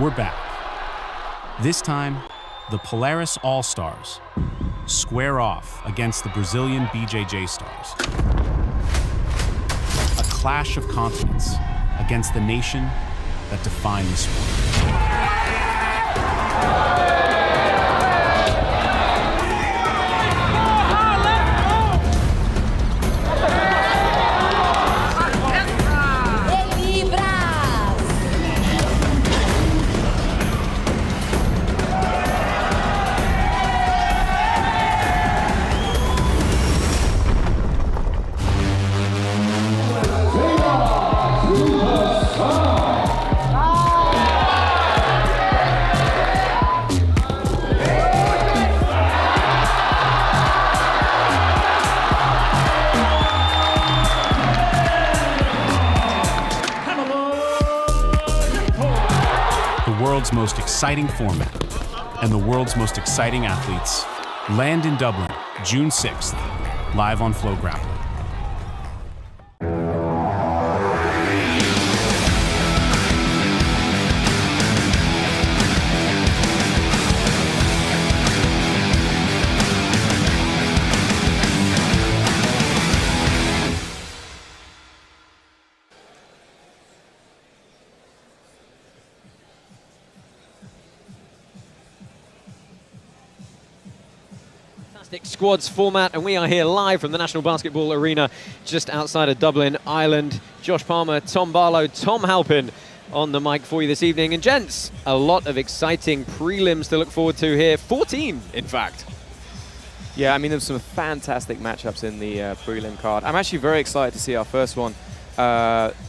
We're back. This time, the Polaris All-Stars square off against the Brazilian BJJ Stars. A clash of continents against the nation that defined the sport. World's most exciting format and the world's most exciting athletes land in Dublin, June 6th, live on Flow Grappling. Squads format, and we are here live from the National Basketball Arena just outside of Dublin, Ireland. Josh Palmer, Tom Barlow, Tom Halpin on the mic for you this evening. And gents, a lot of exciting prelims to look forward to here. 14, in fact. Yeah, I mean, there's some fantastic matchups in the prelim card. I'm actually very excited to see our first one.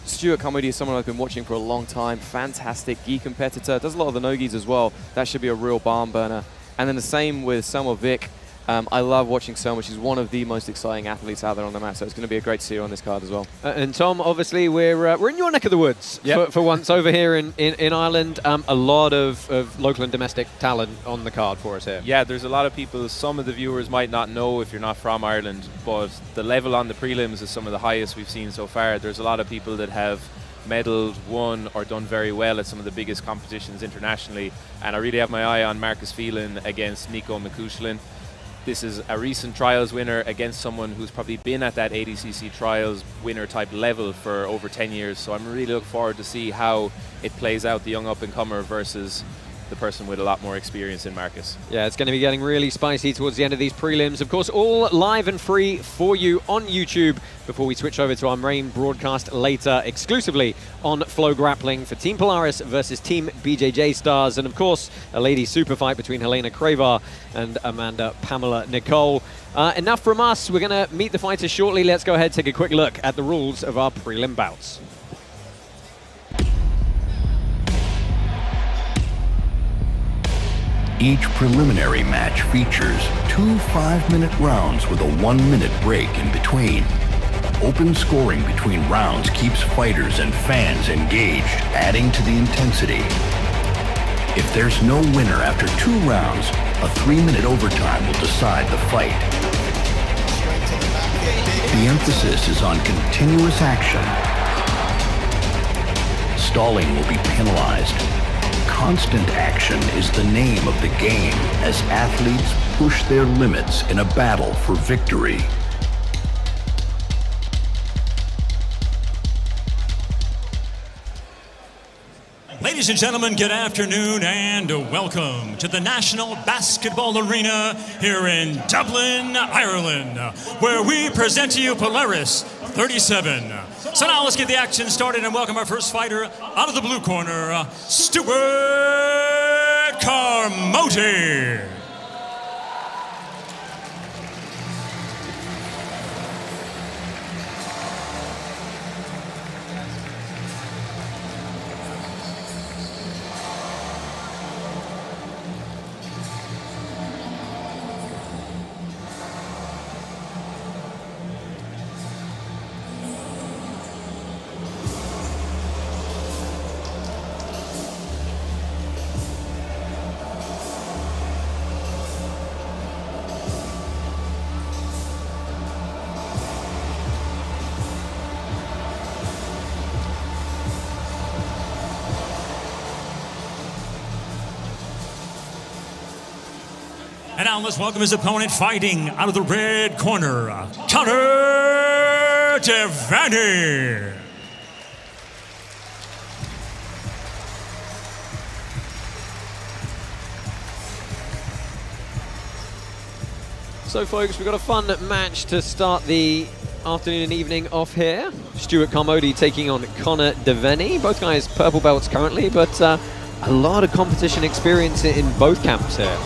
Stuart Carmody is someone I've been watching for a long time. Fantastic gi competitor. Does a lot of the no-gis as well. That should be a real barn burner. And then the same with Selma Vic. I love watching Selma. She's one of the most exciting athletes out there on the mat, so it's going to be a great to see her on this card as well. And Tom, obviously, we're in your neck of the woods for once over here in Ireland. A lot of local and domestic talent on the card for us here. Yeah, there's a lot of people. Some of the viewers might not know if you're not from Ireland, but the level on the prelims is some of the highest we've seen so far. There's a lot of people that have medalled, won, or done very well at some of the biggest competitions internationally, and I really have my eye on Marcus Phelan against Nico Mikushkin. This is a recent trials winner against someone who's probably been at that ADCC trials winner type level for over 10 years. So I'm really looking forward to see how it plays out, the young up-and-comer versus the person with a lot more experience in Marcus. Yeah, it's going to be getting really spicy towards the end of these prelims. Of course, all live and free for you on YouTube before we switch over to our main broadcast later, exclusively on Flow Grappling for Team Polaris versus Team BJJ Stars. And of course, a ladies super fight between Helena Crevar and Amanda Pamela Nicole. Enough from us. We're going to meet the fighters shortly. Let's go ahead and take a quick look at the rules of our prelim bouts. Each preliminary match features 2 5-minute rounds with a 1-minute break in between. Open scoring between rounds keeps fighters and fans engaged, adding to the intensity. If there's no winner after 2 rounds, a 3-minute overtime will decide the fight. The emphasis is on continuous action. Stalling will be penalized. Constant action is the name of the game as athletes push their limits in a battle for victory. Ladies and gentlemen, good afternoon and welcome to the National Basketball Arena here in Dublin, Ireland, where we present to you Polaris 37. So now let's get the action started and welcome our first fighter out of the blue corner, Stuart Carmody. And now let's welcome his opponent fighting out of the red corner, Connor Devani. So folks, we've got a fun match to start the afternoon and evening off here. Stuart Carmody taking on Connor Devani. Both guys purple belts currently, but a lot of competition experience in both camps here.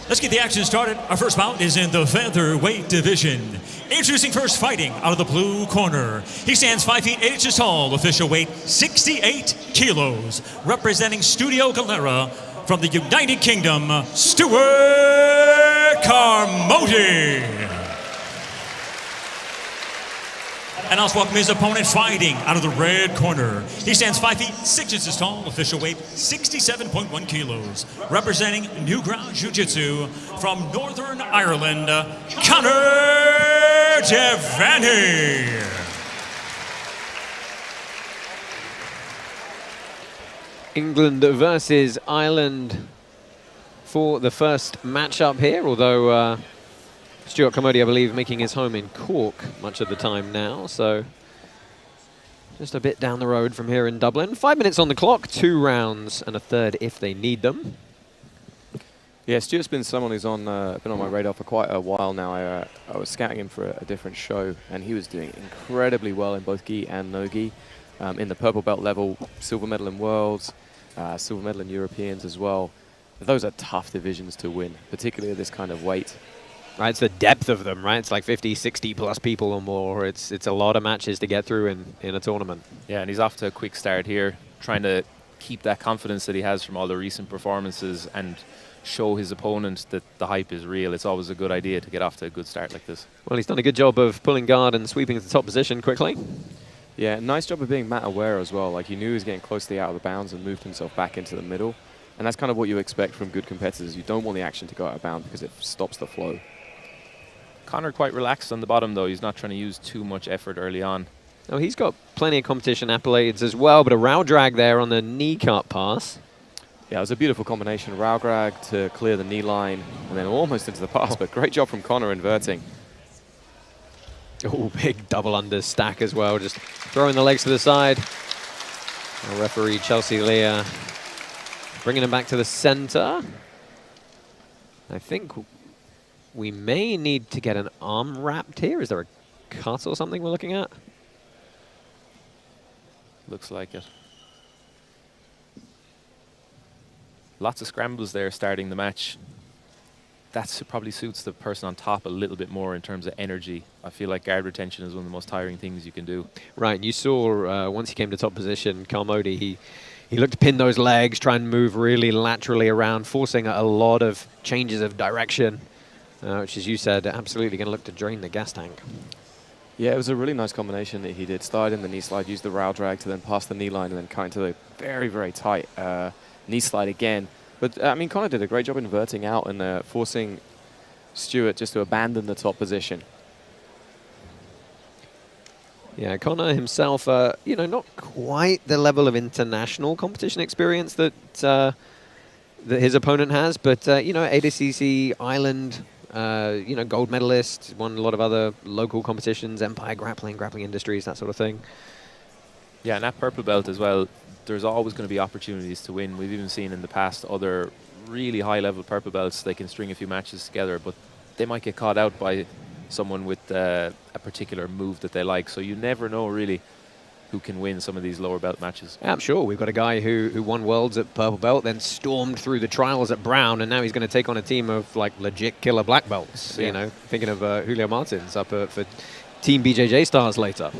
Let's get the action started. Our first bout is in the featherweight division. Introducing first, fighting out of the blue corner. He stands 5 feet 8 inches tall, official weight 68 kilos. Representing Studio Galera from the United Kingdom, Stuart Carmody. And also welcome his opponent fighting out of the red corner. He stands 5 feet 6 inches tall, official weight 67.1 kilos. Representing New Ground Jiu-Jitsu from Northern Ireland, Connor Devani. England versus Ireland for the first matchup here, although Stuart Carmody, I believe, making his home in Cork much of the time now, so just a bit down the road from here in Dublin. 5 minutes on the clock, 2 rounds and a third if they need them. Yeah, Stuart's been someone who's been on my radar for quite a while now. I was scouting him for a different show, and he was doing incredibly well in both gi and no gi. In the purple belt level, silver medal in Worlds, silver medal in Europeans as well. Those are tough divisions to win, particularly at this kind of weight. Right, it's the depth of them, right? It's like 50, 60 plus people or more. It's a lot of matches to get through in a tournament. Yeah, and he's off to a quick start here, trying to keep that confidence that he has from all the recent performances and show his opponent that the hype is real. It's always a good idea to get off to a good start like this. Well, he's done a good job of pulling guard and sweeping to the top position quickly. Yeah, nice job of being mat aware as well. Like, he knew he was getting close to the out of the bounds and moved himself back into the middle. And that's kind of what you expect from good competitors. You don't want the action to go out of bounds because it stops the flow. Connor quite relaxed on the bottom, though. He's not trying to use too much effort early on. Oh, he's got plenty of competition accolades as well, but a row drag there on the knee cut pass. Yeah, it was a beautiful combination. Row drag to clear the knee line and then almost into the pass, but great job from Connor inverting. Oh, big double under stack as well, just throwing the legs to the side. Our referee, Chelsea Leah, bringing him back to the center. I think we may need to get an arm wrapped here. Is there a cut or something we're looking at? Looks like it. Lots of scrambles there starting the match. That probably suits the person on top a little bit more in terms of energy. I feel like guard retention is one of the most tiring things you can do. Right, you saw once he came to top position, Carmody, he looked to pin those legs, try and move really laterally around, forcing a lot of changes of direction. Which, as you said, absolutely going to look to drain the gas tank. Yeah, it was a really nice combination that he did. Started in the knee slide, used the row drag to then pass the knee line and then cut into the very, very tight knee slide again. But, I mean, Connor did a great job inverting out and forcing Stuart just to abandon the top position. Yeah, Connor himself, you know, not quite the level of international competition experience that his opponent has, but, you know, ADCC Ireland, you know, gold medalist, won a lot of other local competitions, Empire Grappling, Grappling Industries, that sort of thing. Yeah, and that purple belt as well, there's always going to be opportunities to win. We've even seen in the past other really high-level purple belts, they can string a few matches together, but they might get caught out by someone with a particular move that they like. So you never know, really, who can win some of these lower belt matches. Yeah, I'm sure. We've got a guy who won Worlds at purple belt, then stormed through the trials at brown, and now he's going to take on a team of, like, legit killer black belts. Yeah. You know, thinking of Julio Martins up for Team BJJ Stars later.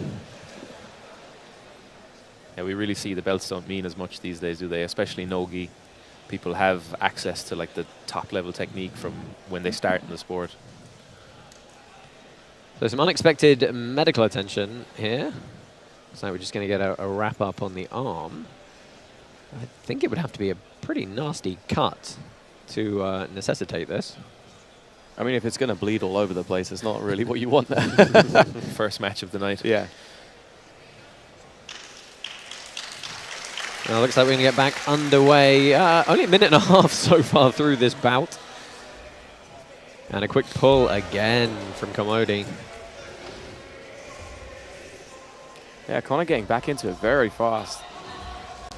Yeah, we really see the belts don't mean as much these days, do they? Especially no-gi. People have access to, like, the top-level technique from when they start in the sport. So some unexpected medical attention here. So we're just going to get a wrap-up on the arm. I think it would have to be a pretty nasty cut to necessitate this. I mean, if it's going to bleed all over the place, it's not really what you want there. First match of the night. Yeah. Well, looks like we're going to get back underway. Only a minute and a half so far through this bout. And a quick pull again from Carmody. Yeah, Conor getting back into it very fast.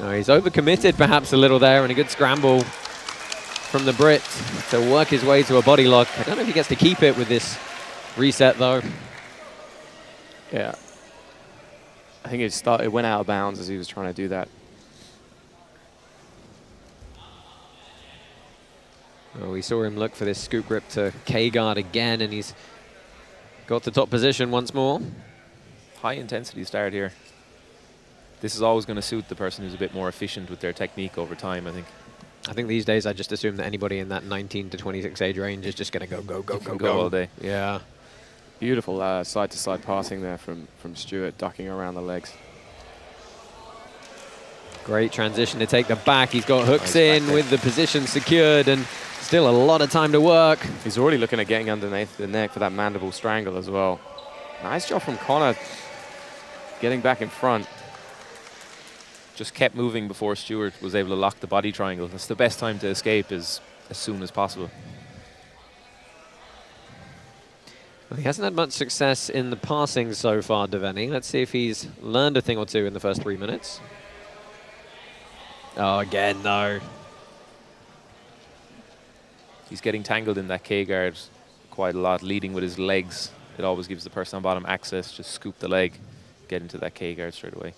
Oh, he's overcommitted perhaps a little there, and a good scramble from the Brit to work his way to a body lock. I don't know if he gets to keep it with this reset, though. Yeah. I think it went out of bounds as he was trying to do that. Oh, we saw him look for this scoop grip to K-guard again, and he's got to top position once more. High intensity start here. This is always going to suit the person who's a bit more efficient with their technique over time, I think. I think these days I just assume that anybody in that 19 to 26 age range is just going to go all day. Yeah. Beautiful side-to-side passing there from Stuart, ducking around the legs. Great transition to take the back. He's got hooks Nice in with the position secured, and still a lot of time to work. He's already looking at getting underneath the neck for that mandible strangle as well. Nice job from Conor getting back in front. Just kept moving before Stuart was able to lock the body triangle. That's the best time to escape, is as soon as possible. Well, he hasn't had much success in the passing so far, Devaney. Let's see if he's learned a thing or two in the first 3 minutes. Oh, again, no. He's getting tangled in that K-guard quite a lot, leading with his legs. It always gives the person on bottom access. Just scoop the leg, get into that K-guard straight away.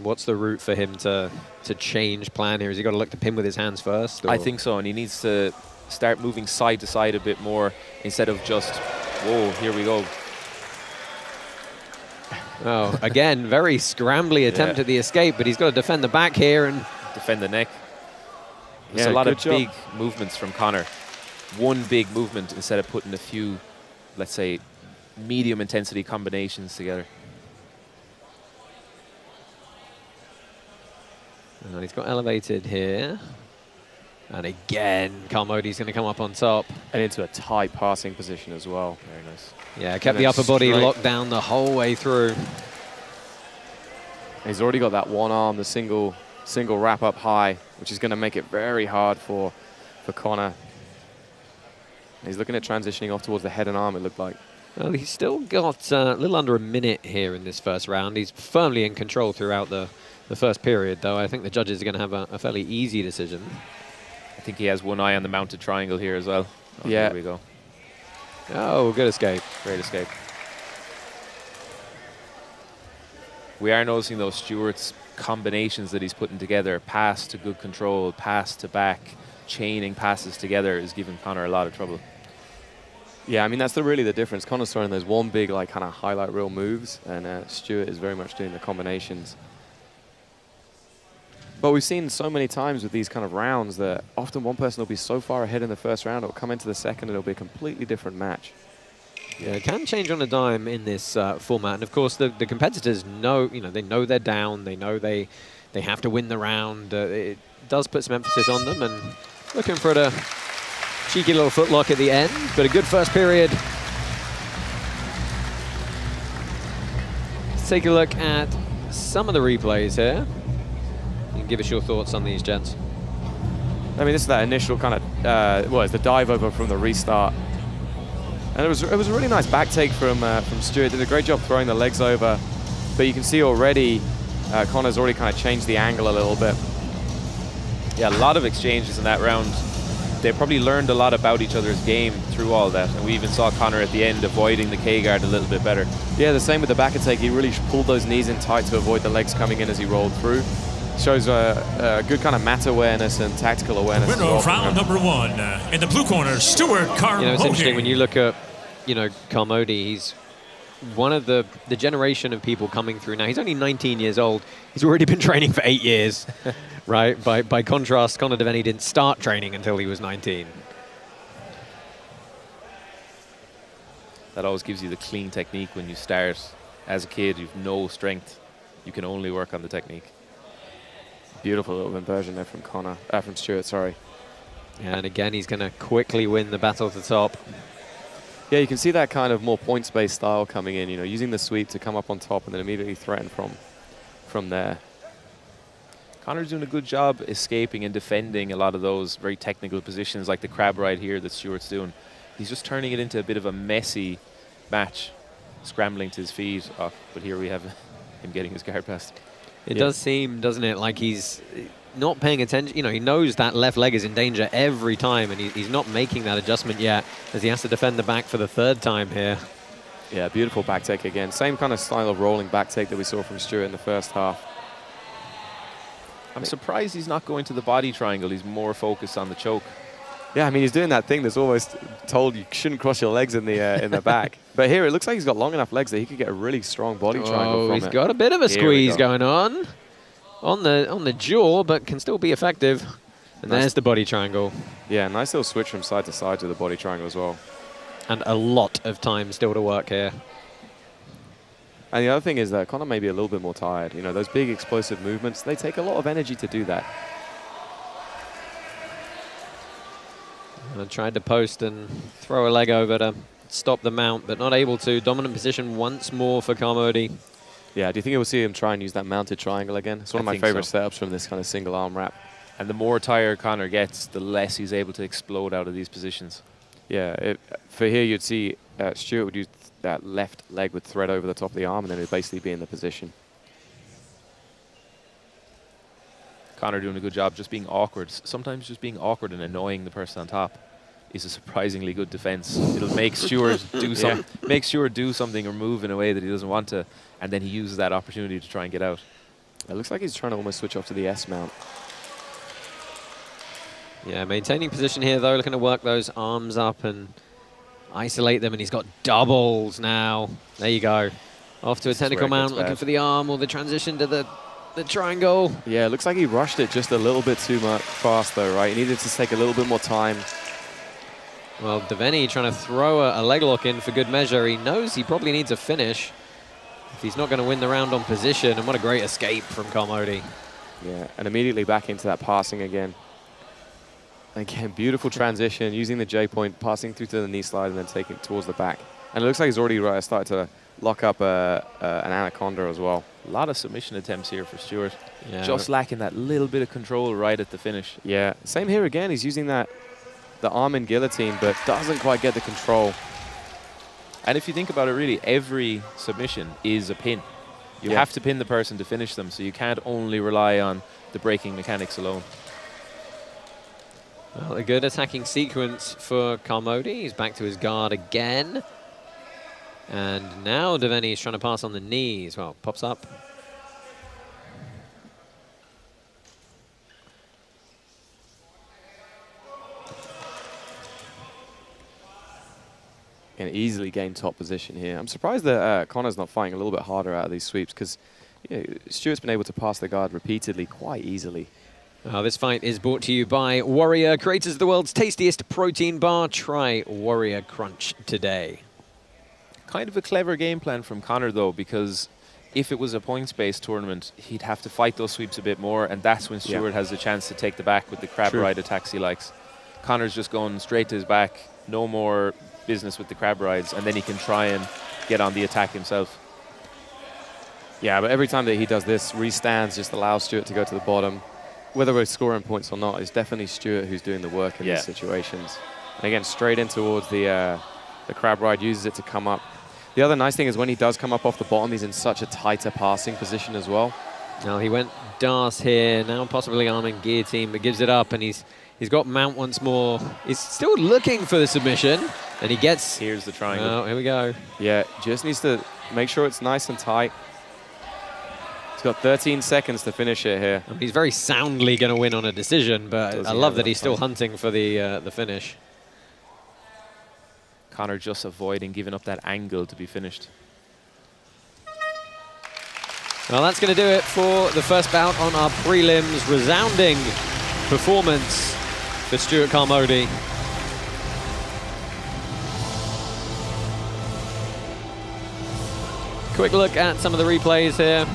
What's the route for him to change plan here? Has he got to look to pin with his hands first? Or? I think so, and he needs to start moving side to side a bit more instead of just, whoa, here we go. Oh, again, very scrambly attempt at the escape, but he's got to defend the back here and defend the neck. There's a lot of big movements from Conor. One big movement instead of putting a few, let's say, medium intensity combinations together. And he's got elevated here. And again, Carmody's going to come up on top. And into a tight passing position as well. Very nice. Yeah, kept the upper body locked down the whole way through. He's already got that one arm, the single wrap up high, which is going to make it very hard for Conor. He's looking at transitioning off towards the head and arm, it looked like. Well, he's still got a little under a minute here in this first round. He's firmly in control throughout the first period, though. I think the judges are going to have a fairly easy decision. I think he has one eye on the mounted triangle here as well. Oh, yeah. There we go. Oh, good escape. Great escape. We are noticing those Stuart's combinations that he's putting together. Pass to good control, pass to back, chaining passes together is giving Conor a lot of trouble. Yeah, I mean, that's really the difference. Conor's throwing those one big, like, kind of highlight reel moves, and Stuart is very much doing the combinations. But we've seen so many times with these kind of rounds that often one person will be so far ahead in the first round, it'll come into the second, and it'll be a completely different match. Yeah, it can change on a dime in this format. And of course, the competitors know, they know they're down. They know they have to win the round. It does put some emphasis on them, and looking for a cheeky little footlock at the end, but a good first period. Let's take a look at some of the replays here. You can give us your thoughts on these, gents. I mean, this is that initial kind of, it's the dive over from the restart. And it was a really nice back take from Stuart. Did a great job throwing the legs over. But you can see already, Conor's already kind of changed the angle a little bit. Yeah, a lot of exchanges in that round. They probably learned a lot about each other's game through all that. And we even saw Conor at the end avoiding the K-guard a little bit better. Yeah, the same with the back attack. He really pulled those knees in tight to avoid the legs coming in as he rolled through. Shows a good kind of mat awareness and tactical awareness. Winner of round number one. In the blue corner, Stuart Carmody. It's interesting when you look at, Carmody, he's one of the generation of people coming through now. He's only 19 years old. He's already been training for 8 years, right? By contrast, Conor Devaney didn't start training until he was 19. That always gives you the clean technique when you start. As a kid, you've no strength. You can only work on the technique. Beautiful little inversion there from Stuart, sorry. And again, he's going to quickly win the battle at the top. Yeah, you can see that kind of more points-based style coming in, using the sweep to come up on top and then immediately threaten from there. Conor's doing a good job escaping and defending a lot of those very technical positions, like the crab ride here that Stuart's doing. He's just turning it into a bit of a messy match, scrambling to his feet. Oh, but here we have him getting his guard passed. It does seem, doesn't it, like he's not paying attention. You know, he knows that left leg is in danger every time, and he's not making that adjustment yet, as he has to defend the back for the 3rd time here. Yeah, beautiful back take again. Same kind of style of rolling back take that we saw from Stuart in the first half. I'm surprised he's not going to the body triangle. He's more focused on the choke. Yeah, I mean, he's doing that thing that's always told you shouldn't cross your legs in the back. But here, it looks like he's got long enough legs that he could get a really strong body triangle from it. He's got a bit of a squeeze going on the jaw, but can still be effective. And there's the body triangle. Yeah, nice little switch from side to side to the body triangle as well. And a lot of time still to work here. And the other thing is that Conor may be a little bit more tired. You know, those big explosive movements, they take a lot of energy to do that. I tried to post and throw a leg over to stop the mount, but not able to. Dominant position once more for Carmody. Yeah, do you think we'll see him try and use that mounted triangle again? It's one of my favorite setups from this kind of single arm wrap. And the more tired Conor gets, the less he's able to explode out of these positions. Yeah, for here you'd see Stuart would use that left leg would thread over the top of the arm, and then it would basically be in the position. Conor doing a good job just being awkward. Sometimes just being awkward and annoying the person on top is a surprisingly good defense. It'll make Stuart do something, make Stuart do something or move in a way that he doesn't want to, and then he uses that opportunity to try and get out. It looks like he's trying to almost switch off to the S mount. Yeah, maintaining position here though, looking to work those arms up and isolate them, and he's got doubles now. There you go. Off to a technical mount, looking for the arm or the transition to the triangle. Yeah, it looks like he rushed it just a little bit too much fast though, right? He needed to take a little bit more time. Well, Devaney trying to throw a leg lock in for good measure. He knows he probably needs a finish if he's not going to win the round on position, and what a great escape from Carmody. Yeah, and immediately back into that passing again. Again, beautiful transition, using the J point, passing through to the knee slide and then taking it towards the back. And it looks like he's already started to lock up an anaconda as well. A lot of submission attempts here for Stuart. Yeah. Just lacking that little bit of control right at the finish. Yeah, same here again. He's using the arm in guillotine, but doesn't quite get the control. And if you think about it, really, every submission is a pin. You have to pin the person to finish them, so you can't only rely on the breaking mechanics alone. Well, a good attacking sequence for Carmody. He's back to his guard again. And now Devaney's trying to pass on the knees. Well, pops up. Can easily gain top position here. I'm surprised that Conor's not fighting a little bit harder out of these sweeps, because Stuart's been able to pass the guard repeatedly quite easily. This fight is brought to you by Warrior, creators of the world's tastiest protein bar. Try Warrior Crunch today. Kind of a clever game plan from Conor, though, because if it was a points-based tournament, he'd have to fight those sweeps a bit more, and that's when Stuart has the chance to take the back with the crab ride attacks he likes. Conor's just going straight to his back, no more business with the crab rides, and then he can try and get on the attack himself. Yeah, but every time that he does this, re-stands just allows Stuart to go to the bottom. Whether we're scoring points or not, it's definitely Stuart who's doing the work in these situations. And again, straight in towards the crab ride, uses it to come up. The other nice thing is when he does come up off the bottom, he's in such a tighter passing position as well. Now he went Darce here, now possibly arming guillotine, but gives it up, and he's got mount once more. He's still looking for the submission, and he gets... Here's the triangle. Oh, here we go. Yeah, just needs to make sure it's nice and tight. He's got 13 seconds to finish it here. I mean, he's very soundly going to win on a decision, but I love that he's still hunting for the finish. Conor just avoiding giving up that angle to be finished. Well, that's going to do it for the first bout on our prelims. Resounding performance for Stuart Carmody. Quick look at some of the replays here.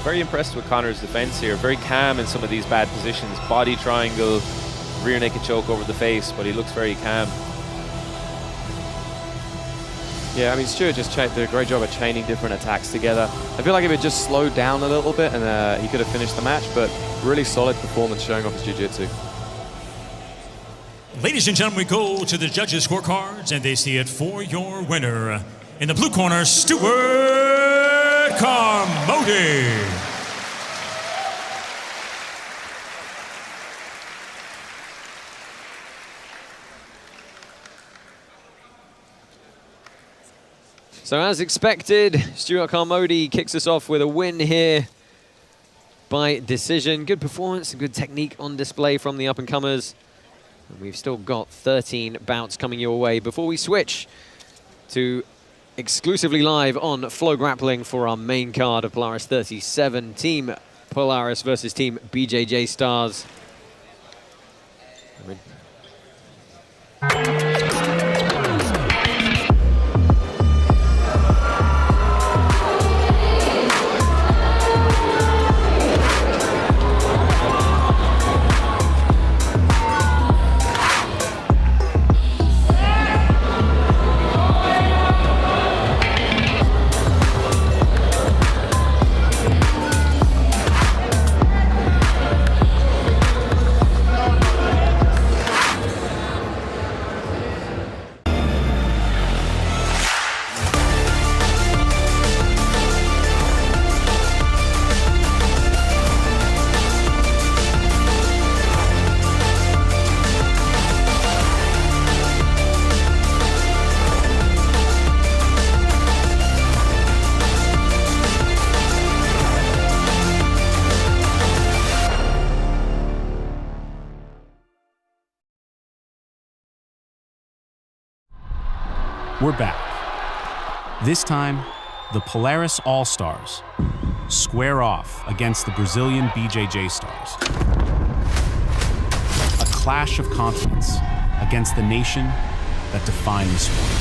Very impressed with Conor's defense here. Very calm in some of these bad positions. Body triangle, rear naked choke over the face, but he looks very calm. Yeah, I mean, Stuart just did a great job of chaining different attacks together. I feel like if it just slowed down a little bit and he could have finished the match, but really solid performance showing off his jiu-jitsu. Ladies and gentlemen, we go to the judges' scorecards, and they see it for your winner. In the blue corner, Stuart Carmody. So as expected, Stuart Carmody kicks us off with a win here by decision. Good performance and good technique on display from the up-and-comers. And we've still got 13 bouts coming your way before we switch to exclusively live on Flow Grappling for our main card of Polaris 37. Team Polaris versus Team BJJ Stars. We're back. This time, the Polaris All-Stars square off against the Brazilian BJJ Stars. A clash of continents against the nation that defined the sport.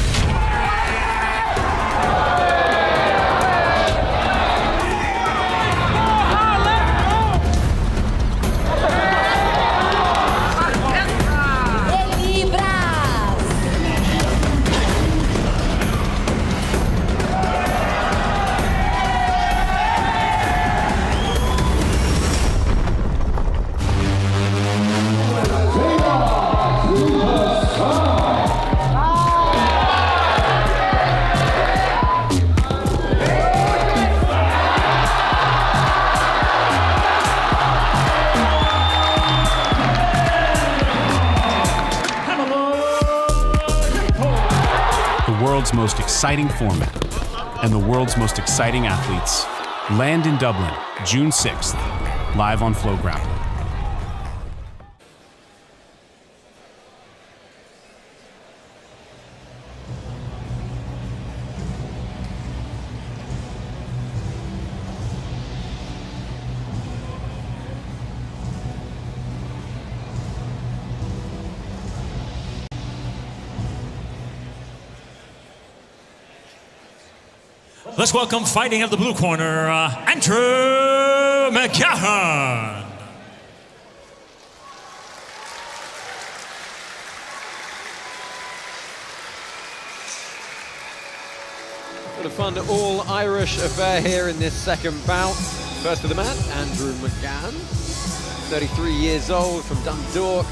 World's most exciting format and the world's most exciting athletes land in Dublin, June 6th, live on Flow Grappling. Let's welcome, fighting out of the blue corner, Andrew McGahon. Got a fun all-Irish affair here in this second bout. First of the mat, Andrew McGahon, 33 years old from Dundalk.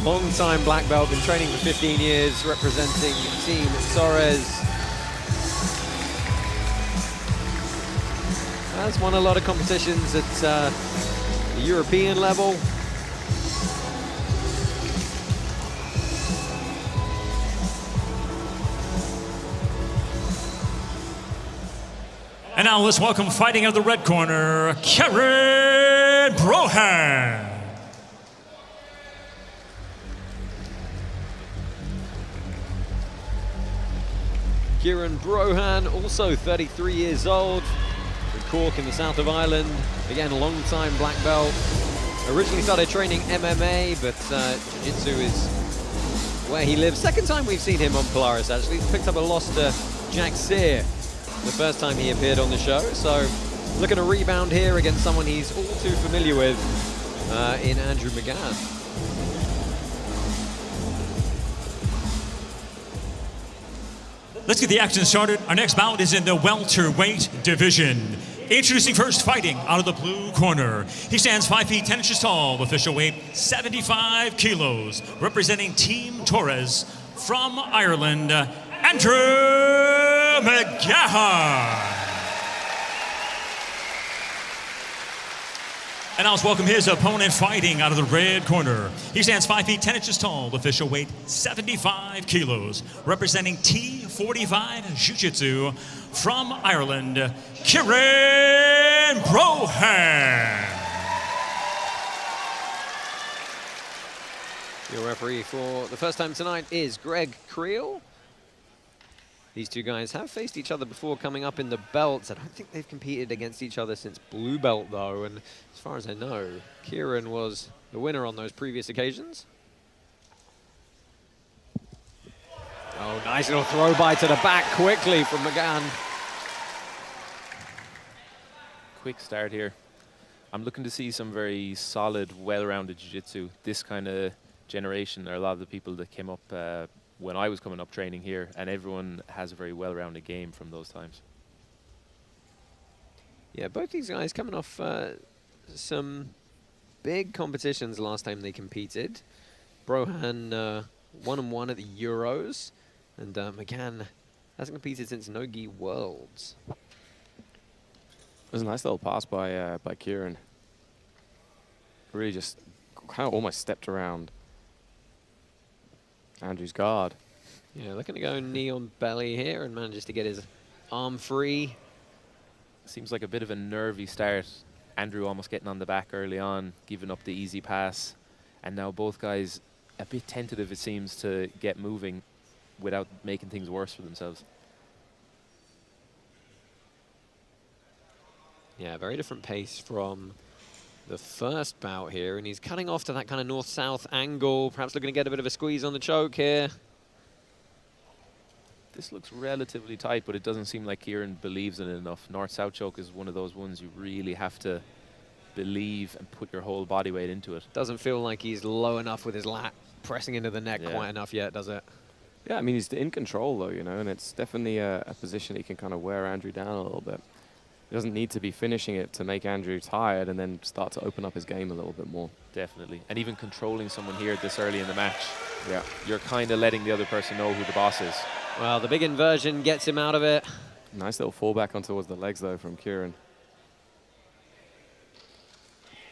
Long-time black belt, been training for 15 years, representing Team Polaris. Has won a lot of competitions at the European level. And now let's welcome, fighting out of the red corner, Ciaran Brohan. Ciaran Brohan, also 33 years old, from Cork in the south of Ireland. Again, a long-time black belt. Originally started training MMA, but Jiu-Jitsu is where he lives. Second time we've seen him on Polaris, actually. He's picked up a loss to Jaque the first time he appeared on the show. So looking to rebound here against someone he's all too familiar with in Andrew McGahon. Let's get the action started. Our next bout is in the welterweight division. Introducing first, fighting out of the blue corner. He stands 5 feet 10 inches tall, official weight 75 kilos, representing Team Torres from Ireland, Andrew McGahon. And now let's welcome his opponent fighting out of the red corner. He stands 5 feet 10 inches tall, official weight 75 kilos, representing T45 Jiu-Jitsu from Ireland, Ciaran Brohan. Your referee for the first time tonight is Greg Creel. These two guys have faced each other before coming up in the belts. I don't think they've competed against each other since blue belt, though. And as far as I know, Ciaran was the winner on those previous occasions. Oh, nice little throw by to the back quickly from McGahon. Quick start here. I'm looking to see some very solid, well-rounded jiu-jitsu. This kind of generation, there are a lot of the people that came up when I was coming up training here, and everyone has a very well-rounded game from those times. Yeah, both these guys coming off some big competitions last time they competed. Brohan 1-1 at the Euros, and McGahon hasn't competed since No-Gi Worlds. It was a nice little pass by Ciaran. Really just kind of almost stepped around Andrew's guard. Yeah, looking to go knee on belly here and manages to get his arm free. Seems like a bit of a nervy start. Andrew almost getting on the back early on, giving up the easy pass. And now both guys a bit tentative, it seems, to get moving without making things worse for themselves. Yeah, very different pace from the first bout here, and he's cutting off to that kind of north-south angle, perhaps looking to get a bit of a squeeze on the choke here. This looks relatively tight, but it doesn't seem like Ciaran believes in it enough. North-south choke is one of those ones you really have to believe and put your whole body weight into it. Doesn't feel like he's low enough with his lat pressing into the neck Yeah. quite enough yet, does it? Yeah, I mean, he's in control, though, you know, and it's definitely a position he can kind of wear Andrew down a little bit. He doesn't need to be finishing it to make Andrew tired and then start to open up his game a little bit more. Definitely. And even controlling someone here this early in the match, Yeah. you're kind of letting the other person know who the boss is. Well, the big inversion gets him out of it. Nice little fallback on towards the legs, though, from Ciaran.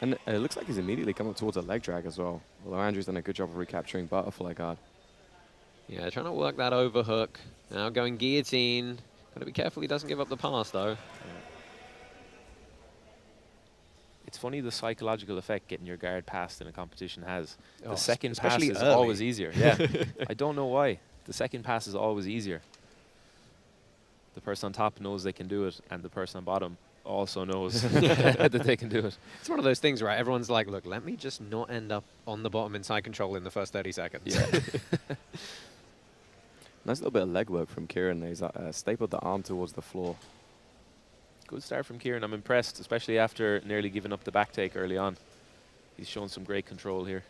And it looks like he's immediately coming towards a leg drag as well, although Andrew's done a good job of recapturing butterfly guard. Yeah, trying to work that overhook. Now going guillotine. Got to be careful he doesn't give up the pass, though. It's funny the psychological effect getting your guard passed in a competition has. Oh, The second pass especially is early. always easier. Yeah, I don't know why. The second pass is always easier. The person on top knows they can do it, and the person on bottom also knows that they can do it. It's one of those things, right? Everyone's like, look, let me just not end up on the bottom in side control in the first 30 seconds. Yeah. Nice little bit of leg work from Ciaran. He's stapled the arm towards the floor. Good start from Ciaran. I'm impressed, especially after nearly giving up the back take early on. He's shown some great control here.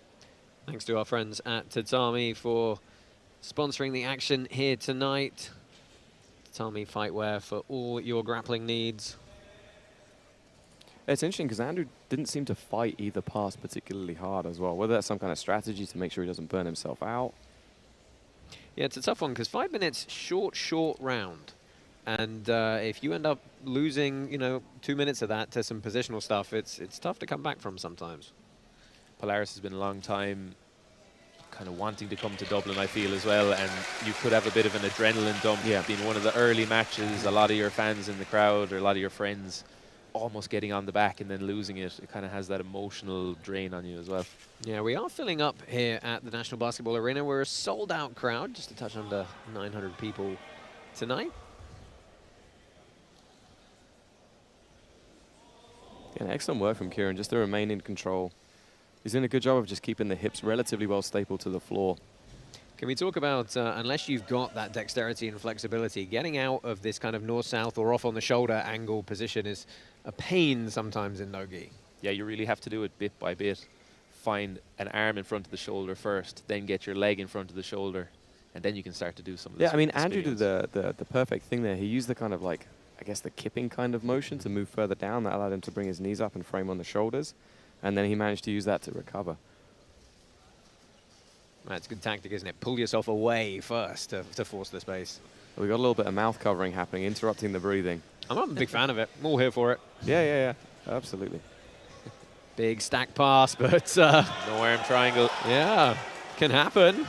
Thanks to our friends at Tatami for sponsoring the action here tonight. Tatami Fightwear for all your grappling needs. It's interesting because Andrew didn't seem to fight either pass particularly hard as well. Whether that's some kind of strategy to make sure he doesn't burn himself out. Yeah, it's a tough one because 5 minutes, short round. And if you end up losing, 2 minutes of that to some positional stuff, it's tough to come back from sometimes. Polaris has been a long time kind of wanting to come to Dublin, I feel, as well, and you could have a bit of an adrenaline dump. Yeah. Being one of the early matches, a lot of your fans in the crowd or a lot of your friends almost getting on the back and then losing it. It kind of has that emotional drain on you as well. Yeah, we are filling up here at the National Basketball Arena. We're a sold-out crowd, just a touch under 900 people tonight. Yeah, excellent work from Ciaran, just to remain in control. He's doing a good job of just keeping the hips relatively well stapled to the floor. Can we talk about, unless you've got that dexterity and flexibility, getting out of this kind of north-south or off on the shoulder angle position is a pain sometimes in no-gi. Yeah, you really have to do it bit by bit. Find an arm in front of the shoulder first, then get your leg in front of the shoulder. and then you can start to do some of the Yeah, I mean, the Andrew did spin-ins. the perfect thing there. He used the kind of like, I guess, the kipping kind of motion to move further down. That allowed him to bring his knees up and frame on the shoulders. And then he managed to use that to recover. That's good tactic, isn't it? Pull yourself away first to force the space. We got a little bit of mouth covering happening, interrupting the breathing. I'm a big fan of it. I'm all here for it. Yeah. Absolutely. Big stack pass, but No arm triangle. yeah, can happen.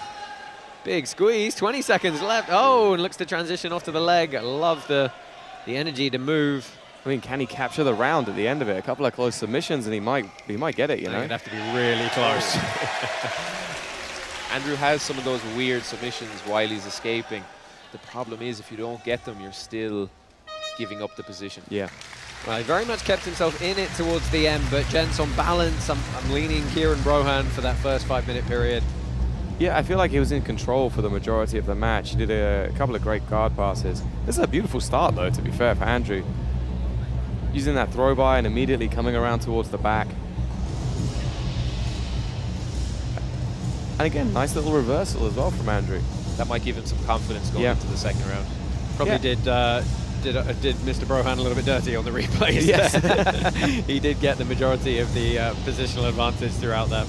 Big squeeze, 20 seconds left. Oh, and looks to transition off to the leg. I love the energy to move. I mean, can he capture the round at the end of it? A couple of close submissions, and he might get it, you know? It'd have to be really close. Andrew has some of those weird submissions while he's escaping. The problem is if you don't get them, you're still giving up the position. Yeah. Well, he very much kept himself in it towards the end, but gents, on balance, I'm leaning Ciaran Brohan for that first 5-minute period. Yeah, I feel like he was in control for the majority of the match. He did a couple of great guard passes. This is a beautiful start, though, to be fair, for Andrew. Using that throw by and immediately coming around towards the back. And again, nice little reversal as well from Andrew. That might give him some confidence going into the second round. Probably did Mr. Brohan a little bit dirty on the replays. Yes. He did get the majority of the positional advantage throughout that.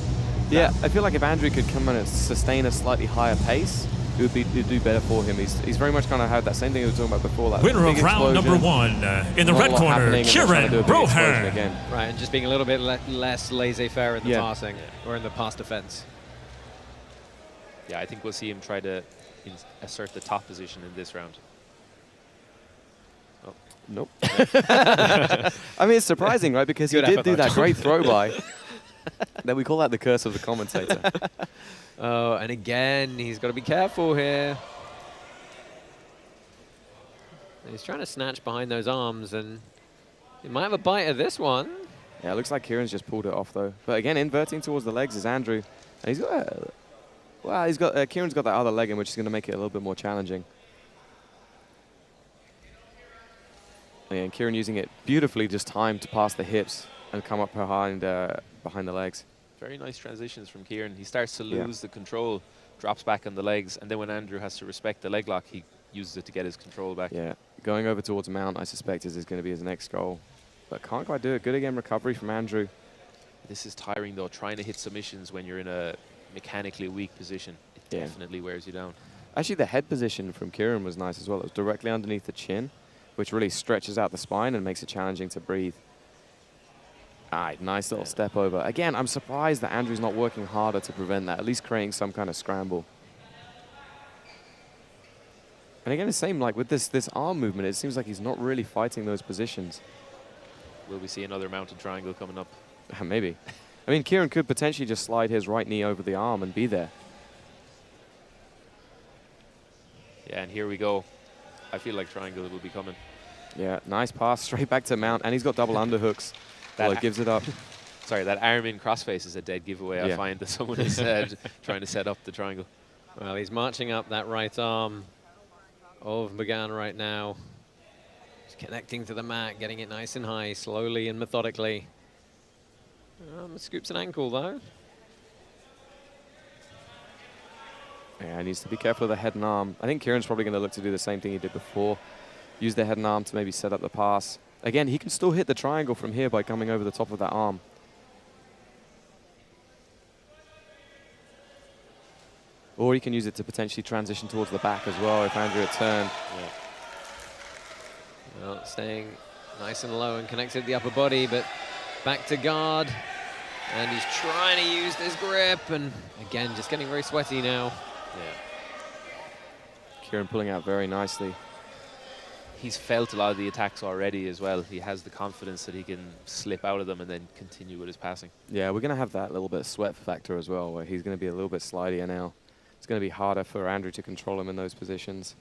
Yeah, I feel like if Andrew could come in and sustain a slightly higher pace, it would do better for him. He's very much kind of had that same thing we were talking about before. That Winner big of round number explosion, 1 in the red corner, Ciaran Brohan. Again. Right, and just being a little bit less laissez-faire in the passing or in the pass defense. Yeah, I think we'll see him try to assert the top position in this round. Oh. Nope. I mean, it's surprising, right? Because he did do that great throw-by. Then we call that the curse of the commentator. Oh, and again, he's got to be careful here. He's trying to snatch behind those arms, and he might have a bite of this one. Yeah, it looks like Ciaran's just pulled it off, though. But again, inverting towards the legs is Andrew. And he's got Ciaran's got that other leg in, which is going to make it a little bit more challenging. And Ciaran using it beautifully, just timed to pass the hips and come up behind the legs. Very nice transitions from Ciaran. He starts to lose the control, drops back on the legs, and then when Andrew has to respect the leg lock, he uses it to get his control back. Yeah, going over towards mount, I suspect, is going to be his next goal. But can't quite do it. Good again, recovery from Andrew. This is tiring, though, trying to hit submissions when you're in a mechanically weak position. It definitely wears you down. Actually, the head position from Ciaran was nice as well. It was directly underneath the chin, which really stretches out the spine and makes it challenging to breathe. Nice little step over. Again, I'm surprised that Andrew's not working harder to prevent that, at least creating some kind of scramble. And again, the same, like with this arm movement, it seems like he's not really fighting those positions. Will we see another mounted triangle coming up? Maybe. I mean, Ciaran could potentially just slide his right knee over the arm and be there. Yeah, and here we go. I feel like triangle will be coming. Yeah, nice pass straight back to mount, and he's got double underhooks. Well, it gives it up. Sorry, that arm in crossface is a dead giveaway. I find that someone is trying to set up the triangle. Well, he's marching up that right arm of McGahon right now. He's connecting to the mat, getting it nice and high, slowly and methodically. Scoops an ankle, though. Yeah, he needs to be careful of the head and arm. I think Ciaran's probably going to look to do the same thing he did before. Use the head and arm to maybe set up the pass. Again, he can still hit the triangle from here by coming over the top of that arm. Or he can use it to potentially transition towards the back as well if Andrew had turned. Yeah. Well, staying nice and low and connected to the upper body, but back to guard. And he's trying to use this grip, and again, just getting very sweaty now. Yeah. Ciaran pulling out very nicely. He's felt a lot of the attacks already as well. He has the confidence that he can slip out of them and then continue with his passing. Yeah, we're going to have that little bit of sweat factor as well, where he's going to be a little bit slidier now. It's going to be harder for Andrew to control him in those positions.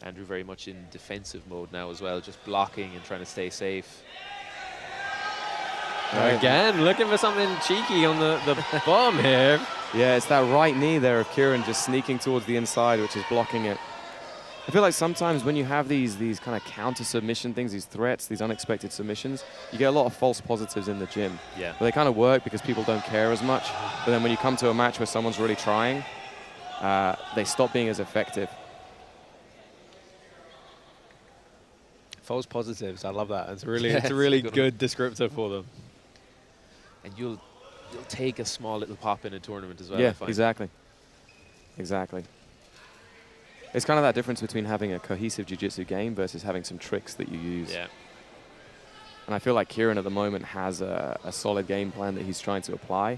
Andrew very much in defensive mode now as well, just blocking and trying to stay safe. Again, looking for something cheeky on the bottom here. Yeah, it's that right knee there of Ciaran just sneaking towards the inside, which is blocking it. I feel like sometimes when you have these kind of counter submission things, these threats, these unexpected submissions, you get a lot of false positives in the gym. Yeah. But they kind of work because people don't care as much. But then when you come to a match where someone's really trying, they stop being as effective. False positives. I love that. It's a really good descriptor for them. And you'll take a small little pop in a tournament as well. Yeah, exactly. It's kind of that difference between having a cohesive jiu-jitsu game versus having some tricks that you use. Yeah. And I feel like Ciaran at the moment has a solid game plan that he's trying to apply.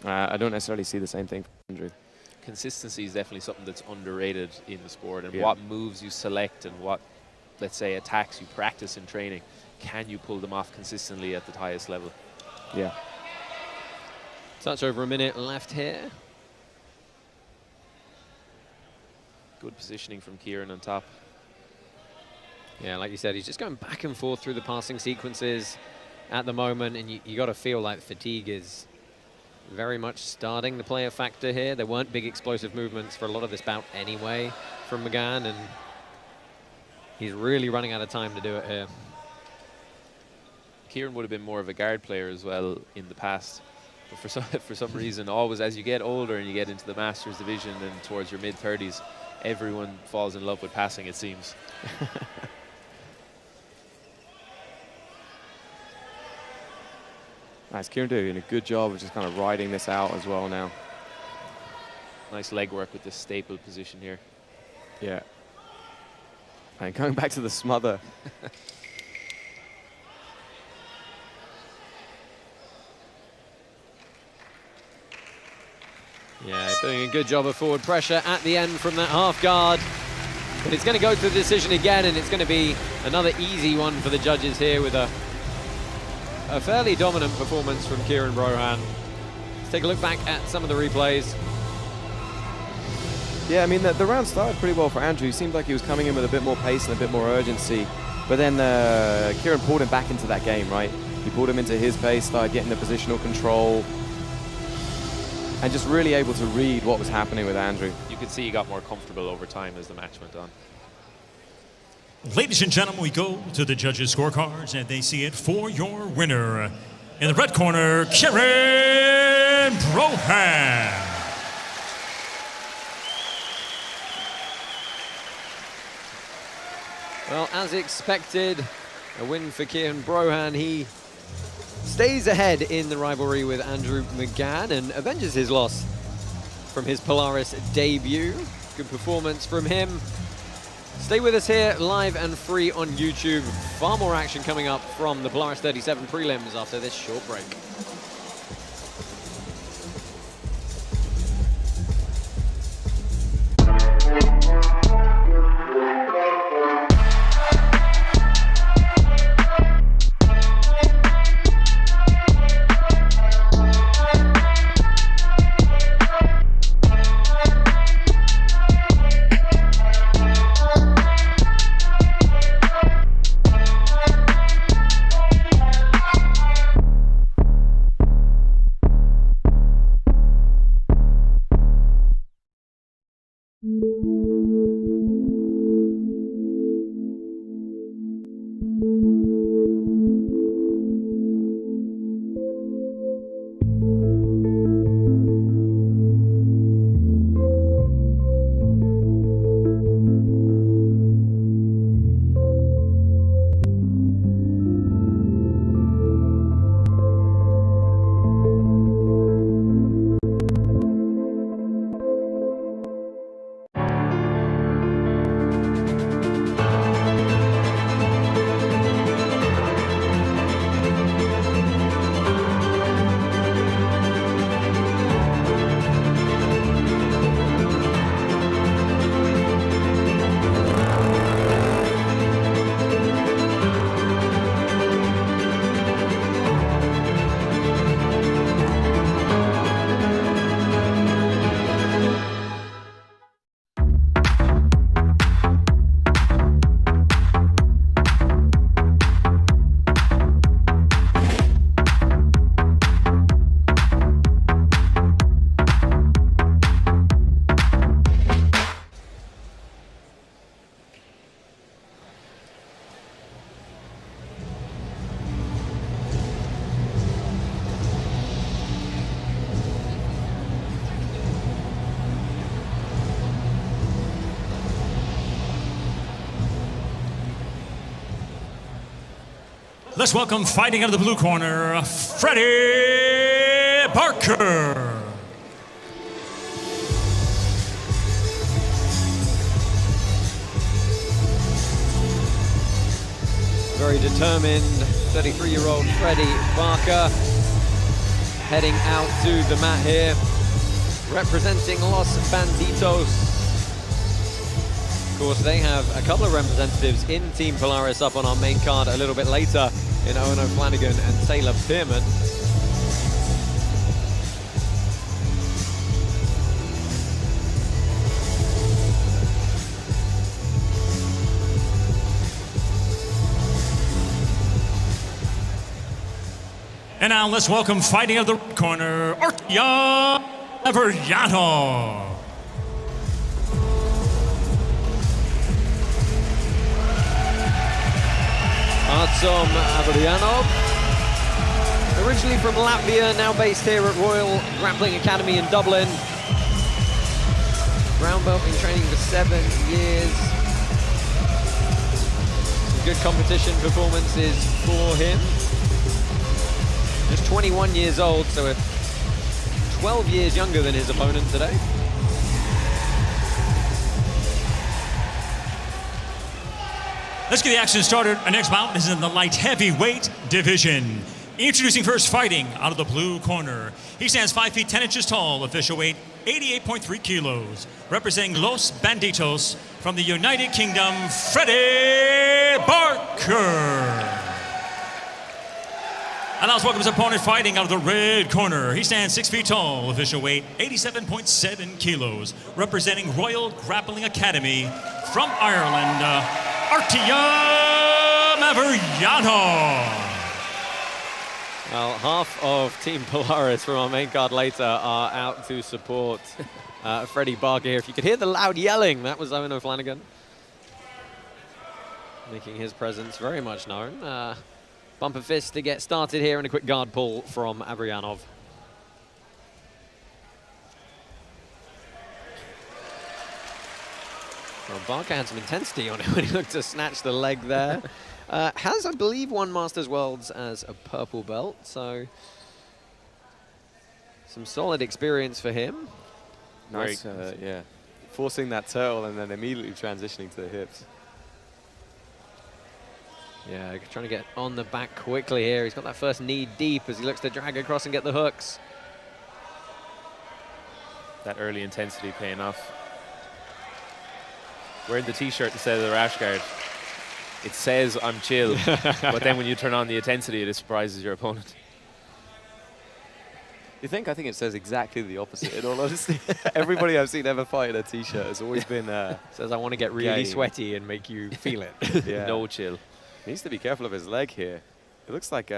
I don't necessarily see the same thing for Andrew. Consistency is definitely something that's underrated in the sport, and what moves you select and what, let's say, attacks you practice in training, can you pull them off consistently at the highest level? Yeah. Touch over a minute left here. Good positioning from Ciaran on top. Yeah, like you said, he's just going back and forth through the passing sequences at the moment, and you got to feel like fatigue is very much starting to play a factor here. There weren't big explosive movements for a lot of this bout anyway from McGahon, and he's really running out of time to do it here. Ciaran would have been more of a guard player as well in the past, but for some reason, always as you get older and you get into the Masters division and towards your mid-30s, everyone falls in love with passing, it seems. Nice, Ciaran doing a good job of just kind of riding this out as well now. Nice leg work with this staple position here. Yeah. And going back to the smother. Yeah, doing a good job of forward pressure at the end from that half guard. But it's going to go to the decision again, and it's going to be another easy one for the judges here with a fairly dominant performance from Ciaran Brohan. Let's take a look back at some of the replays. Yeah, I mean, the round started pretty well for Andrew. He seemed like he was coming in with a bit more pace and a bit more urgency. But then Ciaran pulled him back into that game, right? He pulled him into his pace, started getting the positional control, and just really able to read what was happening with Andrew. You could see he got more comfortable over time as the match went on. Ladies and gentlemen, we go to the judges' scorecards, and they see it for your winner. In the red corner, Ciaran Brohan. Well, as expected, a win for Ciaran Brohan. He stays ahead in the rivalry with Andrew McGahon and avenges his loss from his Polaris debut. Good performance from him. Stay with us here, live and free on YouTube. Far more action coming up from the Polaris 37 prelims after this short break. let's welcome fighting out of the blue corner, Freddie Barker. Very determined 33-year-old Freddie Barker heading out to the mat here, representing Los Banditos. Of course, they have a couple of representatives in Team Polaris up on our main card a little bit later in Eoghan O'Flanagan and Taylor Pearman. And now let's welcome fighting out of the red corner, Artyom Averyanov. Artyom Averyanov, originally from Latvia, now based here at Royal Grappling Academy in Dublin. Brown belt, been training for 7 years. Some good competition performances for him. Just 21 years old, so 12 years younger than his opponent today. Let's get the action started. Our next bout is in the light heavyweight division. Introducing first, fighting out of the blue corner. He stands 5 feet 10 inches tall, official weight 88.3 kilos. Representing Los Banditos from the United Kingdom, Freddie Barker. And now let's welcome his opponent fighting out of the red corner. He stands 6 feet tall, official weight 87.7 kilos. Representing Royal Grappling Academy from Ireland, Artyom Averyanov. Well, half of Team Polaris from our main card later are out to support Freddie Barker here. If you could hear the loud yelling, that was Eoghan O'Flanagan, making his presence very much known. Bump and fist to get started here, and a quick guard pull from Averyanov. Well, Barker had some intensity on it when he looked to snatch the leg there. Has, I believe, won Masters Worlds as a purple belt, so some solid experience for him. Nice, yeah. Forcing that turtle and then immediately transitioning to the hips. Yeah, trying to get on the back quickly here. He's got that first knee deep as he looks to drag across and get the hooks. That early intensity paying off. Wearing the t-shirt instead of the rash guard. It says I'm chill, but then when you turn on the intensity, it surprises your opponent. I think it says exactly the opposite, in all honesty. Everybody I've seen ever fight in a t-shirt has always been... says I want to get really sweaty and make you feel it. Yeah. No chill. He needs to be careful of his leg here. It looks like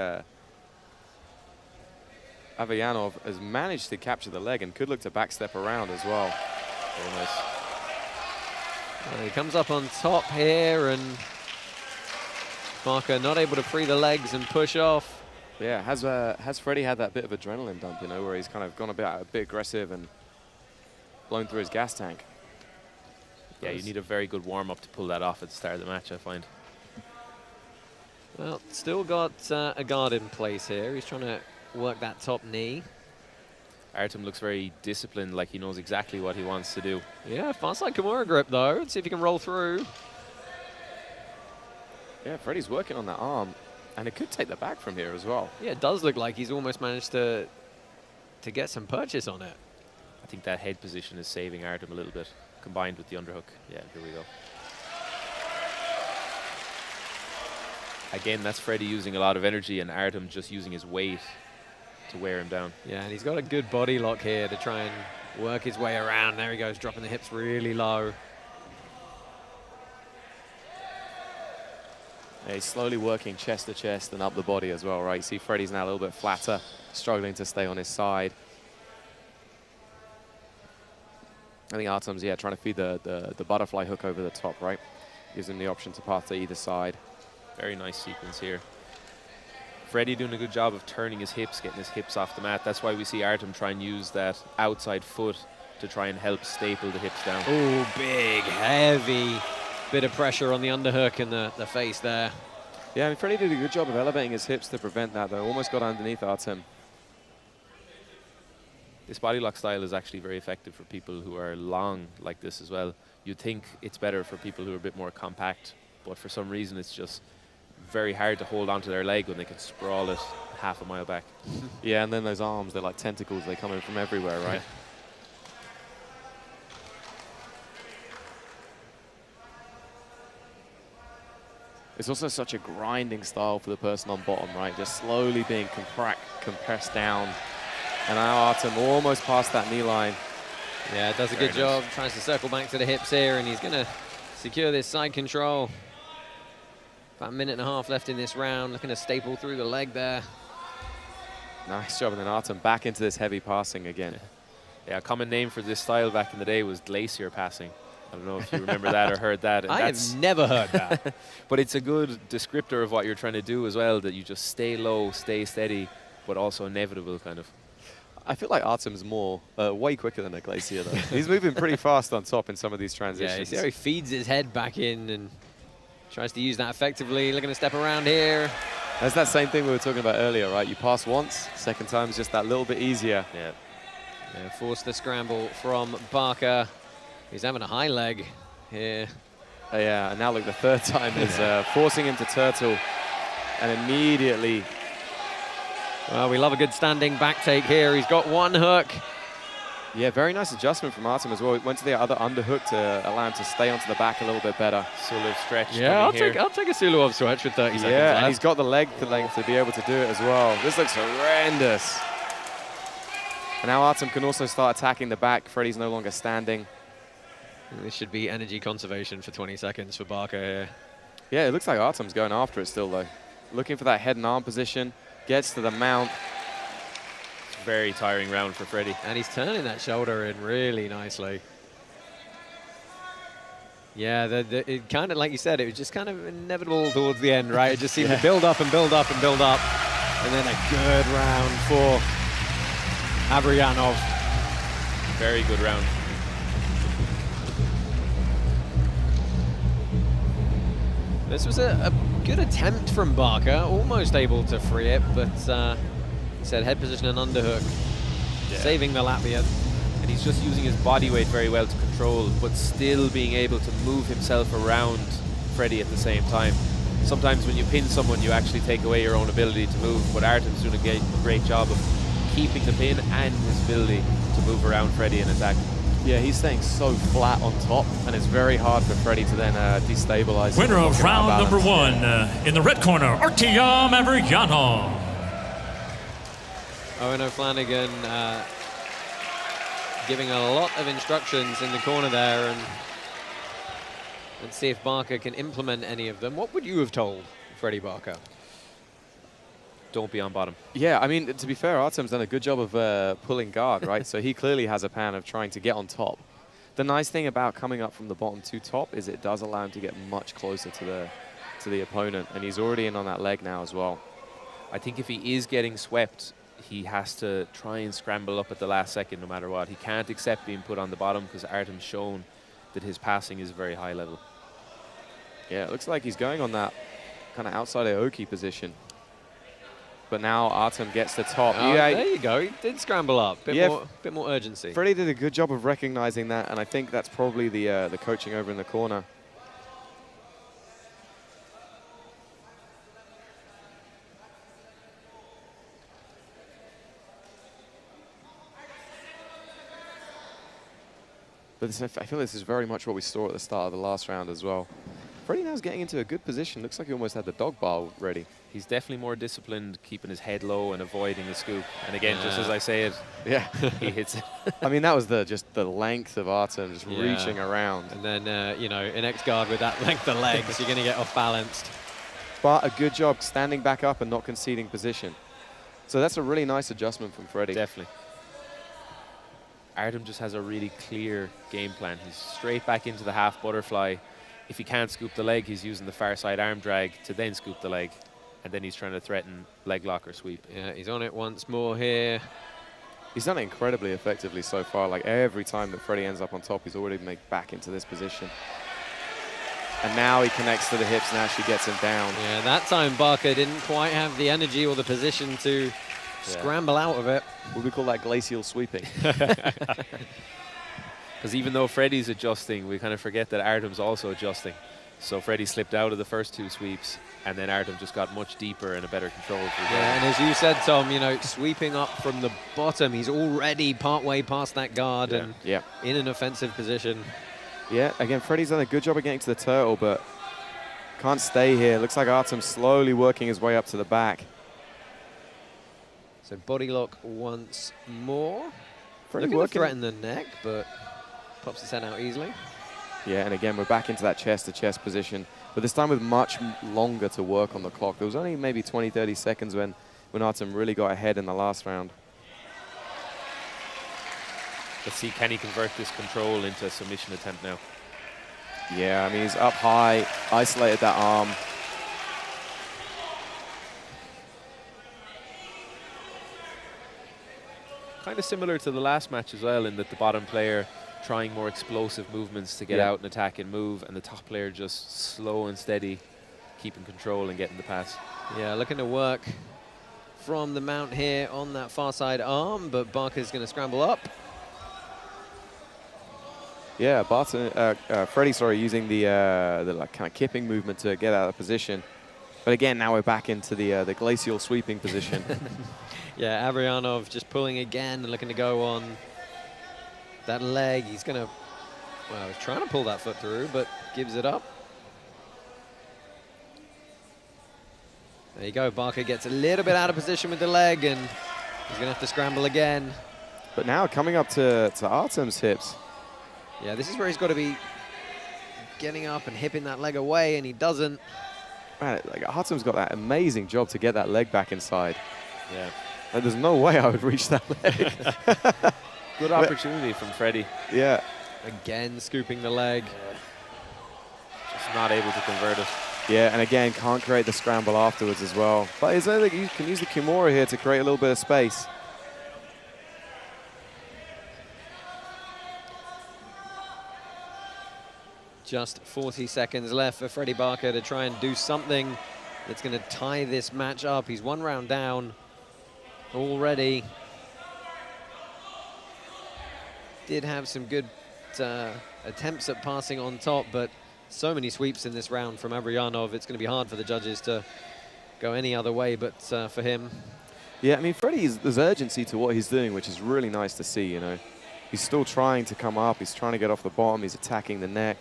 Averyanov has managed to capture the leg and could look to backstep around as well. Very nice. Well, he comes up on top here, and Barker not able to free the legs and push off. Yeah, has Freddie had that bit of adrenaline dump, you know, where he's kind of gone a bit aggressive and blown through his gas tank? Yeah, you need a very good warm-up to pull that off at the start of the match, I find. Well, still got a guard in place here. He's trying to work that top knee. Artyom looks very disciplined, like he knows exactly what he wants to do. Yeah, fast like Kimura grip though. Let's see if he can roll through. Yeah, Freddie's working on that arm, and it could take the back from here as well. Yeah, it does look like he's almost managed to get some purchase on it. I think that head position is saving Artyom a little bit, combined with the underhook. Yeah, here we go. Again, that's Freddie using a lot of energy and Artyom just using his weight to wear him down. Yeah, and he's got a good body lock here to try and work his way around. There he goes, dropping the hips really low. Yeah, he's slowly working chest to chest and up the body as well, right? You see Freddie's now a little bit flatter, struggling to stay on his side. I think Artyom's, yeah, trying to feed the butterfly hook over the top, right? Gives him the option to pass to either side. Very nice sequence here. Freddie doing a good job of turning his hips, getting his hips off the mat. That's why we see Artyom try and use that outside foot to try and help staple the hips down. Oh, big, heavy bit of pressure on the underhook and the face there. Yeah, I mean, Freddie did a good job of elevating his hips to prevent that, though. Almost got underneath Artyom. This body lock style is actually very effective for people who are long like this as well. You'd think it's better for people who are a bit more compact, but for some reason it's just very hard to hold onto their leg when they can sprawl it half a mile back. Yeah, and then those arms, they're like tentacles. They come in from everywhere, right? Yeah. It's also such a grinding style for the person on bottom, right? Just slowly being compressed down. And now Artyom almost past that knee line. Yeah, does a good job. Tries to circle back to the hips here, and he's going to secure this side control. About a minute and a half left in this round. Looking to staple through the leg there. Nice job. And then Artyom back into this heavy passing again. Yeah, a common name for this style back in the day was glacier passing. I don't know if you remember that or heard that. And I have never heard that. But it's a good descriptor of what you're trying to do as well, that you just stay low, stay steady, but also inevitable kind of. I feel like Artyom's more, way quicker than a glacier, though. He's moving pretty fast on top in some of these transitions. Yeah, you see how he feeds his head back in and tries to use that effectively. Looking to step around here. That's that same thing we were talking about earlier, right? You pass once, second time's just that little bit easier. Yeah, force the scramble from Barker. He's having a high leg here. Yeah, and now look, the third time is forcing him to turtle, and immediately. Well, we love a good standing back take here. He's got one hook. Yeah, very nice adjustment from Artyom as well. Went to the other underhook to allow him to stay onto the back a little bit better. Sulov stretch. Yeah, I'll take a Sulov stretch with 30 seconds Yeah, left. and he's got the length to be able to do it as well. This looks horrendous. And now Artyom can also start attacking the back. Freddie's no longer standing. This should be energy conservation for 20 seconds for Barker here. Yeah, it looks like Artyom's going after it still, though. Looking for that head and arm position. Gets to the mount. It's a very tiring round for Freddie. And he's turning that shoulder in really nicely. Yeah, it kind of, like you said, it was just kind of inevitable towards the end, right? It just seemed to build up and build up and build up. And then a good round for Averyanov. Very good round. This was a good attempt from Barker, almost able to free it, but he said head position and underhook, saving the Latvian. And he's just using his body weight very well to control, but still being able to move himself around Freddie at the same time. Sometimes when you pin someone, you actually take away your own ability to move, but Artyom's doing a great job of keeping the pin and his ability to move around Freddie and attack. Yeah, he's staying so flat on top, and it's very hard for Freddie to then destabilize. Winner of round number one, in the red corner, Artyom Averyanov. Eoghan O'Flanagan giving a lot of instructions in the corner there, and let's see if Barker can implement any of them. What would you have told Freddie Barker? Don't be on bottom. Yeah, I mean, to be fair, Artyom's done a good job of pulling guard, right? So he clearly has a plan of trying to get on top. The nice thing about coming up from the bottom to top is it does allow him to get much closer to the opponent, and he's already in on that leg now as well. I think if he is getting swept, he has to try and scramble up at the last second no matter what. He can't accept being put on the bottom because Artyom's shown that his passing is very high level. Yeah, it looks like he's going on that kind of outside Aoki position. But now Artyom gets the top. Oh, there you go. He did scramble up. Bit more urgency. Freddie did a good job of recognizing that, and I think that's probably the coaching over in the corner. But I feel this is very much what we saw at the start of the last round as well. Freddie now's getting into a good position. Looks like he almost had the dog bar ready. He's definitely more disciplined, keeping his head low and avoiding the scoop. And again, just as I say it, he hits it. I mean, that was just the length of Artyom just reaching around. And then, you know, in X guard with that length of legs, you're going to get off balanced. But a good job standing back up and not conceding position. So that's a really nice adjustment from Freddie. Definitely. Artyom just has a really clear game plan. He's straight back into the half butterfly. If he can't scoop the leg, he's using the far side arm drag to then scoop the leg. And then he's trying to threaten leg lock or sweep. Yeah, he's on it once more here. He's done it incredibly effectively so far. Like every time that Freddie ends up on top, he's already made back into this position. And now he connects to the hips and actually gets him down. Yeah, that time Barker didn't quite have the energy or the position to scramble out of it. Would we call that glacial sweeping? Because even though Freddie's adjusting, we kind of forget that Artyom's also adjusting. So Freddie slipped out of the first 2 sweeps, and then Artyom just got much deeper and a better control. Yeah, and as you said, Tom, you know, sweeping up from the bottom, he's already partway past that guard and in an offensive position. Yeah, again, Freddie's done a good job of getting to the turtle, but can't stay here. Looks like Artyom's slowly working his way up to the back. So body lock once more. Freddie Looking to working. threaten the neck, but pops his head out easily. Yeah, and again, we're back into that chest-to-chest position, but this time with much longer to work on the clock. There was only maybe 20, 30 seconds when Artyom really got ahead in the last round. Let's see, can he convert this control into a submission attempt now? Yeah, I mean, he's up high, isolated that arm. Kind of similar to the last match as well, in that the bottom player trying more explosive movements to get out and attack and move, and the top player just slow and steady, keeping control and getting the pass. Yeah, looking to work from the mount here on that far side arm, but Barker's going to scramble up. Yeah, Freddie, using the like kind of kipping movement to get out of position. But again, now we're back into the glacial sweeping position. Yeah, Averyanov just pulling again and looking to go on that leg. He's going to, well, he's trying to pull that foot through, but gives it up. There you go. Barker gets a little bit out of position with the leg, and he's going to have to scramble again. But now coming up to Artyom's hips. Yeah, this is where he's got to be getting up and hipping that leg away, and he doesn't. Man, like Artyom's got that amazing job to get that leg back inside. Yeah. Like, there's no way I would reach that leg. Good opportunity from Freddie. Yeah. Again, scooping the leg. Just not able to convert it. Yeah, and again, can't create the scramble afterwards as well. But is there that you can use the Kimura here to create a little bit of space? Just 40 seconds left for Freddie Barker to try and do something that's going to tie this match up. He's 1 round down already. Did have some good attempts at passing on top, but so many sweeps in this round from Averyanov. It's going to be hard for the judges to go any other way but for him. Yeah, I mean, Freddie, there's urgency to what he's doing, which is really nice to see, you know. He's still trying to come up. He's trying to get off the bottom. He's attacking the neck.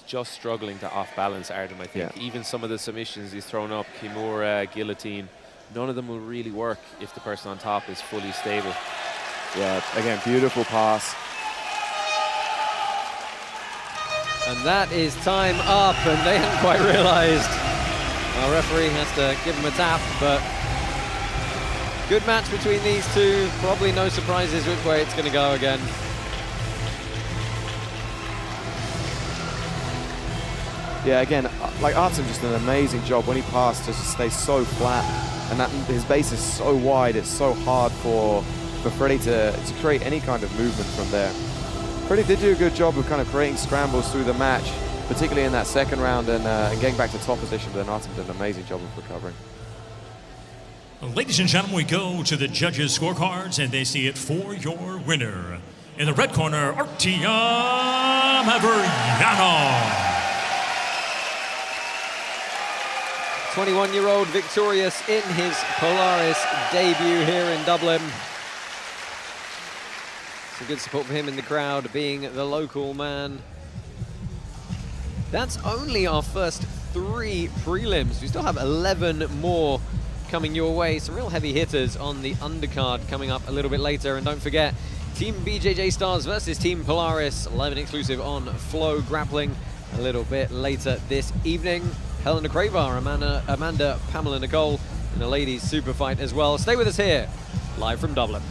Just struggling to off-balance Artyom, I think. Yeah. Even some of the submissions he's thrown up, Kimura, guillotine, none of them will really work if the person on top is fully stable. Yeah, again, beautiful pass. And that is time up, and they hadn't quite realized. Our referee has to give him a tap, but good match between these two. Probably no surprises which way it's going to go again. Yeah, again, like Artyom just did an amazing job when he passed to just stay so flat, and that his base is so wide, it's so hard for Freddie to create any kind of movement from there. Freddie did do a good job of kind of creating scrambles through the match, particularly in that second round, and getting back to top position, but then Artyom did an amazing job of recovering. Ladies and gentlemen, we go to the judges' scorecards, and they see it for your winner. In the red corner, Artyom Averyanov. 21-year-old victorious in his Polaris debut here in Dublin. Some good support for him in the crowd, being the local man. That's only our first 3 prelims. We still have 11 more coming your way. Some real heavy hitters on the undercard coming up a little bit later. And don't forget, Team BJJ Stars versus Team Polaris, live and exclusive on Flow Grappling a little bit later this evening. Helena Crevar, Amanda Pamela Nicole in the ladies super fight as well. Stay with us here, live from Dublin.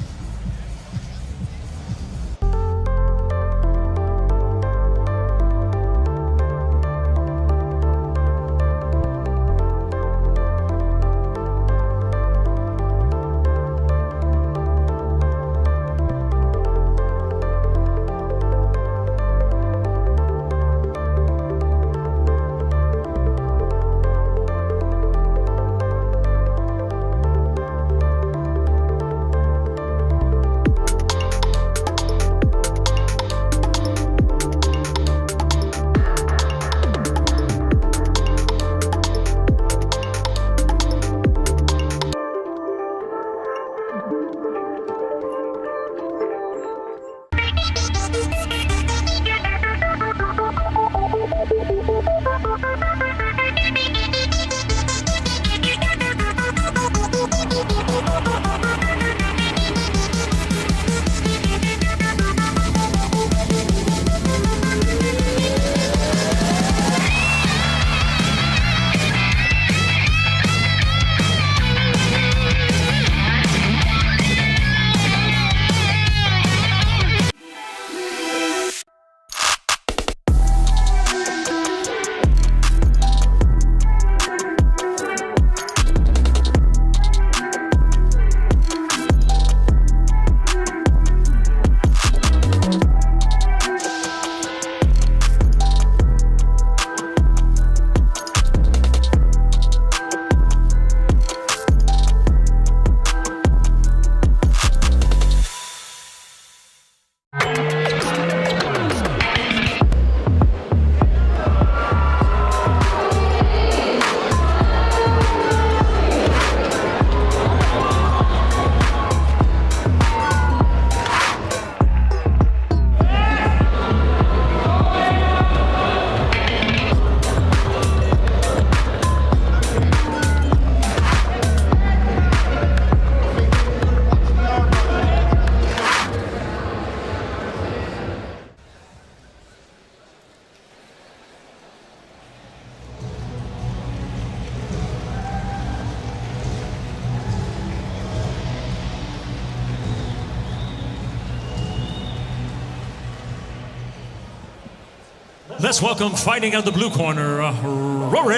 let's welcome fighting out of the blue corner, Rory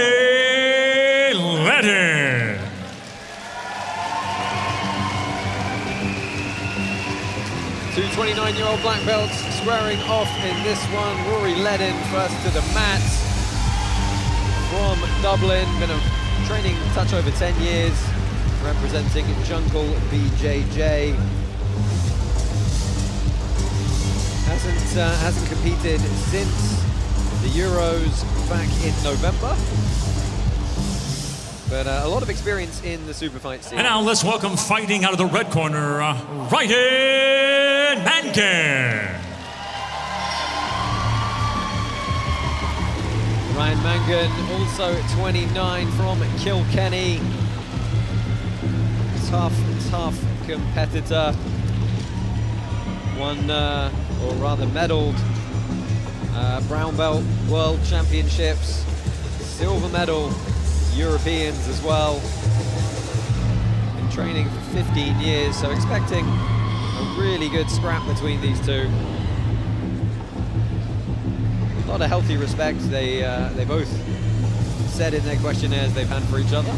Ledden. Two 29-year-old black belts squaring off in this one. Rory Ledden first to the mat from Dublin. Been a training touch over 10 years, representing Jungle BJJ. Hasn't competed since the Euros back in November. But a lot of experience in the super fight scene. And now let's welcome fighting out of the red corner, Ryan Mangan. Ryan Mangan, also 29 from Kilkenny. Tough competitor. Won, or rather medaled, brown belt world championships, silver medal Europeans as well. Been training for 15 years, so expecting a really good scrap between these two. A lot of healthy respect. They both said in their questionnaires they've had for each other.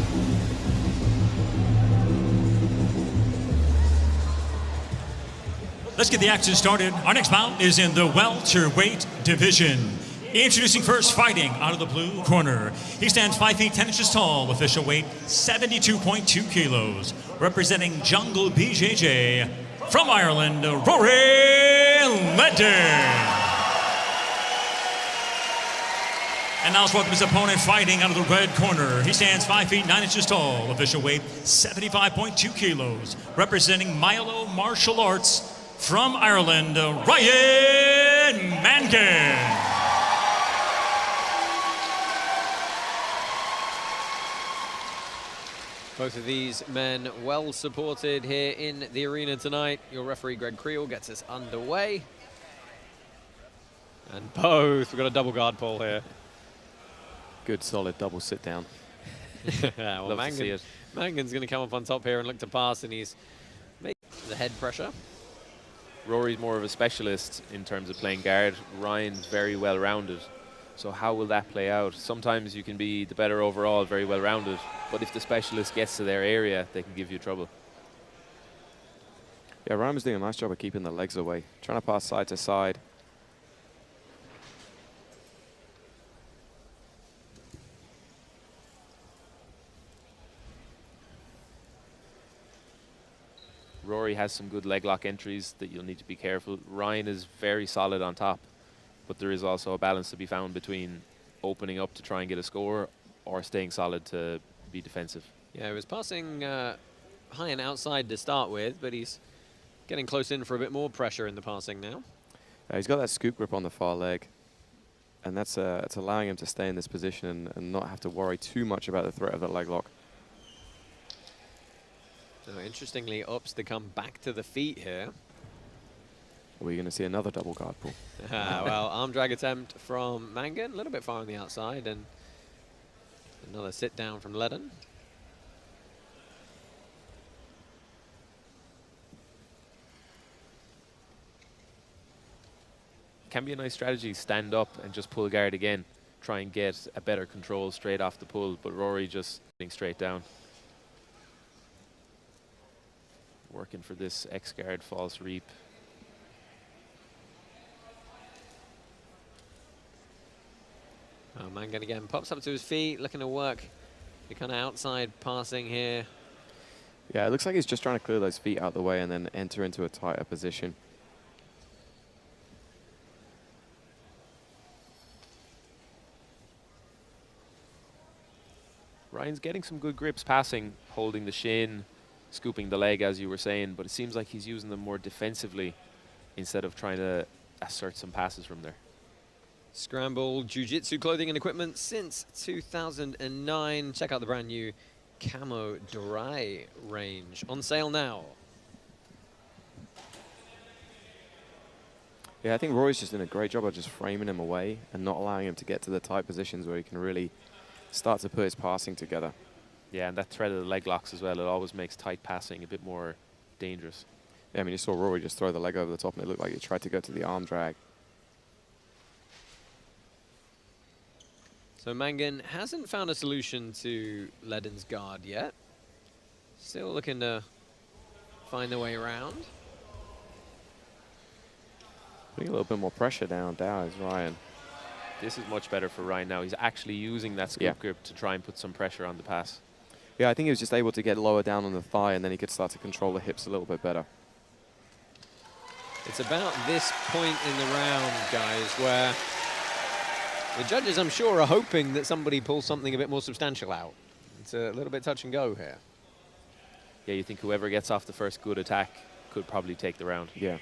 Let's get the action started. Our next bout is in the welterweight division. Introducing first, fighting out of the blue corner. He stands 5 feet 10 inches tall, official weight 72.2 kilos. Representing Jungle BJJ from Ireland, Rory Ledden. And now let's welcome his opponent fighting out of the red corner. He stands 5 feet 9 inches tall, official weight 75.2 kilos. Representing Milo Martial Arts from Ireland, Ryan Mangan. Both of these men well supported here in the arena tonight. Your referee, Greg Creel, gets us underway. And both, we've got a double guard pull here. Good, solid double sit down. Yeah, well, Love to see it. Mangan's going to come up on top here and look to pass, and he's making the head pressure. Rory's more of a specialist in terms of playing guard. Ryan's very well-rounded. So how will that play out? Sometimes you can be the better overall, very well-rounded, but if the specialist gets to their area, they can give you trouble. Yeah, Ryan was doing a nice job of keeping the legs away, trying to pass side to side. Rory has some good leg lock entries that you'll need to be careful. Ryan is very solid on top, but there is also a balance to be found between opening up to try and get a score or staying solid to be defensive. Yeah, he was passing high and outside to start with, but he's getting close in for a bit more pressure in the passing now. He's got that scoop grip on the far leg, and it's allowing him to stay in this position and not have to worry too much about the threat of that leg lock. So interestingly, opts to come back to the feet here. We're going to see another double guard pull. Well, arm drag attempt from Mangan, a little bit far on the outside, and another sit down from Ledden. Can be a nice strategy, stand up and just pull guard again. Try and get a better control straight off the pull, but Rory just getting straight down. Working for this X-guard false reap. Mangan again pops up to his feet, looking to work the kind of outside passing here. Yeah, it looks like he's just trying to clear those feet out of the way and then enter into a tighter position. Ryan's getting some good grips passing, holding the shin, scooping the leg, as you were saying, but it seems like he's using them more defensively instead of trying to assert some passes from there. Scramble Jiu-Jitsu clothing and equipment since 2009. Check out the brand new Camo Dry range. On sale now. Yeah, I think Rory's just doing a great job of just framing him away and not allowing him to get to the tight positions where he can really start to put his passing together. Yeah, and that threat of the leg locks as well, it always makes tight passing a bit more dangerous. Yeah, I mean, you saw Rory just throw the leg over the top and it looked like he tried to go to the arm drag. So Mangan hasn't found a solution to Ledden's guard yet. Still looking to find their way around. Putting a little bit more pressure down is Ryan. This is much better for Ryan now. He's actually using that scoop grip to try and put some pressure on the pass. Yeah, I think he was just able to get lower down on the thigh, and then he could start to control the hips a little bit better. It's about this point in the round, guys, where the judges, I'm sure, are hoping that somebody pulls something a bit more substantial out. It's a little bit touch and go here. Yeah, you think whoever gets off the first good attack could probably take the round. Yeah.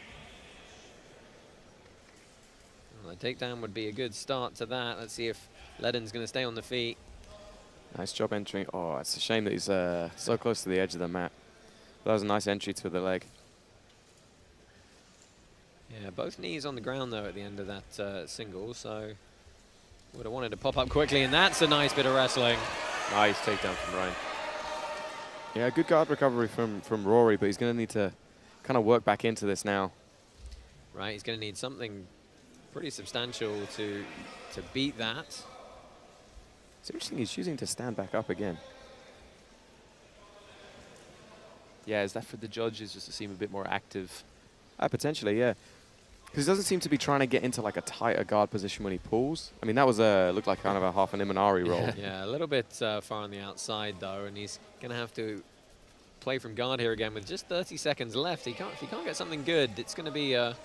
Well, the takedown would be a good start to that. Let's see if Ledden's going to stay on the feet. Nice job entering. Oh, it's a shame that he's so close to the edge of the mat. That was a nice entry to the leg. Yeah, both knees on the ground, though, at the end of that single, so would have wanted to pop up quickly, and that's a nice bit of wrestling. Nice takedown from Ryan. Yeah, good guard recovery from Rory, but he's going to need to kind of work back into this now. Right, he's going to need something pretty substantial to beat that. It's interesting he's choosing to stand back up again. Yeah, is that for the judges just to seem a bit more active? Potentially, yeah. Because he doesn't seem to be trying to get into like a tighter guard position when he pulls. I mean, that was looked like kind of a half an Imanari roll. Yeah, a little bit far on the outside, though, and he's going to have to play from guard here again with just 30 seconds left. If he can't get something good, it's going to be a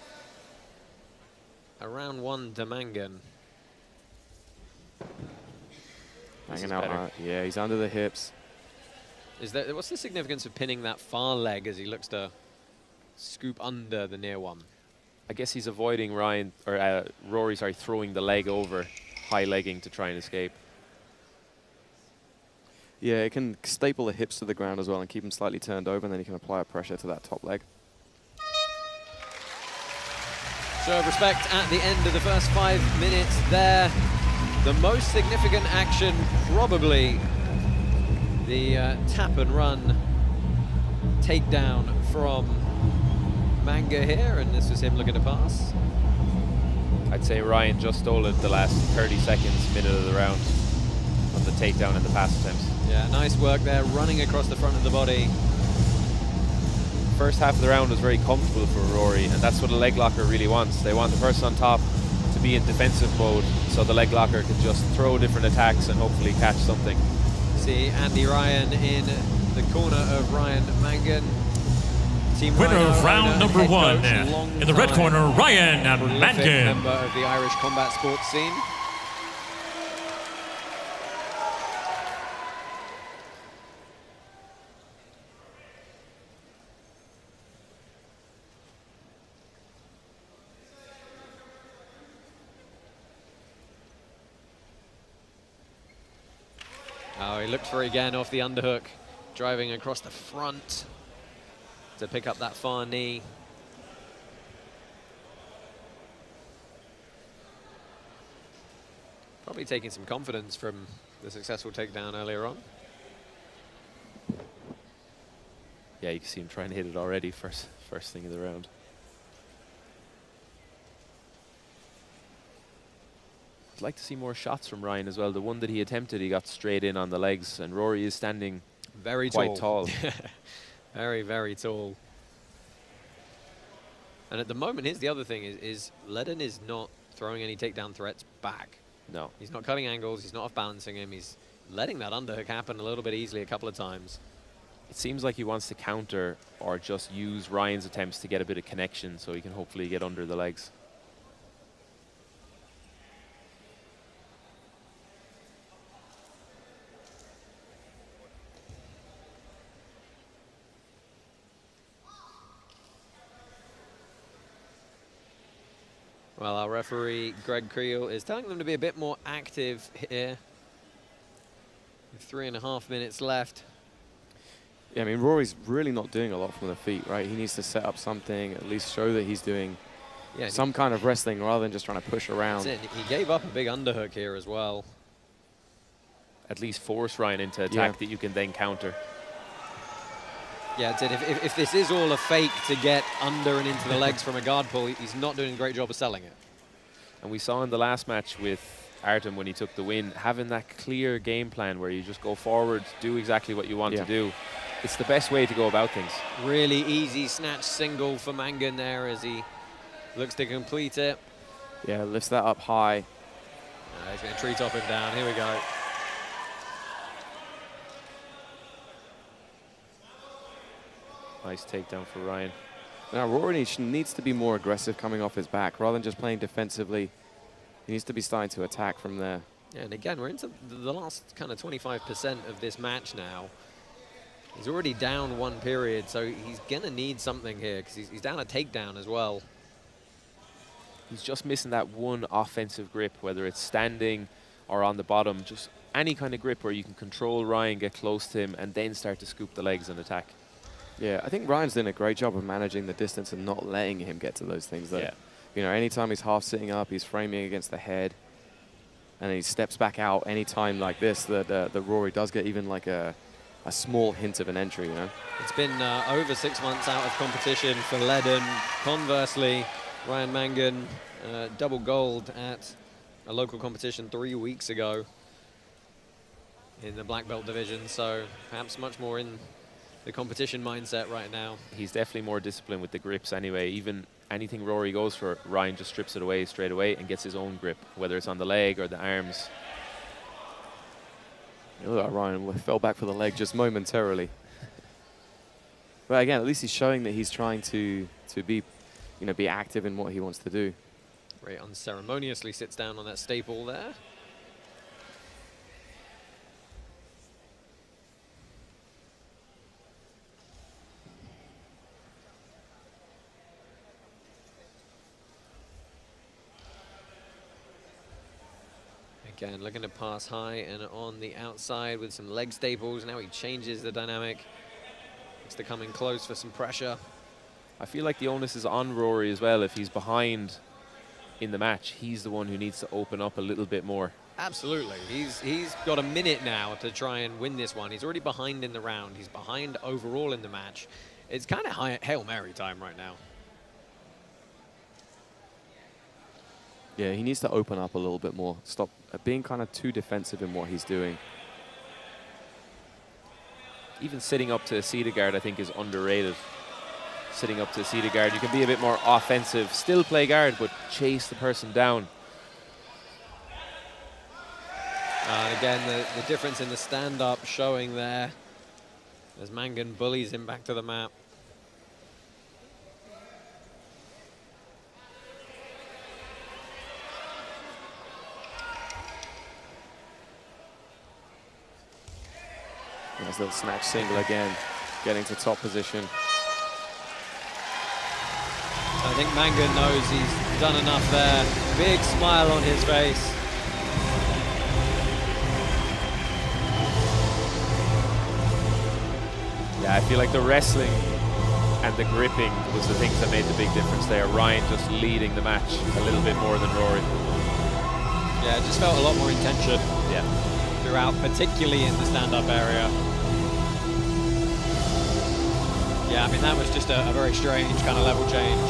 round one to Mangan. Hanging out, yeah, he's under the hips. What's the significance of pinning that far leg as he looks to scoop under the near one? I guess he's avoiding Rory, throwing the leg over, high legging to try and escape. Yeah, it can staple the hips to the ground as well and keep him slightly turned over, and then he can apply a pressure to that top leg. Show of respect at the end of the first 5 minutes there. The most significant action, probably the tap and run takedown from Mangan here, and this was him looking to pass. I'd say Ryan just stole it the last 30 seconds, minute of the round on the takedown and the pass attempts. Yeah, nice work there, running across the front of the body. First half of the round was very comfortable for Rory, and that's what a leg locker really wants. They want the person on top to be in defensive mode, so the leg locker can just throw different attacks and hopefully catch something. See Andy Ryan in the corner of Ryan Mangan. Team Winner Rhino of round owner, number head one. coach, In the red corner, Ryan prolific Mangan. member of the Irish combat sports scene. Oh, he looked for it again off the underhook, driving across the front to pick up that far knee. Probably taking some confidence from the successful takedown earlier on. Yeah, you can see him trying to hit it already first thing of the round. I'd like to see more shots from Ryan as well. The one that he attempted, he got straight in on the legs, and Rory is standing Very quite tall. Very, very tall. And at the moment, here's the other thing, is Ledden is not throwing any takedown threats back. No. He's not cutting angles, he's not off-balancing him, he's letting that underhook happen a little bit easily a couple of times. It seems like he wants to counter or just use Ryan's attempts to get a bit of connection so he can hopefully get under the legs. Well, our referee, Greg Creel, is telling them to be a bit more active here. 3.5 minutes left. Yeah, I mean, Rory's really not doing a lot from the feet, right? He needs to set up something, at least show that he's doing some kind of wrestling rather than just trying to push around. That's it. He gave up a big underhook here as well. At least force Ryan into attack that you can then counter. Yeah, that's it. If this is all a fake to get under and into the legs from a guard pull, he's not doing a great job of selling it. And we saw in the last match with Artyom when he took the win, having that clear game plan where you just go forward, do exactly what you want to do. It's the best way to go about things. Really easy snatch single for Mangan there as he looks to complete it. Yeah, lifts that up high. He's going to tree top him down. Here we go. Nice takedown for Ryan. Now, Rory needs to be more aggressive coming off his back rather than just playing defensively. He needs to be starting to attack from there. Yeah, and again, we're into the last kind of 25% of this match now. He's already down one period, so he's going to need something here because he's down a takedown as well. He's just missing that one offensive grip, whether it's standing or on the bottom. Just any kind of grip where you can control Ryan, get close to him, and then start to scoop the legs and attack. Yeah, I think Ryan's doing a great job of managing the distance and not letting him get to those things. Though. You know, anytime he's half sitting up, he's framing against the head, and then he steps back out. Anytime like this, the Rory does get even like a small hint of an entry. You know, it's been over 6 months out of competition for Ledden. Conversely, Ryan Mangan double gold at a local competition 3 weeks ago in the black belt division. So perhaps much more in the competition mindset right now. He's definitely more disciplined with the grips anyway. Even anything Rory goes for, Ryan just strips it away straight away and gets his own grip, whether it's on the leg or the arms. Look at Ryan fell back for the leg just momentarily. But again, at least he's showing that he's trying to be, you know, be active in what he wants to do. Very unceremoniously sits down on that staple there. Again, looking to pass high and on the outside with some leg staples. Now he changes the dynamic. Looks to come in close for some pressure. I feel like the onus is on Rory as well. If he's behind in the match, he's the one who needs to open up a little bit more. Absolutely. He's got a minute now to try and win this one. He's already behind in the round. He's behind overall in the match. It's kind of Hail Mary time right now. Yeah, he needs to open up a little bit more. Stop being kind of too defensive in what he's doing. Even sitting up to a seated guard, I think, is underrated. Sitting up to a seated guard, you can be a bit more offensive. Still play guard, but chase the person down. Again, the difference in the stand-up showing there as Mangan bullies him back to the mat. Nice little snatch single again, getting to top position. I think Mangan knows he's done enough there. Big smile on his face. Yeah, I feel like the wrestling and the gripping was the things that made the big difference there. Ryan just leading the match a little bit more than Rory. Yeah, it just felt a lot more intention throughout, particularly in the stand-up area. Yeah, I mean, that was just a very strange kind of level change.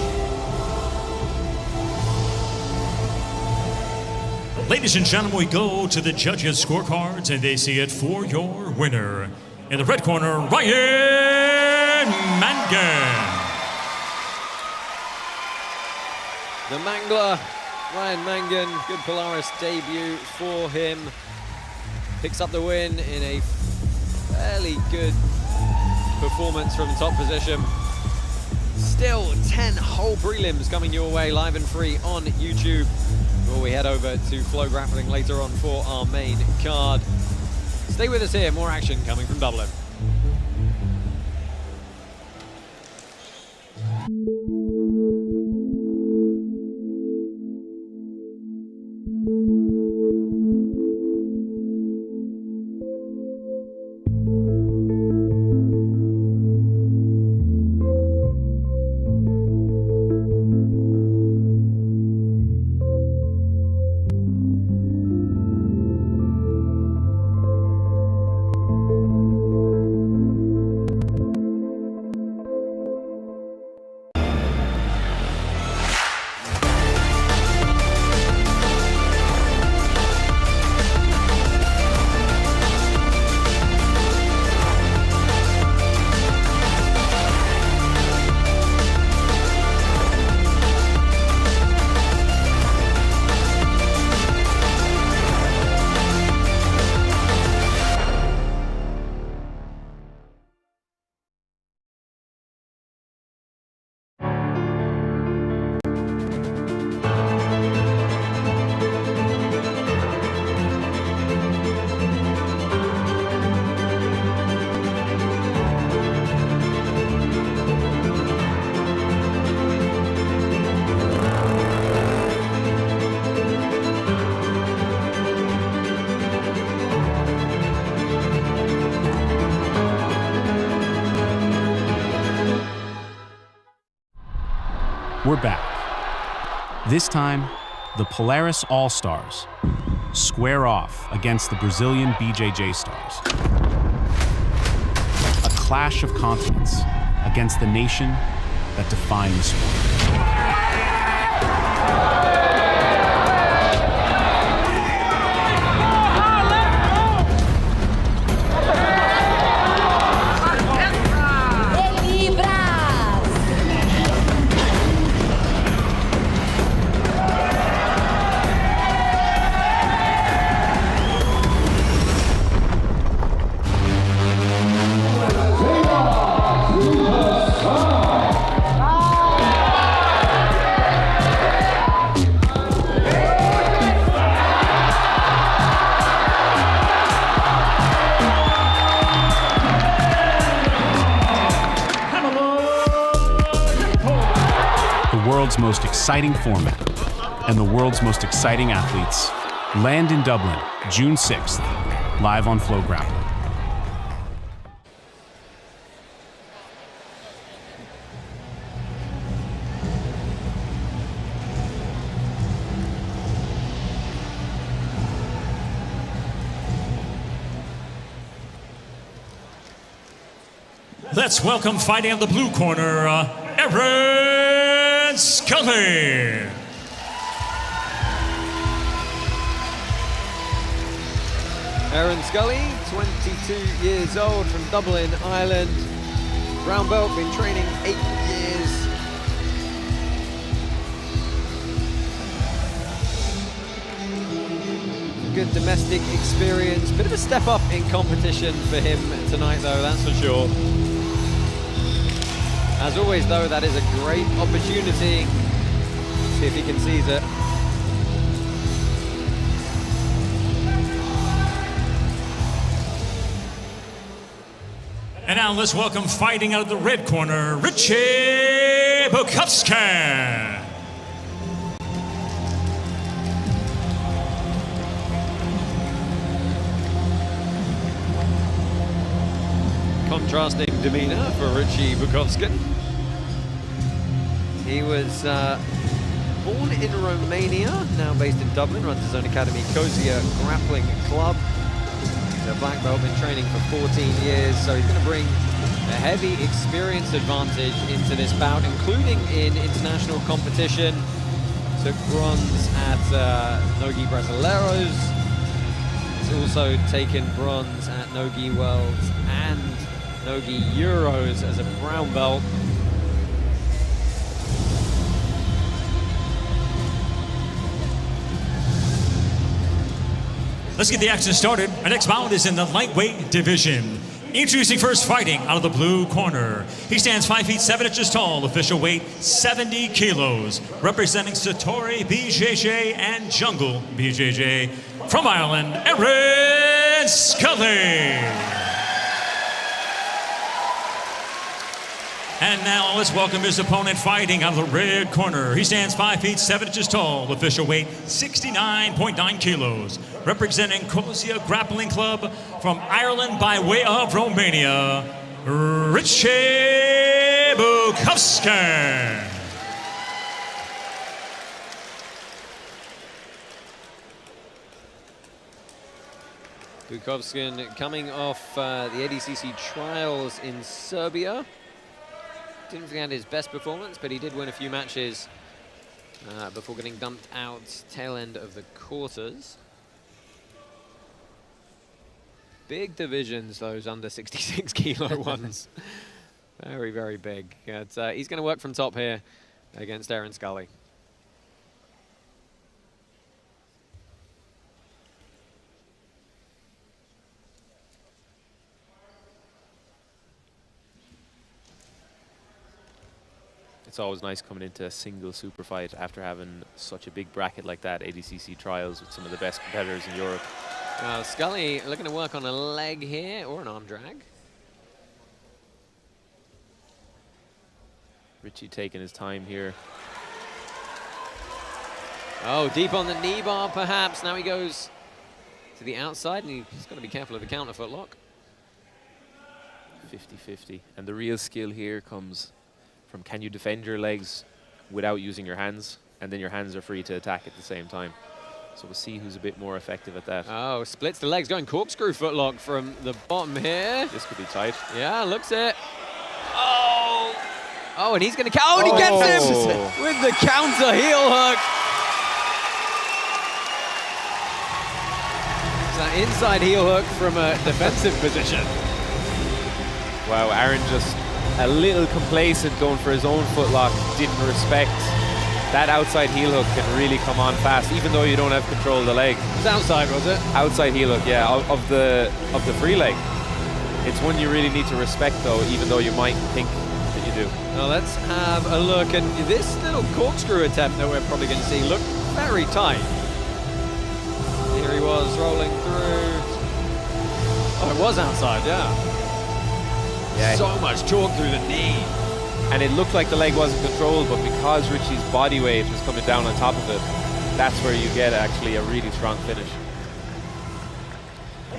Ladies and gentlemen, we go to the judges' scorecards, and they see it for your winner. In the red corner, Ryan Mangan. The Mangler, Ryan Mangan, good Polaris debut for him. Picks up the win in a fairly good performance from top position. Still 10 whole prelims coming your way live and free on YouTube. Before we head over to Flow Grappling later on for our main card. Stay with us here, more action coming from Dublin. We're back. This time, the Polaris All-Stars square off against the Brazilian BJJ Stars. A clash of continents against the nation that defined the sport. World's most exciting format and the world's most exciting athletes land in Dublin, June 6th, live on Flow Grappling. Let's welcome fighting on the blue corner, Scully. Aaron Scully, 22 years old, from Dublin, Ireland. Brown belt, been training 8 years. Good domestic experience. Bit of a step up in competition for him tonight, though, that's for sure. As always, though, that is a great opportunity. See if he can seize it. And now let's welcome fighting out of the red corner, Richy Bukovscan. Contrasting demeanor for Richy Bukovscan. He was born in Romania, now based in Dublin, runs his own academy, Kozia Grappling Club. The black belt, been training for 14 years, so he's going to bring a heavy experience advantage into this bout, including in international competition. Took bronze at Nogi Brasileiros. He's also taken bronze at Nogi Worlds and Nogi Euros as a brown belt. Let's get the action started. Our next bout is in the lightweight division. Introducing first, fighting out of the blue corner. He stands 5 feet 7 inches tall, official weight 70 kilos, representing Satori BJJ and Jungle BJJ. From Ireland, Aaron Scully. And now let's welcome his opponent fighting out of the red corner. He stands 5 feet 7 inches tall, official weight 69.9 kilos, representing Kozia Grappling Club from Ireland by way of Romania, Richy Bukovscan. Bukovscan coming off the ADCC trials in Serbia. Didn't think he had his best performance, but he did win a few matches before getting dumped out tail end of the quarters. Big divisions, those under 66 kilo ones. Very, very big. But, he's going to work from top here against Aaron Scully. It's always nice coming into a single super fight after having such a big bracket like that, ADCC trials with some of the best competitors in Europe. Scully looking to work on a leg here, or an arm drag. Richy taking his time here. Oh, deep on the knee bar perhaps. Now he goes to the outside, and he's got to be careful of the counter foot lock. 50-50. And the real skill here comes from, can you defend your legs without using your hands, and then your hands are free to attack at the same time. So we'll see who's a bit more effective at that. Oh, splits the legs, going corkscrew footlock from the bottom here. This could be tight. Yeah, looks it. Oh! Oh, and he's going to... Oh, and he gets him with the counter heel hook. It's an inside heel hook from a defensive position. Wow, Aaron just a little complacent going for his own footlock. Didn't respect. That outside heel hook can really come on fast, even though you don't have control of the leg. It's outside, was it? Outside heel hook, yeah, of the free leg. It's one you really need to respect, though, even though you might think that you do. Now let's have a look, and this little corkscrew attempt that we're probably going to see looked very tight. Here he was rolling through. Oh, it was outside, yeah. Yeah. So much torque through the knee. And it looked like the leg wasn't controlled, but because Richy's body weight was coming down on top of it, that's where you get actually a really strong finish.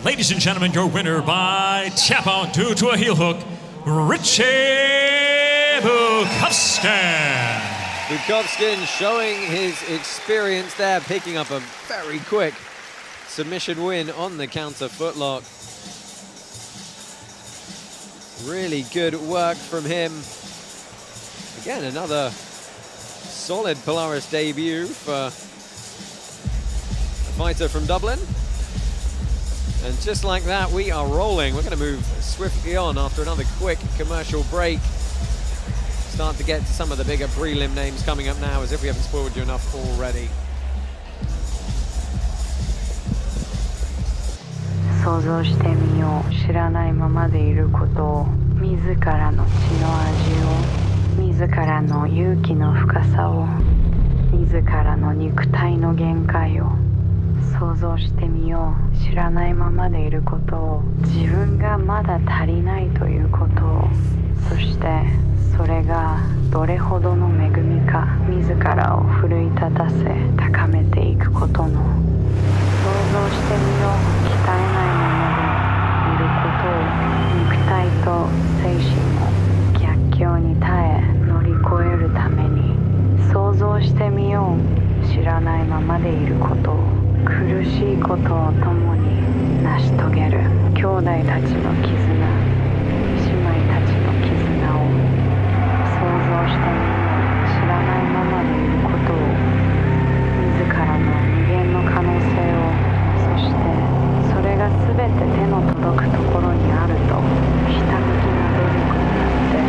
Ladies and gentlemen, your winner by tap out due to a heel hook, Richy Bukovscan. Bukovscan showing his experience there, picking up a very quick submission win on the counter footlock. Really good work from him. Again, another solid Polaris debut for a fighter from Dublin. And just like that, we are rolling. We're going to move swiftly on after another quick commercial break. Start to get to some of the bigger prelim names coming up now, as if we haven't spoiled you enough already. 想像してみよう。知らないままでいることを、自らの血の味を、自らの勇気の深さを、自らの肉体の限界を想像してみよう。知らないままでいることを、自分がまだ足りないということを、そしてそれがどれほどの恵みか、自らを奮い立たせ高めていくことの、想像してみよう。鍛えないままでいることを、肉体と精神も逆境に耐え乗り越えるために想像してみよう。知らないままでいることを、苦しいことを共に成し遂げる兄弟たちの絆、姉妹たちの絆を想像してみよう。知らないままでいることを、自らの無限の可能性を、そしてそれが全て手の届くところにあるとひたむきな努力になって。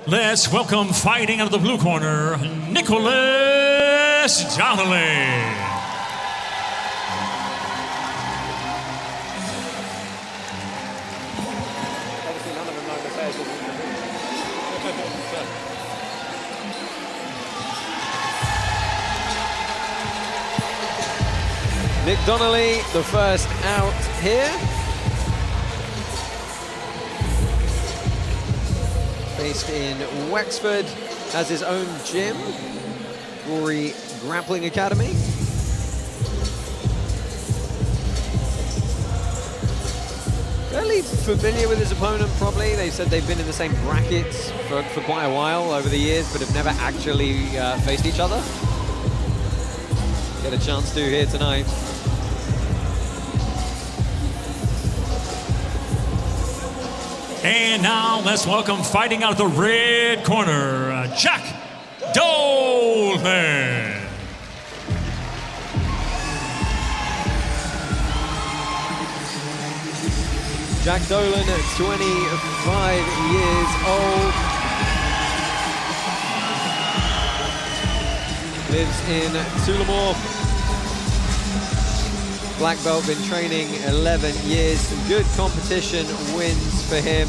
Let's welcome, fighting out of the blue corner, Nicholas Donnelly. Nick Donnelly, the first out here. based in Wexford, has his own gym, Rory Grappling Academy. Fairly familiar with his opponent, probably. They said they've been in the same brackets for quite a while over the years, but have never actually faced each other. Get a chance to here tonight. And now let's welcome, fighting out of the red corner, Jaque Dolan. Jaque Dolan, 25 years old. Lives in Tullamore. Black belt, been training 11 years. Some good competition wins for him.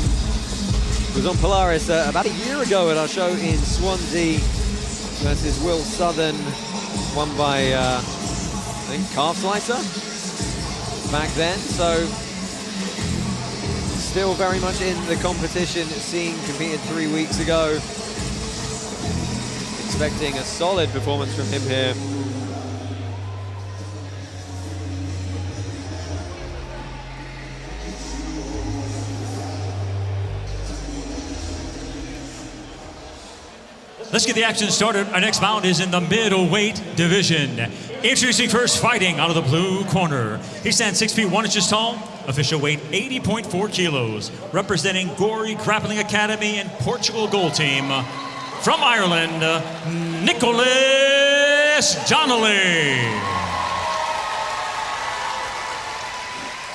Was on Polaris about a year ago at our show in Swansea versus Will Southern. Won by, I think, calf slicer back then. So still very much in the competition scene, competed 3 weeks ago. Expecting a solid performance from him here. Let's get the action started. Our next bout is in the middleweight division. Introducing first, fighting out of the blue corner. He stands 6 feet 1 inches tall, official weight 80.4 kilos, representing Rory Grappling Academy and Portugal Gold Team. From Ireland, Donnelly.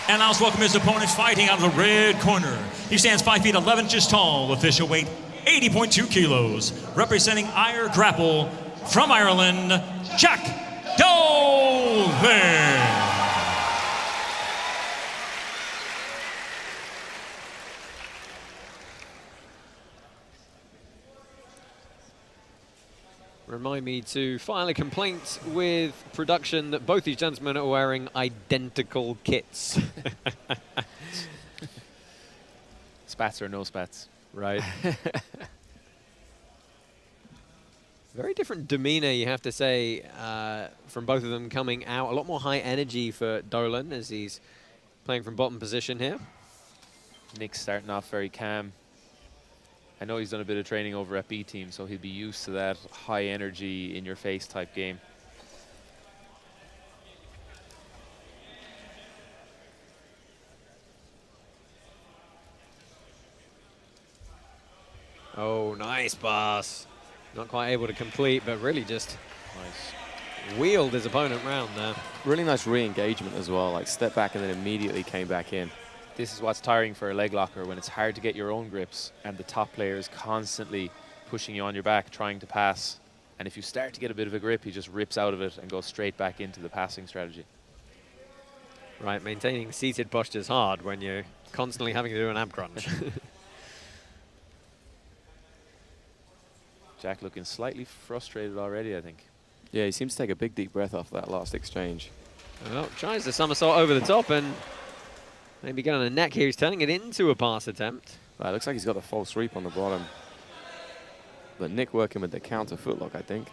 And now let's welcome his opponent, fighting out of the red corner. He stands 5 feet 11 inches tall, official weight 80.2 kilos, representing Ire Grapple. From Ireland, Jaque Dolan. Remind me to file a complaint with production that both these gentlemen are wearing identical kits. Spats or no spats. Right. Very different demeanor, you have to say, from both of them coming out. A lot more high energy for Dolan as he's playing from bottom position here. Nick's starting off very calm. I know he's done a bit of training over at B Team, so he'll be used to that high energy, in-your-face type game. Oh, nice pass. Not quite able to complete, but really just wheeled his opponent round there. Really nice re-engagement as well, like step back and then immediately came back in. This is what's tiring for a leg locker, when it's hard to get your own grips and the top player is constantly pushing you on your back, trying to pass. And if you start to get a bit of a grip, he just rips out of it and goes straight back into the passing strategy. Right, maintaining seated posture is hard when you're constantly having to do an ab crunch. Jaque looking slightly frustrated already, I think. Yeah, he seems to take a big deep breath off that last exchange. Well, tries the somersault over the top and maybe get on the neck here. He's turning it into a pass attempt. Right, looks like he's got a false sweep on the bottom. But Nick working with the counter footlock, I think.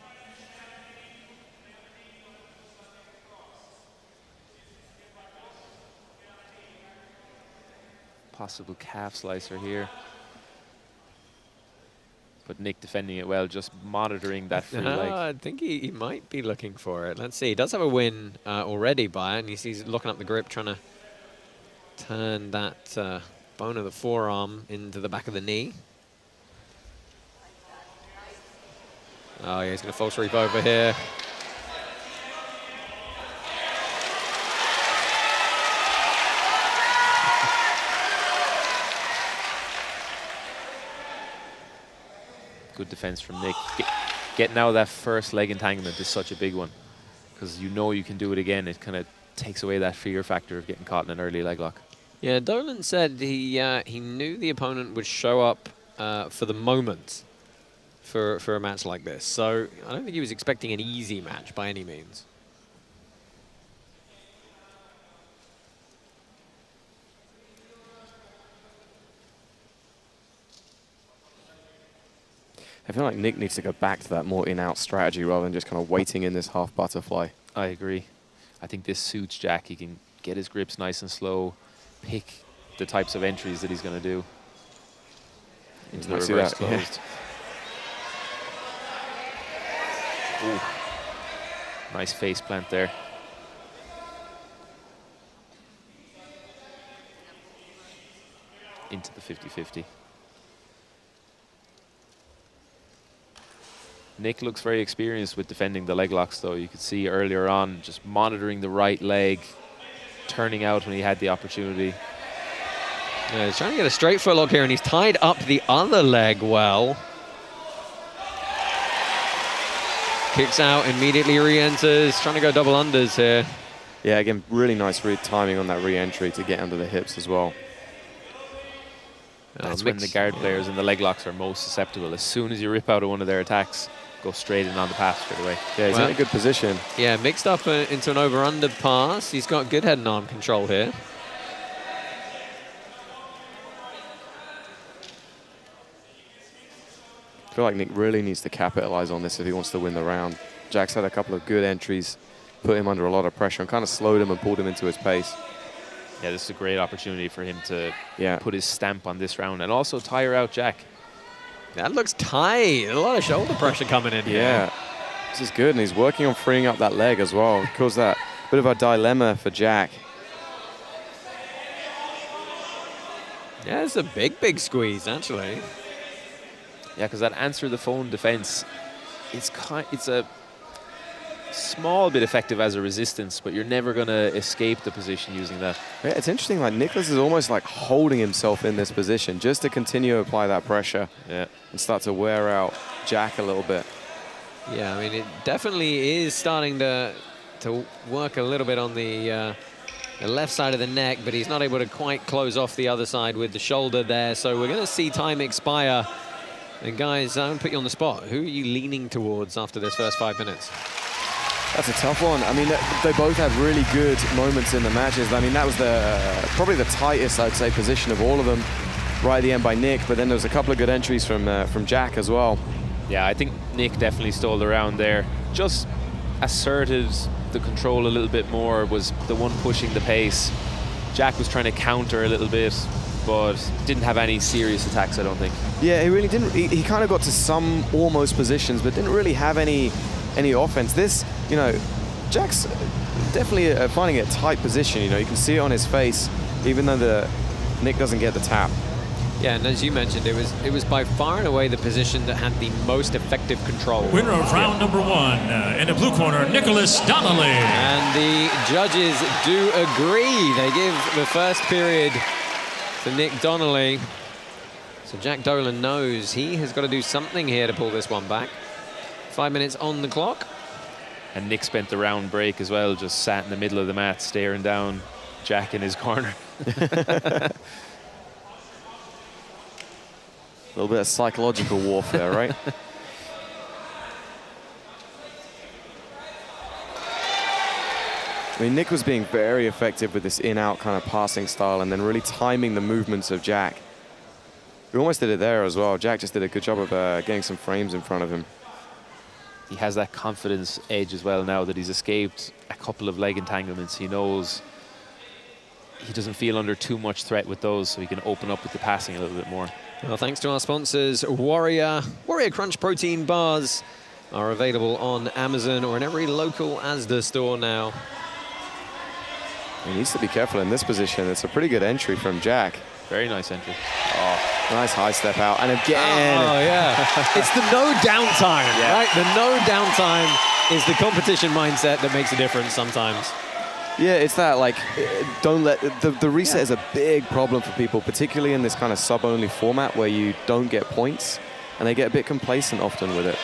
Possible calf slicer here. But Nick defending it well, just monitoring that free leg. I think he might be looking for it. Let's see. He does have a win already by it, and he's looking up the grip, trying to turn that bone of the forearm into the back of the knee. Oh, yeah, he's going to false sweep over here. Good defense from Nick. Getting out of that first leg entanglement is such a big one, because you know you can do it again. It kind of takes away that fear factor of getting caught in an early leg lock. Yeah, Dolan said he knew the opponent would show up for the moment for a match like this. So I don't think he was expecting an easy match by any means. I feel like Nick needs to go back to that more in-out strategy rather than just kind of waiting in this half butterfly. I agree. I think this suits Jaque. He can get his grips nice and slow, pick the types of entries that he's going to do. Into the reverse closed. Ooh. Nice face plant there. Into the 50-50. Nick looks very experienced with defending the leg locks, though. You could see earlier on just monitoring the right leg, turning out when he had the opportunity. Yeah, he's trying to get a straight foot lock here, and he's tied up the other leg well. Kicks out, immediately re-enters, trying to go double unders here. Yeah, again, really nice timing on that re-entry to get under the hips as well. That's when the guard players and the leg locks are most susceptible. As soon as you rip out of one of their attacks, go straight in on the pass straight away. Yeah, he's in a good position. Yeah, mixed up into an over-under pass. He's got good head and arm control here. I feel like Nick really needs to capitalize on this if he wants to win the round. Jaque's had a couple of good entries, put him under a lot of pressure and kind of slowed him and pulled him into his pace. Yeah, this is a great opportunity for him to put his stamp on this round and also tire out Jaque. That looks tight. A lot of shoulder pressure coming in here. Yeah, this is good, and he's working on freeing up that leg as well. It caused that bit of a dilemma for Jaque. Yeah, it's a big squeeze, actually. Yeah, because that answer the phone defense, it's a small bit effective as a resistance, but you're never going to escape the position using that. Yeah, it's interesting, like Nicholas is almost like holding himself in this position just to continue to apply that pressure and start to wear out Jaque a little bit. Yeah, I mean, it definitely is starting to work a little bit on the left side of the neck, but he's not able to quite close off the other side with the shoulder there. So we're going to see time expire. And guys, I'm going to put you on the spot. Who are you leaning towards after this first 5 minutes? That's a tough one. I mean, they both had really good moments in the matches. I mean, that was probably the tightest, I'd say, position of all of them right at the end by Nick. But then there was a couple of good entries from Jaque as well. Yeah, I think Nick definitely stole the round there. Just asserted the control a little bit more, was the one pushing the pace. Jaque was trying to counter a little bit, but didn't have any serious attacks, I don't think. Yeah, he really didn't. He kind of got to some almost positions, but didn't really have any offense. This, you know, Jaque's definitely finding a tight position. You know, you can see it on his face, even though Nick doesn't get the tap. Yeah, and as you mentioned, it was by far and away the position that had the most effective control. Winner of round number one, in the blue corner, Nicholas Donnelly. And the judges do agree. They give the first period to Nick Donnelly. So Jaque Dolan knows he has got to do something here to pull this one back. 5 minutes on the clock. And Nick spent the round break as well, just sat in the middle of the mat, staring down Jaque in his corner. A little bit of psychological warfare, right? I mean, Nick was being very effective with this in-out kind of passing style and then really timing the movements of Jaque. We almost did it there as well. Jaque just did a good job of getting some frames in front of him. He has that confidence edge as well now that he's escaped a couple of leg entanglements. He knows he doesn't feel under too much threat with those, so he can open up with the passing a little bit more. Well, thanks to our sponsors, Warrior Crunch Protein Bars are available on Amazon or in every local Asda store now. He needs to be careful in this position. It's a pretty good entry from Jaque. Very nice entry. Oh, nice high step out. And again. Oh, yeah. It's the no downtime, right? The no downtime is the competition mindset that makes a difference sometimes. Yeah, it's that, like, don't let the reset is a big problem for people, particularly in this kind of sub-only format where you don't get points and they get a bit complacent often with it.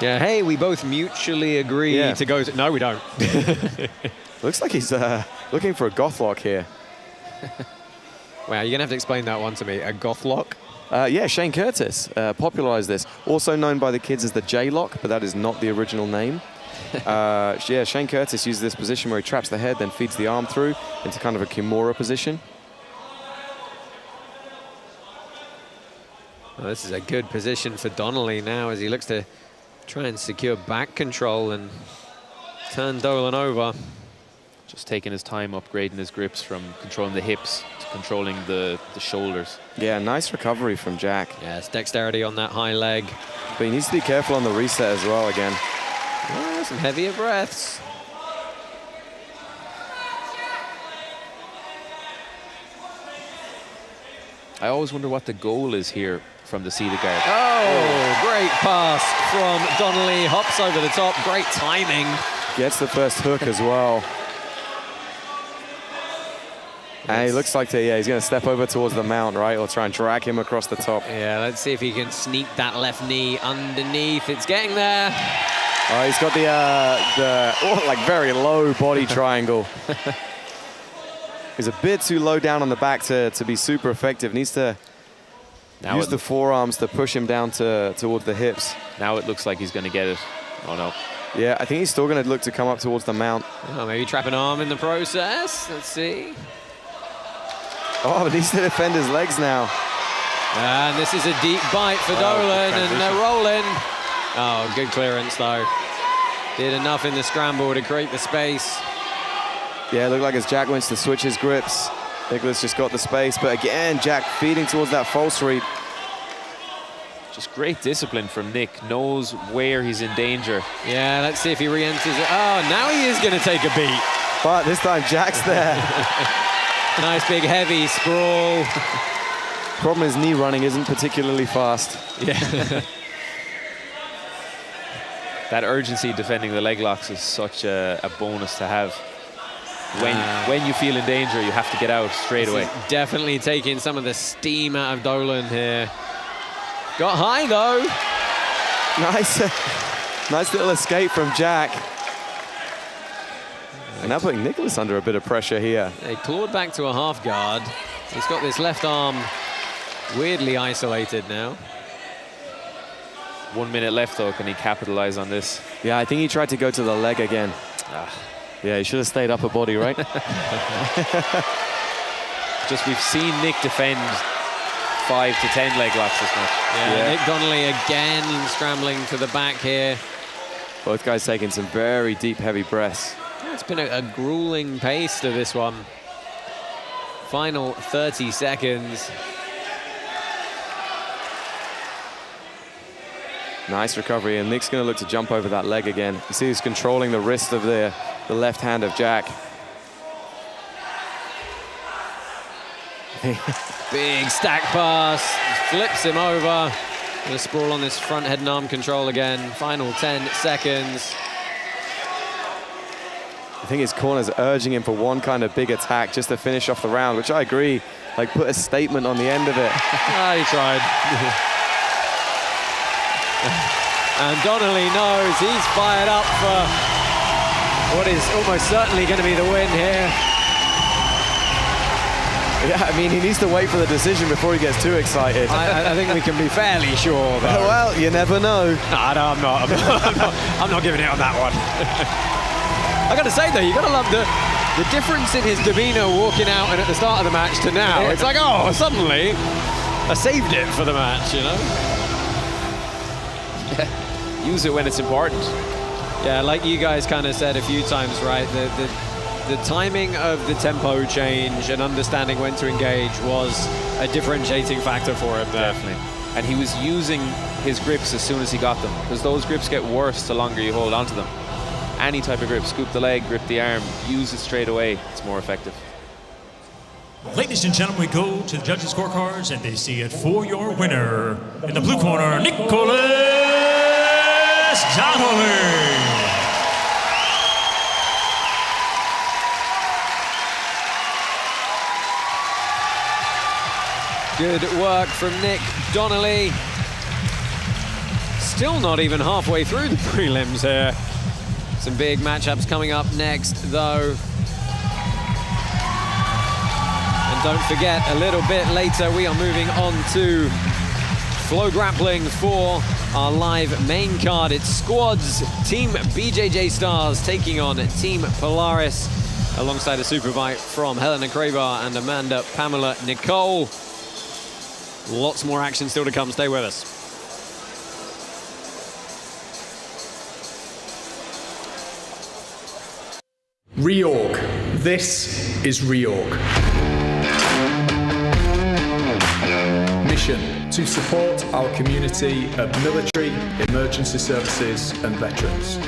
Yeah, hey, we both mutually agree to go to... No, we don't. Looks like he's looking for a goth lock here. Wow, you're going to have to explain that one to me. A goth lock? Yeah, Shane Curtis popularized this. Also known by the kids as the J-lock, but that is not the original name. Yeah, Shane Curtis uses this position where he traps the head, then feeds the arm through into kind of a Kimura position. Well, this is a good position for Donnelly now as he looks to try and secure back control and turn Dolan over. Just taking his time upgrading his grips from controlling the hips to controlling the shoulders. Yeah, nice recovery from Jaque. Yes, dexterity on that high leg. But he needs to be careful on the reset as well again. Yeah, some heavier breaths. I always wonder what the goal is here from the seated guard. Oh, great pass from Donnelly. Hops over the top. Great timing. Gets the first hook as well. And he looks like he's going to step over towards the mount, right? Or try and drag him across the top. Yeah, let's see if he can sneak that left knee underneath. It's getting there. Oh, he's got the like very low body triangle. He's a bit too low down on the back to be super effective. Needs to use the forearms to push him down towards the hips. Now it looks like he's going to get it. Oh, no. Yeah, I think he's still going to look to come up towards the mount. Oh, maybe trap an arm in the process. Let's see. Oh, but needs to defend his legs now. And this is a deep bite for Dolan, and they're rolling. Oh, good clearance, though. Did enough in the scramble to create the space. Yeah, it looked like as Jaque went to switch his grips, Nicholas just got the space. But again, Jaque feeding towards that false read. Just great discipline from Nick. Knows where he's in danger. Yeah, let's see if he re-enters it. Oh, now he is going to take a beat. But this time, Jaque's there. Nice big heavy sprawl. Problem is knee running isn't particularly fast. Yeah. That urgency defending the leg locks is such a bonus to have. When you feel in danger, you have to get out straight away. Definitely taking some of the steam out of Dolan here. Got high though. Nice little escape from Jaque. And now putting Nicholas under a bit of pressure here. They clawed back to a half guard. He's got this left arm weirdly isolated now. 1 minute left though, can he capitalize on this? Yeah, I think he tried to go to the leg again. Yeah, he should have stayed upper body, right? Just we've seen Nick defend 5 to 10 leg locks this match. Yeah, Nick Donnelly again scrambling to the back here. Both guys taking some very deep, heavy breaths. It's been a grueling pace to this one. Final 30 seconds. Nice recovery, and Nick's going to look to jump over that leg again. You see he's controlling the wrist of the left hand of Jaque. Big stack pass, flips him over. Gonna sprawl on this front head and arm control again. Final 10 seconds. I think his corner's urging him for one kind of big attack just to finish off the round, which I agree. Like, put a statement on the end of it. He tried. And Donnelly knows he's fired up for what is almost certainly going to be the win here. Yeah, I mean, he needs to wait for the decision before he gets too excited. I think we can be fairly sure, though. Well, you never know. No, I'm not giving it on that one. I got to say, though, you got to love the difference in his demeanor walking out and at the start of the match to now. It's like, oh, suddenly I saved it for the match, you know? Yeah. Use it when it's important. Yeah, like you guys kind of said a few times, right? The timing of the tempo change and understanding when to engage was a differentiating factor for him there. Definitely. And he was using his grips as soon as he got them, because those grips get worse the longer you hold onto them. Any type of grip, scoop the leg, grip the arm, use it straight away, it's more effective. Ladies and gentlemen, we go to the judges' scorecards, and they see it for your winner. In the blue corner, Nicholas Donnelly. Good work from Nick Donnelly. Still not even halfway through the prelims here. Some big matchups coming up next, though. And don't forget, a little bit later, we are moving on to flow grappling for our live main card. It's squads, Team BJJ Stars taking on Team Polaris, alongside a super fight from Helena Crevar and Amanda Pamela Nicole. Lots more action still to come. Stay with us. Reorg. This is Reorg. Mission: to support our community of military, emergency services and veterans.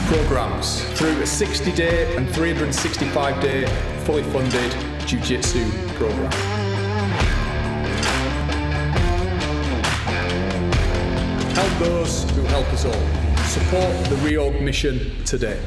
Programs: through a 60-day and 365-day fully funded Jiu-Jitsu program. Help those who help us all. Support the Reorg mission today.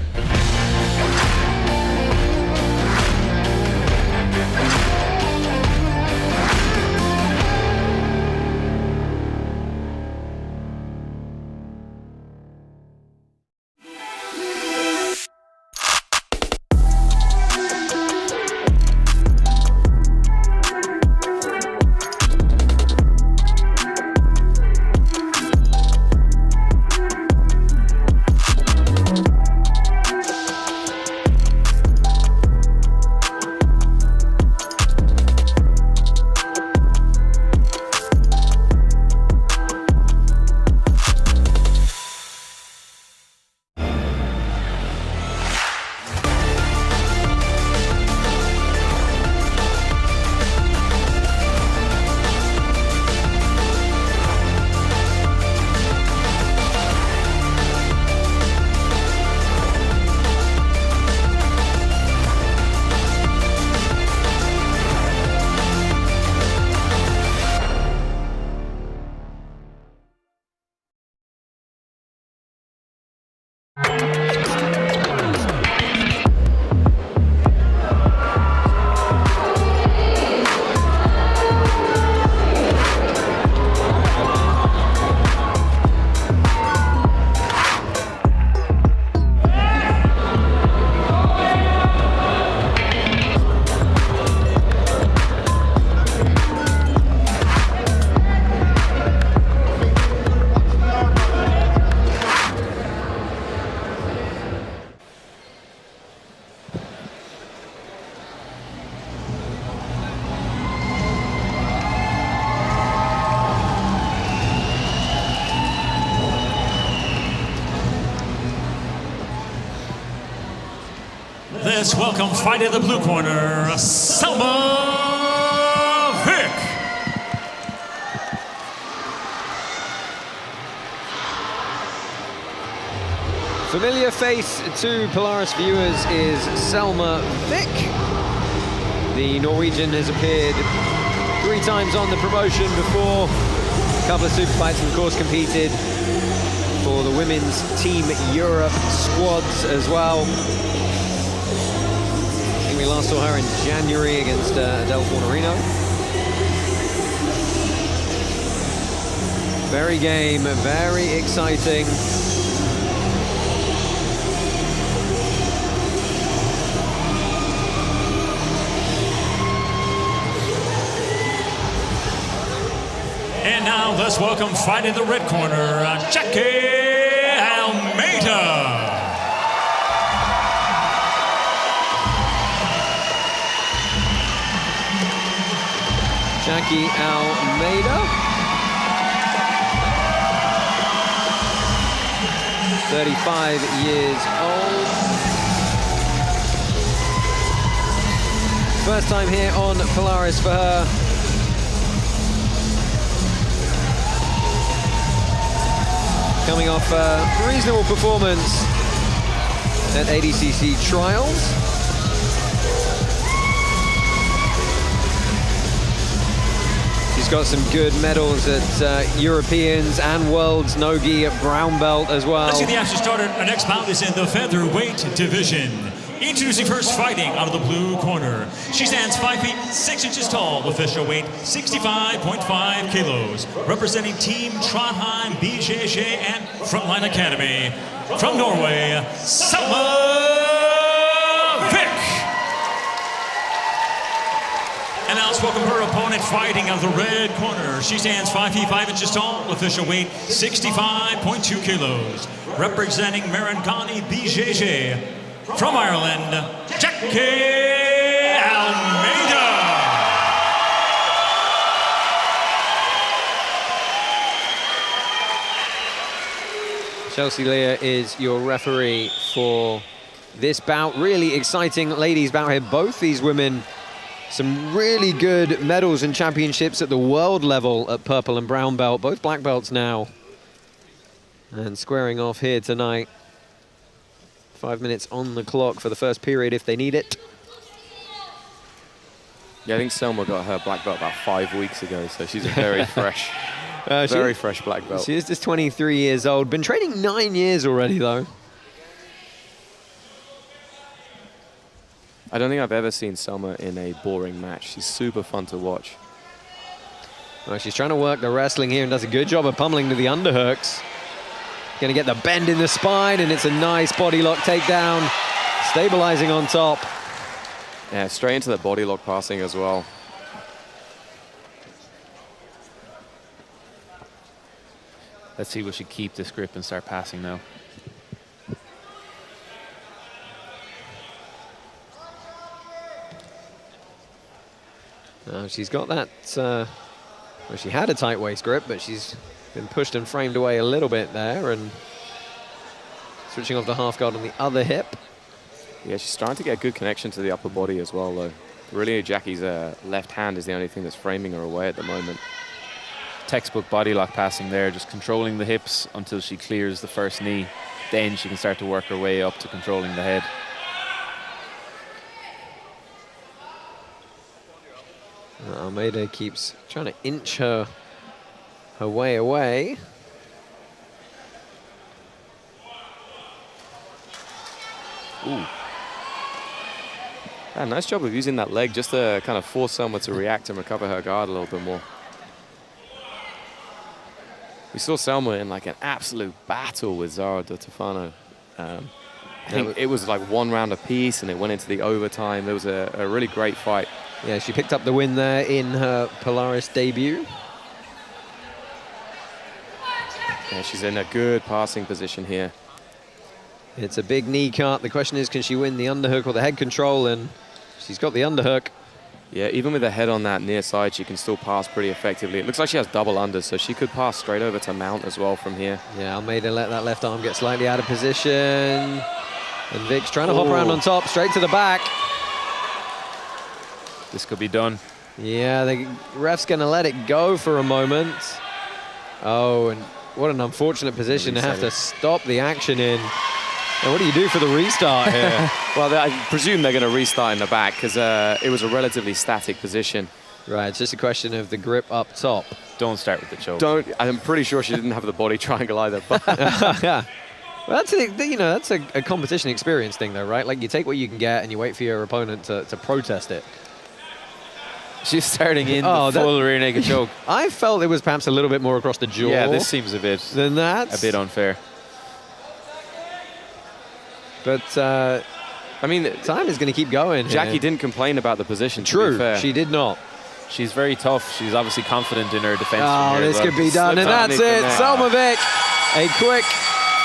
Let's welcome fight in the blue corner, Selma Vick. Familiar face to Polaris viewers is Selma Vick. The Norwegian has appeared 3 times on the promotion before. A couple of super fights and of course competed for the women's Team Europe squads as well. We last saw her in January against Adele Fornerino. Very game, very exciting. And now let's welcome fight in the red corner, Jaque Almeida. Jaque Almeida, 35 years old. First time here on Polaris for her. Coming off a reasonable performance at ADCC Trials. She's got some good medals at Europeans and Worlds Nogi at brown belt as well. Let's see the action started. Our next bout is in the featherweight division. Introducing first, fighting out of the blue corner. She stands 5 feet 6 inches tall, official weight 65.5 kilos. Representing Team Trondheim BJJ and Frontline Academy. From Norway, Selma Vick. And now let's welcome her opponent fighting out of the red corner. She stands 5 feet 5 inches tall, official weight 65.2 kilos. Representing Mangan BJJ. From Ireland, Jaque Almeida. Chelsea Lear is your referee for this bout. Really exciting ladies bout here. Both these women, some really good medals and championships at the world level at purple and brown belt. Both black belts now. And squaring off here tonight. 5 minutes on the clock for the first period if they need it. Yeah, I think Selma got her black belt about 5 weeks ago, so she's a very fresh, very fresh black belt. She is just 23 years old. Been training 9 years already, though. I don't think I've ever seen Selma in a boring match. She's super fun to watch. Well, she's trying to work the wrestling here and does a good job of pummeling to the underhooks. Going to get the bend in the spine, and it's a nice body lock takedown. Stabilizing on top. Yeah, straight into the body lock passing as well. Let's see, will she keep this grip and start passing now? She's got that, well, she had a tight waist grip, but she's been pushed and framed away a little bit there, and switching off the half guard on the other hip. Yeah, she's starting to get a good connection to the upper body as well, though. Really, Jackie's left hand is the only thing that's framing her away at the moment. Textbook body lock passing there, just controlling the hips until she clears the first knee. Then she can start to work her way up to controlling the head. Almeida keeps trying to inch her way away. Ooh. Yeah, nice job of using that leg just to kind of force Selma to react and recover her guard a little bit more. We saw Selma in like an absolute battle with Zara de Tofano. I think it was like 1 round apiece and it went into the overtime. It was a really great fight. Yeah, she picked up the win there in her Polaris debut. Yeah, she's in a good passing position here. It's a big knee cut. The question is, can she win the underhook or the head control? And she's got the underhook. Yeah, even with her head on that near side, she can still pass pretty effectively. It looks like she has double unders, so she could pass straight over to mount as well from here. Yeah, Almeida let that left arm get slightly out of position. And Vic's trying to hop around on top, straight to the back. This could be done. Yeah, the ref's going to let it go for a moment. Oh, and what an unfortunate position to have to stop the action in. And what do you do for the restart here? Well, I presume they're going to restart in the back because it was a relatively static position. Right, it's just a question of the grip up top. Don't start with the choke. I'm pretty sure she didn't have the body triangle either. But yeah. Well, that's that's a competition experience thing, though, right? Like, you take what you can get and you wait for your opponent to protest it. She's starting in the full rear naked choke. I felt it was perhaps a little bit more across the jaw. Yeah, this seems a bit unfair. But I mean, time is going to keep going. Jaque didn't complain about the position. True, to be fair. she did not. She's very tough. She's obviously confident in her defense. Oh, this could be done, and that's it. Selma Vic, a quick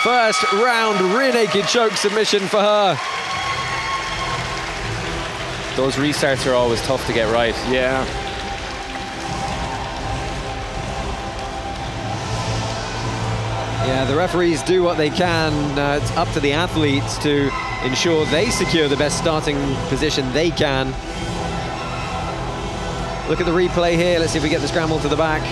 first round rear naked choke submission for her. Those restarts are always tough to get right. Yeah. Yeah, the referees do what they can. It's up to the athletes to ensure they secure the best starting position they can. Look at the replay here. Let's see if we get the scramble to the back.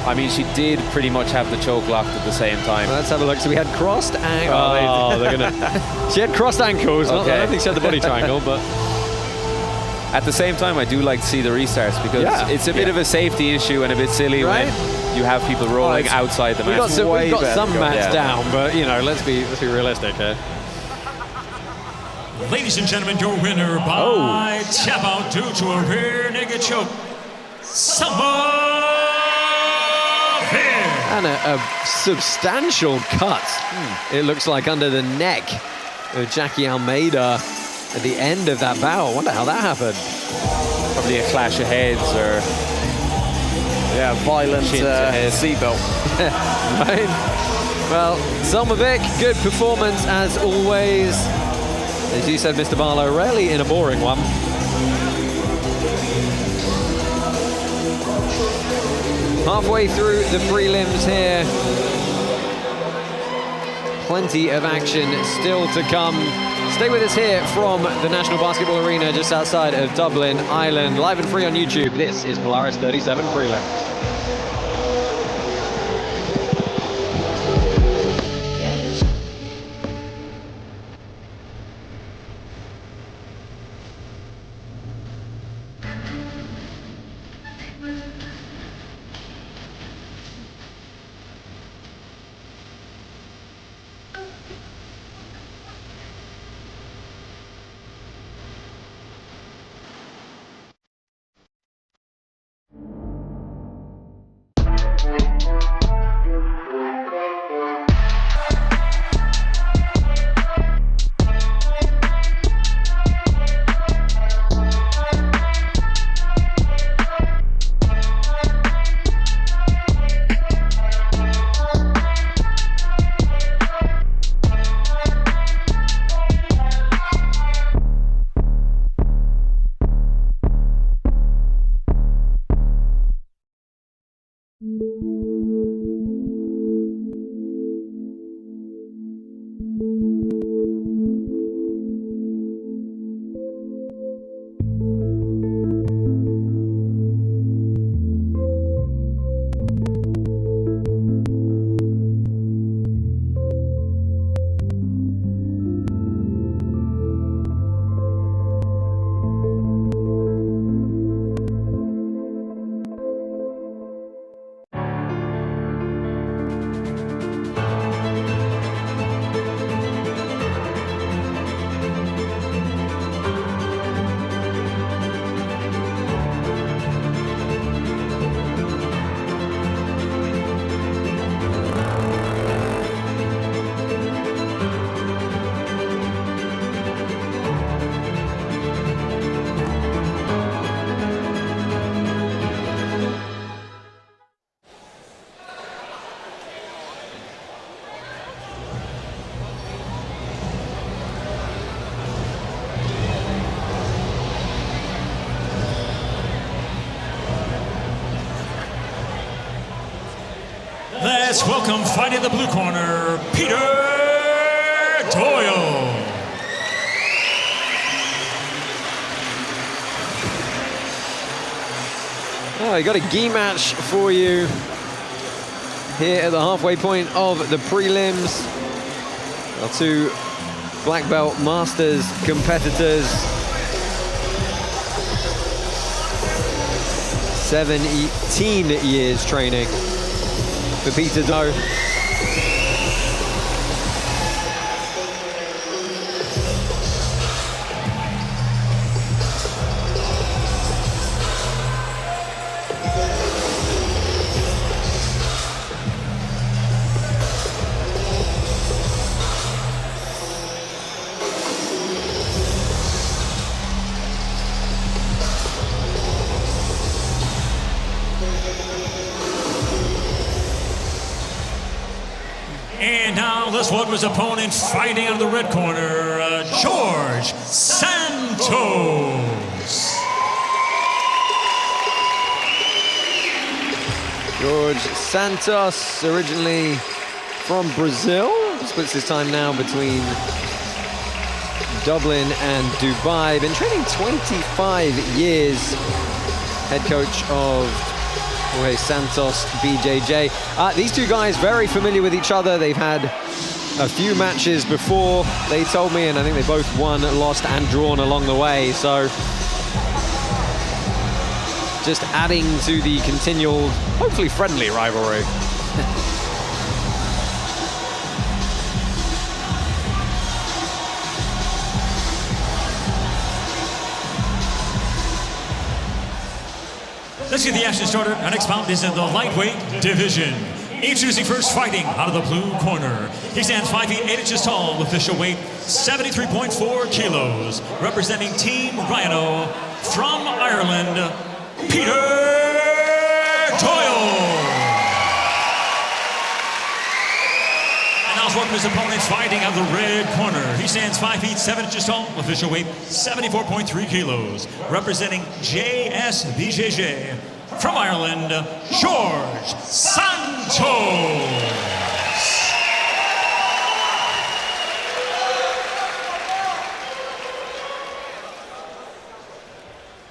I mean, she did pretty much have the choke locked at the same time. Let's have a look. So we had crossed ankles. Oh, they're gonna. She had crossed ankles. Okay. I don't think she had the body triangle, but at the same time, I do like to see the restarts because it's a bit of a safety issue and a bit silly when you have people rolling outside the mat. We've got some mats down, but you know, let's be realistic here. Ladies and gentlemen, your winner by tap out due to a rear naked choke, Selma. And a substantial cut, it looks like, under the neck of Jaque Almeida at the end of that bout. I wonder how that happened. Probably a clash of heads or violent seatbelt. Right. Well, Selma Vic, good performance as always. As you said, Mr. Barlow, rarely in a boring one. Halfway through the prelims here. plenty of action still to come. Stay with us here from the National Basketball Arena just outside of Dublin, Ireland. Live and free on YouTube. This is Polaris 37 Prelims. Let's welcome fighting the blue corner, Peter Doyle. Oh, we got a gi match for you here at the halfway point of the prelims. Our two black belt masters competitors. 17 years training for Peter Doyle. And now let's welcome his opponent fighting out of the red corner, Jorge Santos. Jorge Santos, originally from Brazil, splits his time now between Dublin and Dubai. Been training 25 years, head coach of Jorge Santos BJJ. These two guys very familiar with each other. They've had a few matches before, they told me, and I think they both won, lost and drawn along the way. So just adding to the continual, hopefully friendly rivalry. Let's get the action started. Our next bout is in the lightweight division. Introducing first, fighting out of the blue corner. He stands 5 feet 8 inches tall, official weight 73.4 kilos. Representing Team Rhino from Ireland, Peter Doyle. And now let's welcome his opponents fighting out of the red corner. He stands 5 feet 7 inches tall, official weight 74.3 kilos. Representing JSBJJ from Ireland, Jorge Santos.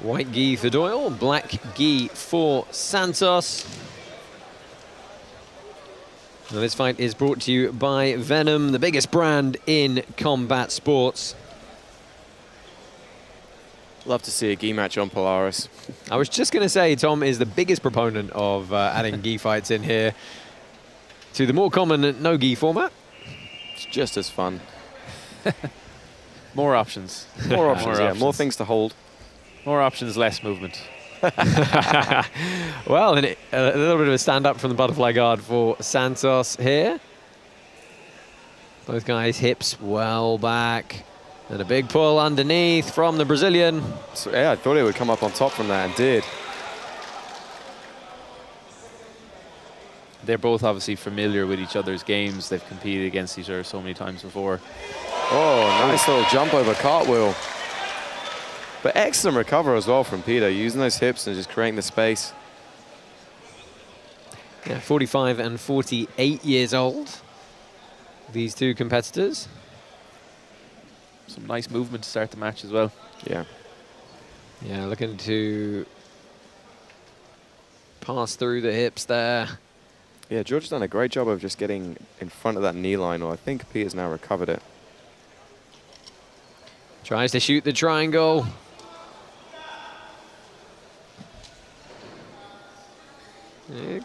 White gi for Doyle, black gi for Santos. Now this fight is brought to you by Venom, the biggest brand in combat sports. Love to see a gi match on Polaris. I was just going to say, Tom is the biggest proponent of adding gi fights in here to the more common no-gi format. It's just as fun. More options. More options, yeah. More things to hold. More options, less movement. Well, and a little bit of a stand-up from the butterfly guard for Santos here. Both guys' hips well back. And a big pull underneath from the Brazilian. So, yeah, I thought it would come up on top from that, and did. They're both obviously familiar with each other's games. They've competed against each other so many times before. Oh, nice little jump over cartwheel. But excellent recover as well from Peter, using those hips and just creating the space. Yeah, 45 and 48 years old, these two competitors. Some nice movement to start the match as well. Yeah. Yeah, looking to pass through the hips there. Yeah, George has done a great job of just getting in front of that knee line, or I think Peter's now recovered it. Tries to shoot the triangle.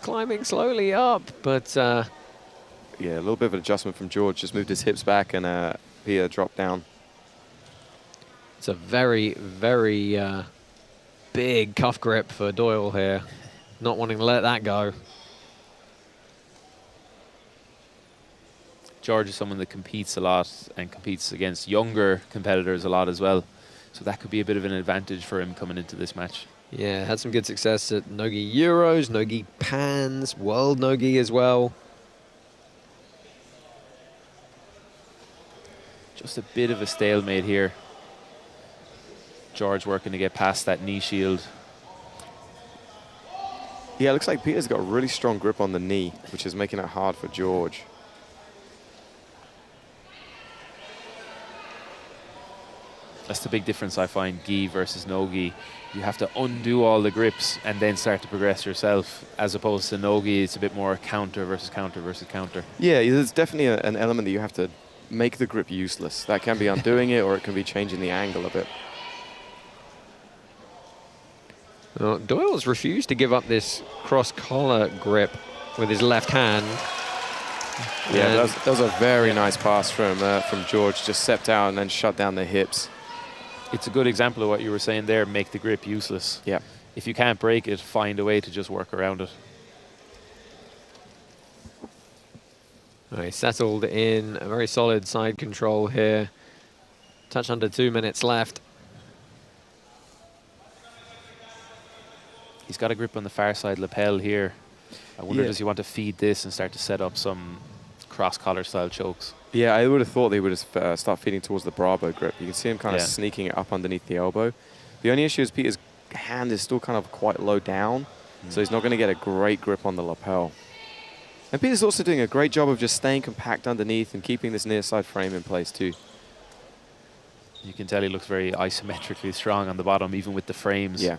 Climbing slowly up, but... yeah, a little bit of an adjustment from George. Just moved his hips back and Peter dropped down. It's a very, very big cuff grip for Doyle here. Not wanting to let that go. George is someone that competes a lot and competes against younger competitors a lot as well. So that could be a bit of an advantage for him coming into this match. Yeah, had some good success at No-Gi Euros, No-Gi Pans, World No-Gi as well. Just a bit of a stalemate here. George working to get past that knee shield. Yeah, it looks like Peter's got a really strong grip on the knee, which is making it hard for George. That's the big difference I find, gi versus no-gi. You have to undo all the grips and then start to progress yourself, as opposed to no-gi, it's a bit more counter versus counter versus counter. Yeah, there's definitely an element that you have to make the grip useless. That can be undoing it, or it can be changing the angle a bit. Well, Doyle's refused to give up this cross-collar grip with his left hand. Yeah, that was a very nice pass from George. Just stepped out and then shut down the hips. It's a good example of what you were saying there, make the grip useless. Yeah. If you can't break it, find a way to just work around it. All right, settled in a very solid side control here. Touch under 2 minutes left. He's got a grip on the far side lapel here. I wonder, does he want to feed this and start to set up some cross-collar style chokes? Yeah, I would have thought they would have start feeding towards the Bravo grip. You can see him kind of sneaking it up underneath the elbow. The only issue is Peter's hand is still kind of quite low down, so he's not going to get a great grip on the lapel. And Peter's also doing a great job of just staying compact underneath and keeping this near side frame in place too. You can tell he looks very isometrically strong on the bottom, even with the frames. Yeah.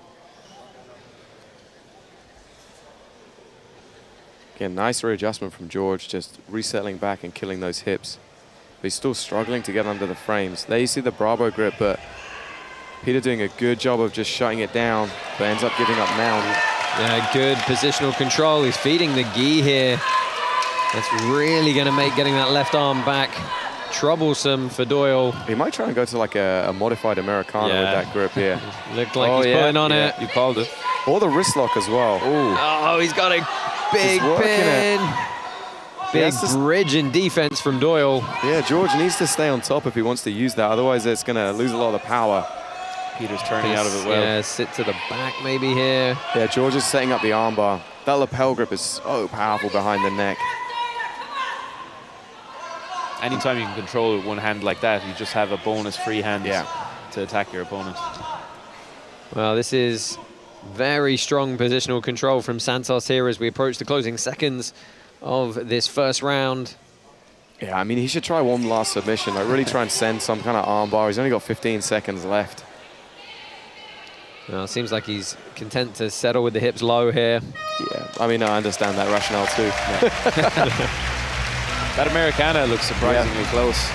Again, nice readjustment from George, just resettling back and killing those hips. But he's still struggling to get under the frames. There you see the Bravo grip, but Peter doing a good job of just shutting it down, but ends up giving up now. Yeah, good positional control. He's feeding the gi here. That's really going to make getting that left arm back troublesome for Doyle. He might try and go to like a modified Americana with that grip here. Looked like he's pulling on it. You called it. Or the wrist lock as well. Ooh. Oh, he's got a big pin. Big bridge in defense from Doyle. Yeah, George needs to stay on top if he wants to use that. Otherwise, it's going to lose a lot of the power. Peter's turning out of it well. Yeah, sit to the back maybe here. Yeah, George is setting up the armbar. That lapel grip is so powerful behind the neck. Anytime you can control it with one hand like that, you just have a bonus free hand to attack your opponent. Well, this is very strong positional control from Santos here as we approach the closing seconds of this first round. Yeah, I mean, he should try one last submission. Like, really try and send some kind of armbar. He's only got 15 seconds left. Well, it seems like he's content to settle with the hips low here. Yeah, I mean, I understand that rationale too. That Americana looks surprisingly close.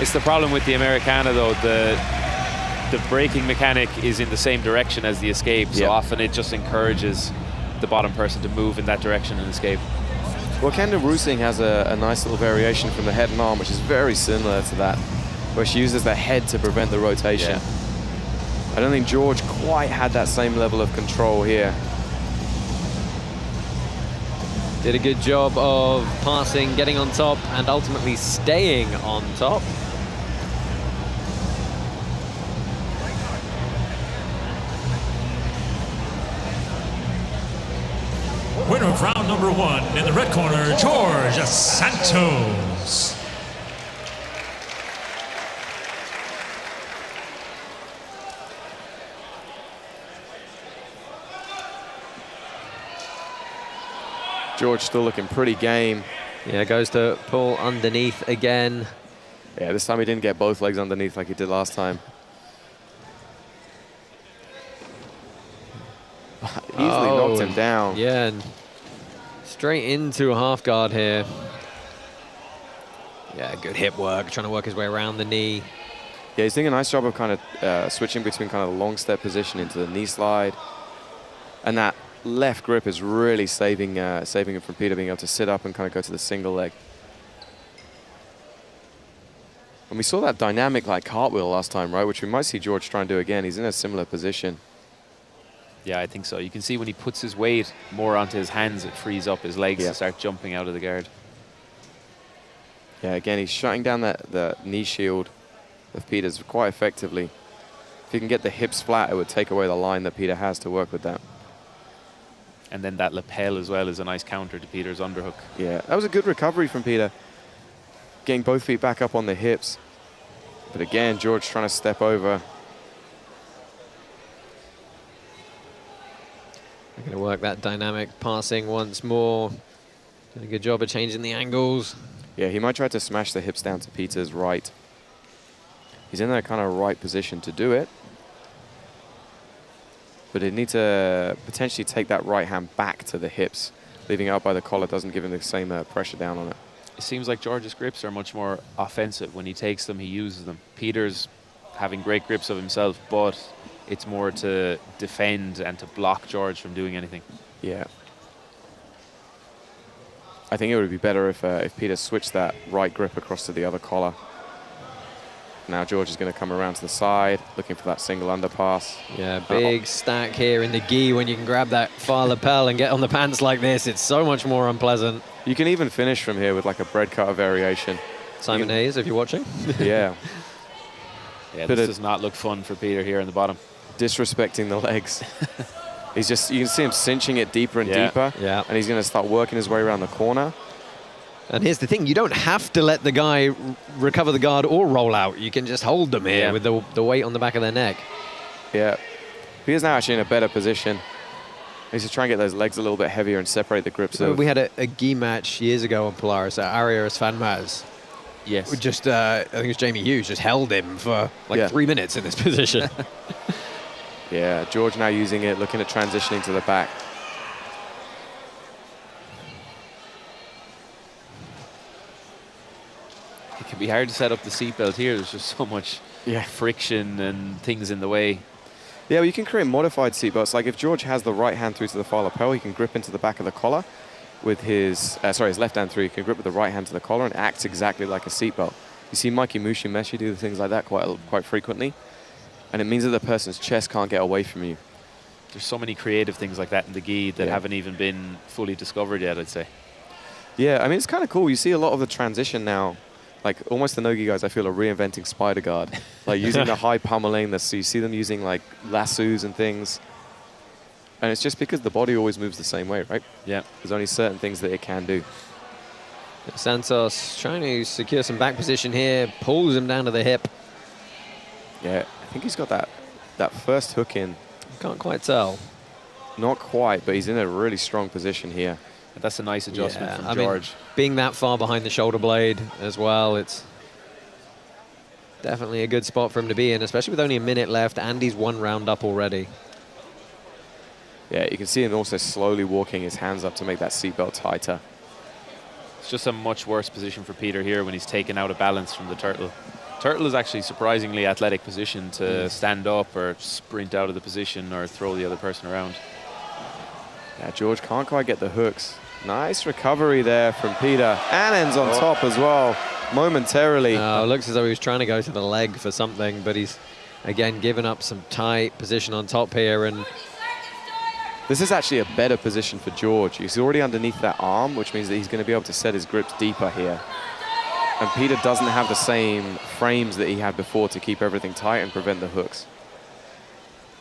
It's the problem with the Americana, though. The braking mechanic is in the same direction as the escape, so often it just encourages the bottom person to move in that direction and escape. Well, Kendall Roosing has a nice little variation from the head and arm, which is very similar to that, where she uses the head to prevent the rotation. Yeah. I don't think George quite had that same level of control here. Did a good job of passing, getting on top, and ultimately staying on top. Winner of round number 1 in the red corner, Jorge Santos. George still looking pretty game. Yeah, goes to pull underneath again. Yeah, this time he didn't get both legs underneath like he did last time. Easily knocked him down. Yeah, and straight into a half guard here. Yeah, good hip work, trying to work his way around the knee. Yeah, he's doing a nice job of kind of switching between kind of the long step position into the knee slide. And that left grip is really saving him from Peter being able to sit up and kind of go to the single leg. And we saw that dynamic like cartwheel last time, right? Which we might see George try and do again. He's in a similar position. Yeah, I think so. You can see when he puts his weight more onto his hands, it frees up his legs to start jumping out of the guard. Yeah, again, he's shutting down the knee shield of Peter's quite effectively. If he can get the hips flat, it would take away the line that Peter has to work with that. And then that lapel as well is a nice counter to Peter's underhook. Yeah, that was a good recovery from Peter. Getting both feet back up on the hips. But again, George trying to step over. We're going to work that dynamic passing once more. Did a good job of changing the angles. Yeah, he might try to smash the hips down to Peter's right. He's in that kind of right position to do it. But he'd need to potentially take that right hand back to the hips. Leaving it out by the collar doesn't give him the same pressure down on it. It seems like George's grips are much more offensive. When he takes them, he uses them. Peter's having great grips of himself, but it's more to defend and to block George from doing anything. Yeah. I think it would be better if Peter switched that right grip across to the other collar. Now George is going to come around to the side, looking for that single underpass. Yeah, big stack here in the gi. When you can grab that far lapel and get on the pants like this, it's so much more unpleasant. You can even finish from here with like a bread cutter variation. Simon Hayes, if you're watching. Yeah. Yeah, this does not look fun for Peter here in the bottom. Disrespecting the legs. He's just, you can see him cinching it deeper and deeper. Yeah. And he's going to start working his way around the corner. And here's the thing, you don't have to let the guy recover the guard or roll out. You can just hold them here with the weight on the back of their neck. Yeah. Peter's now actually in a better position. He's just trying to get those legs a little bit heavier and separate the grips. We had a gi match years ago on Polaris at Arias Fanmaz. Yes. Just, I think it was Jamie Hughes, just held him for like 3 minutes in this position. Yeah, George now using it, looking at transitioning to the back. It can be hard to set up the seatbelt here. There's just so much friction and things in the way. Yeah, well, you can create modified seatbelts. Like if George has the right hand through to the far lapel, he can grip into the back of the collar with his, his left hand through. He can grip with the right hand to the collar and it acts exactly like a seatbelt. You see Mikey Mushimeshi do things like that quite frequently. And it means that the person's chest can't get away from you. There's so many creative things like that in the gi that haven't even been fully discovered yet, I'd say. Yeah, I mean, it's kind of cool. You see a lot of the transition now. Like almost the no-gi guys, I feel, are reinventing spider guard. Like using the high pummeling. So you see them using like lassos and things. And it's just because the body always moves the same way, right? Yeah. There's only certain things that it can do. Santos trying to secure some back position here, pulls him down to the hip. Yeah, I think he's got that first hook in. Can't quite tell. Not quite, but he's in a really strong position here. That's a nice adjustment from George. Mean, being that far behind the shoulder blade as well, it's definitely a good spot for him to be in, especially with only a minute left and he's 1 round up already. Yeah, you can see him also slowly walking his hands up to make that seatbelt tighter. It's just a much worse position for Peter here when he's taken out of balance from the turtle. Turtle is actually surprisingly athletic position to stand up or sprint out of the position or throw the other person around. Yeah, George can't quite get the hooks. Nice recovery there from Peter, and ends on top as well, momentarily. Looks as though he was trying to go to the leg for something, but he's, again, given up some tight position on top here. And this is actually a better position for George. He's already underneath that arm, which means that he's going to be able to set his grips deeper here. And Peter doesn't have the same frames that he had before to keep everything tight and prevent the hooks.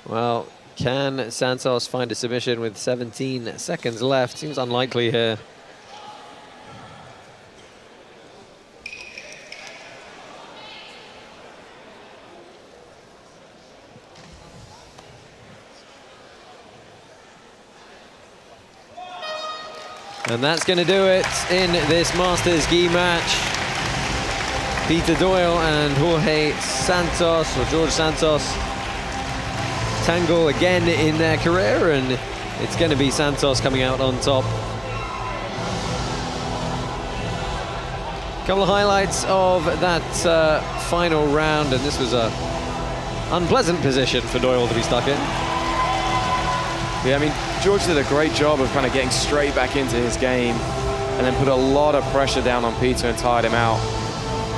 Well, can Santos find a submission with 17 seconds left? Seems unlikely here. And that's going to do it in this Masters gi match. Peter Doyle and Jorge Santos, or George Santos, tangle again in their career, and it's going to be Santos coming out on top. A couple of highlights of that final round, and this was a unpleasant position for Doyle to be stuck in. Yeah, I mean, George did a great job of kind of getting straight back into his game and then put a lot of pressure down on Peter and tired him out.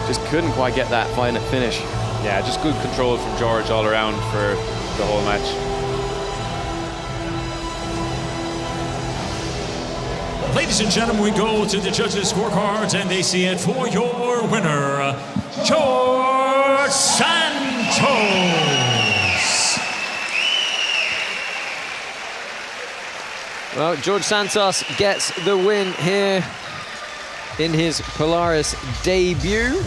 Just couldn't quite get that final finish. Yeah, just good control from George all around for the whole match. Ladies and gentlemen, we go to the judges' scorecards, and they see it for your winner, George Santos. Well, George Santos gets the win here in his Polaris debut.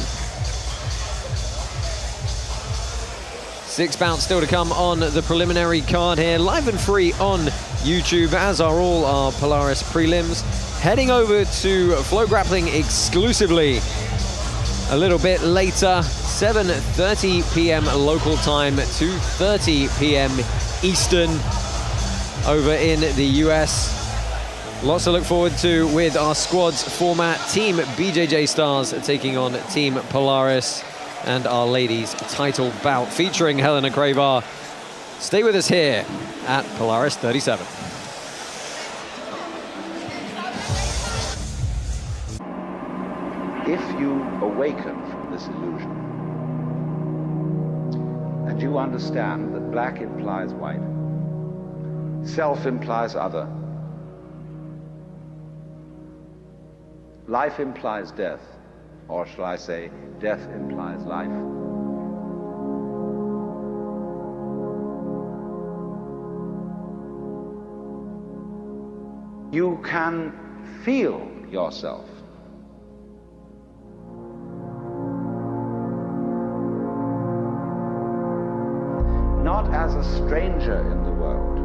6 bouts still to come on the preliminary card here, live and free on YouTube, as are all our Polaris prelims. Heading over to Flow Grappling exclusively a little bit later, 7:30 p.m. local time, 2:30 p.m. Eastern over in the US. Lots to look forward to with our squads format. Team BJJ Stars taking on Team Polaris, and our ladies title bout featuring Helena Crevar. Stay with us here at Polaris 37. If you awaken from this illusion and you understand that black implies white, self implies other, life implies death, or shall I say, death implies life. You can feel yourself. Not as a stranger in the world,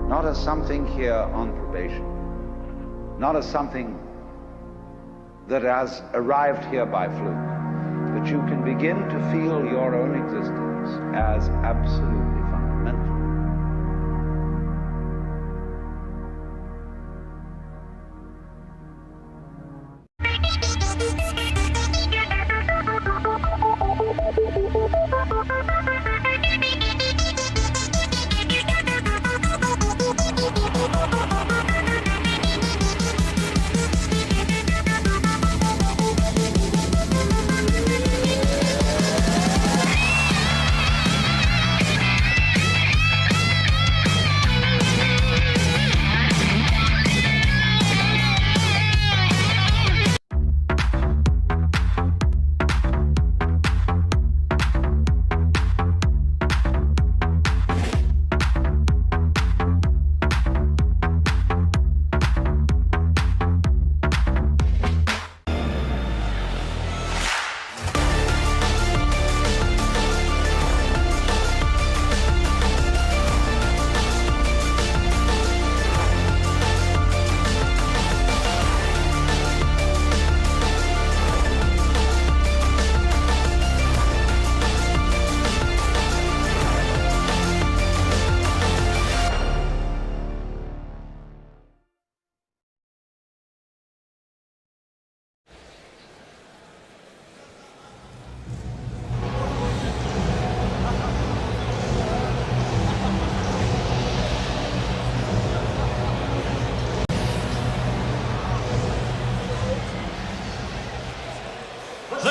not as something here on probation, not as something that has arrived here by fluke, but you can begin to feel your own existence as absolutely fundamental.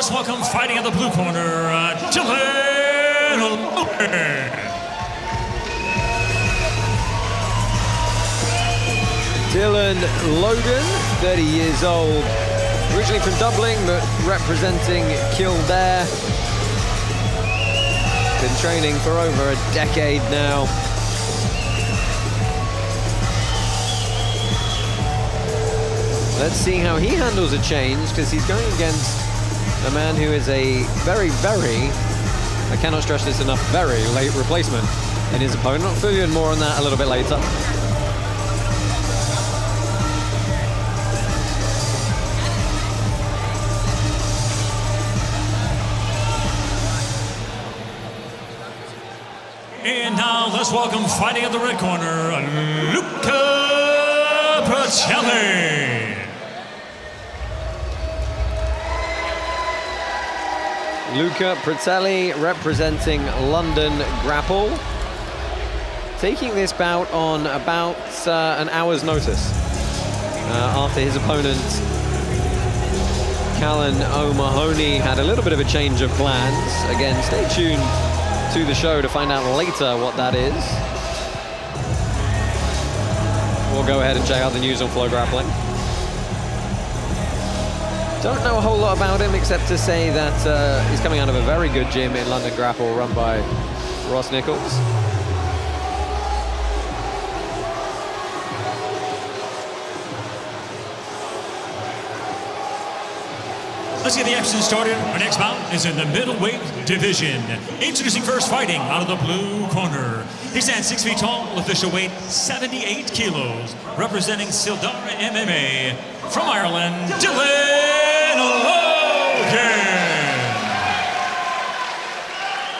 let's welcome fighting in the blue corner, Dylan Logan, 30 years old, originally from Dublin, but representing Kildare. Been training for over a decade now. Let's see how he handles a change, because he's going against a man who is a very, I cannot stress this enough, very late replacement in his opponent. I'll fill you in more on that a little bit later. And now let's welcome fighting at the red corner, Luca Pratelli. Luca Pratelli representing London Grapple, taking this bout on about an hour's notice after his opponent Callan O'Mahony had a little bit of a change of plans. Again, stay tuned to the show to find out later what that is. We'll go ahead and check out the news on Flow Grappling. Don't know a whole lot about him except to say that he's coming out of a very good gym in London Grapple run by Ross Nichols. Let's get the action started. Our next bout is in the middleweight division. Introducing first, fighting out of the blue corner. He stands 6 feet tall, official weight 78 kilos, representing Sildara MMA from Ireland, Dylan Logan.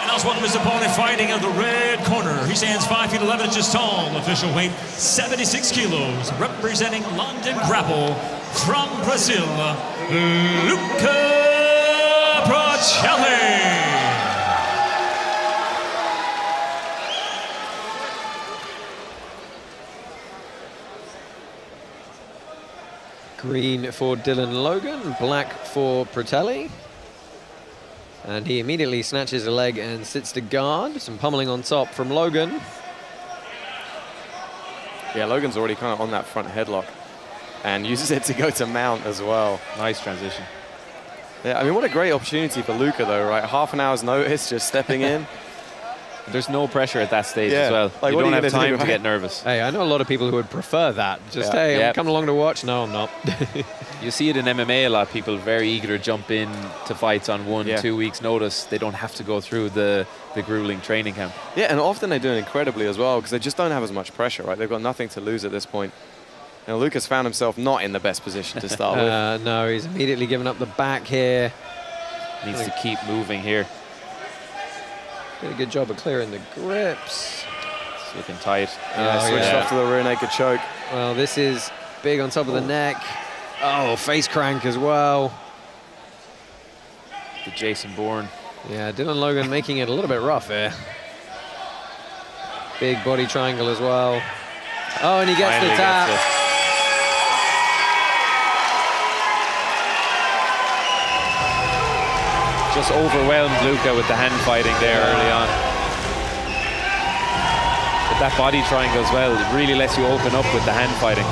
And let's welcome his opponent, fighting out of the red corner. He stands 5 feet 11 inches tall, official weight 76 kilos, representing London Grapple from Brazil, Luca Pratelli. Green for Dylan Logan, black for Pratelli. And he immediately snatches a leg and sits to guard. Some pummeling on top from Logan. Yeah, Logan's already kind of on that front headlock and uses it to go to mount as well. Nice transition. Yeah, I mean, what a great opportunity for Luca, though, right? Half an hour's notice, just stepping in. There's no pressure at that stage as well. Like, you don't have time do, right? to get nervous. Hey, I know a lot of people who would prefer that. Just, hey, I'm coming along to watch. No, I'm not. You see it in MMA a lot. People very eager to jump in to fights on 1-2 weeks' notice. They don't have to go through the grueling training camp. Yeah, and often they do it incredibly as well because they just don't have as much pressure, right? They've got nothing to lose at this point. And Lucas found himself not in the best position to start with. No, he's immediately given up the back here. Needs to keep moving here. Did a good job of clearing the grips. It's looking tight. Switched off to the rear naked choke. Well, this is big on top of the neck. Oh, face crank as well. The Jason Bourne. Yeah, Dylan Logan making it a little bit rough here. Big body triangle as well. Oh, and he gets the tap. Just overwhelmed Luca with the hand fighting there early on. But that body triangle as well, it really lets you open up with the hand fighting.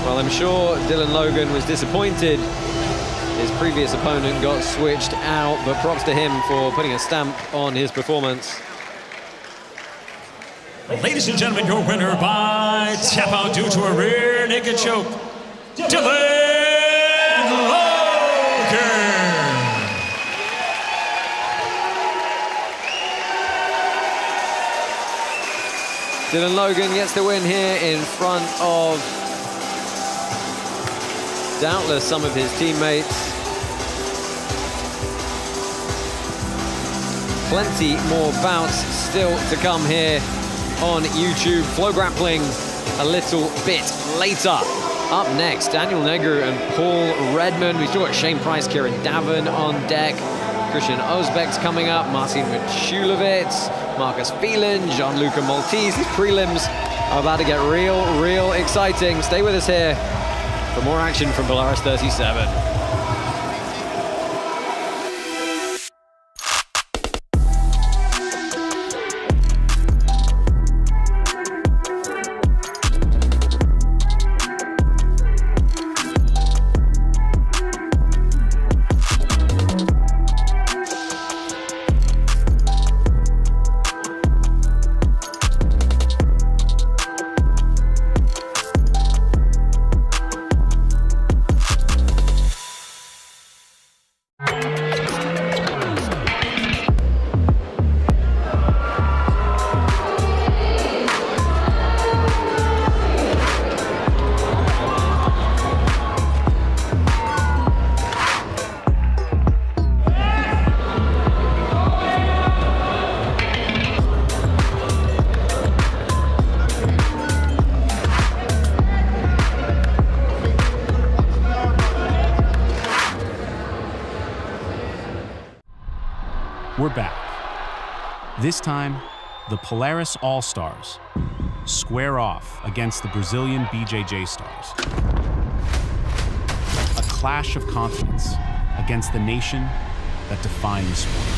Well, I'm sure Dylan Logan was disappointed his previous opponent got switched out, but props to him for putting a stamp on his performance. Ladies and gentlemen, your winner by tap out due to a rear naked choke, Dylan Logan. Dylan Logan gets the win here in front of doubtless some of his teammates. Plenty more bouts still to come here on YouTube. Flow Grappling a little bit later. Up next, Daniel Negru and Paul Redmond. We still got Shane Price, Kieran Davin on deck. Christian Ozbek's coming up, Marcin Machulowicz, Marcus Phelan, Gianluca Maltese. These prelims are about to get real exciting. Stay with us here for more action from Polaris 37. We're back. This time, the Polaris All-Stars square off against the Brazilian BJJ Stars. A clash of continents against the nation that defined the sport.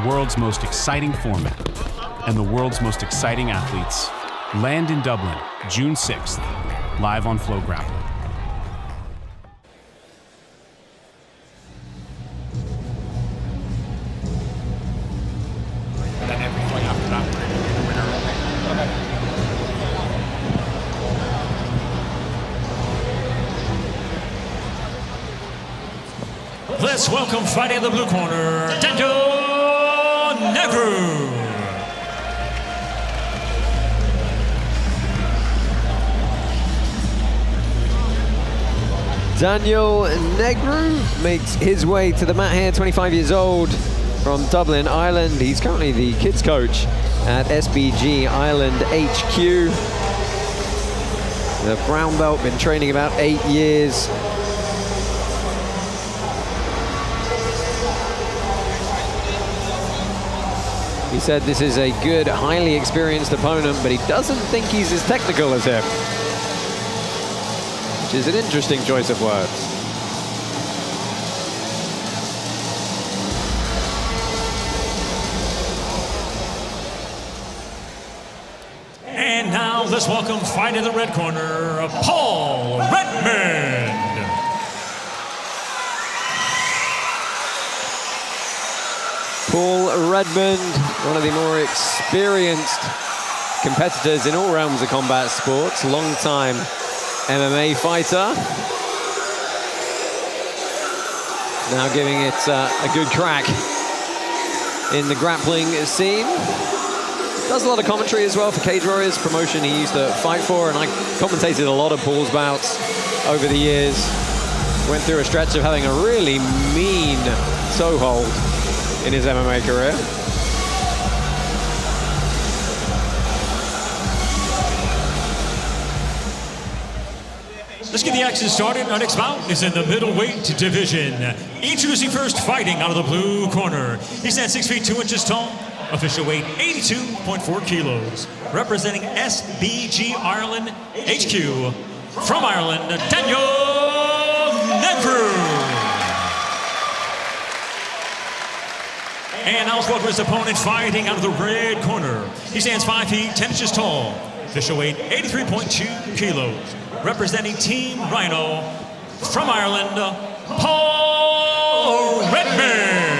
World's most exciting format and the world's most exciting athletes land in Dublin, June 6th, live on Flow Grappling. And then every fight after that, okay. Let's welcome fighting in the blue corner, Daniel Negru. Daniel Negru makes his way to the mat here, 25 years old, from Dublin, Ireland. He's currently the kids coach at SBG Ireland HQ. The brown belt, been training about 8 years. He said this is a good, highly experienced opponent, but he doesn't think he's as technical as him. Which is an interesting choice of words. And now let's welcome fight in the red corner, Paul Redmond. Paul Redmond, one of the more experienced competitors in all realms of combat sports, long-time MMA fighter. Now giving it a good crack in the grappling scene. Does a lot of commentary as well for Cage Warriors, promotion he used to fight for, and I commentated a lot of Paul's bouts over the years. Went through a stretch of having a really mean toe hold in his MMA career. Let's get the action started. Our next bout is in the middleweight division. Introducing first, fighting out of the blue corner. He stands 6 feet 2 inches tall. Official weight 82.4 kilos. Representing SBG Ireland HQ. From Ireland, Daniel Negru. And now let's welcome his opponent, fighting out of the red corner. He stands 5 feet 10 inches tall. Official weight 83.2 kilos. Representing Team Rhino. From Ireland, Paul Redmond.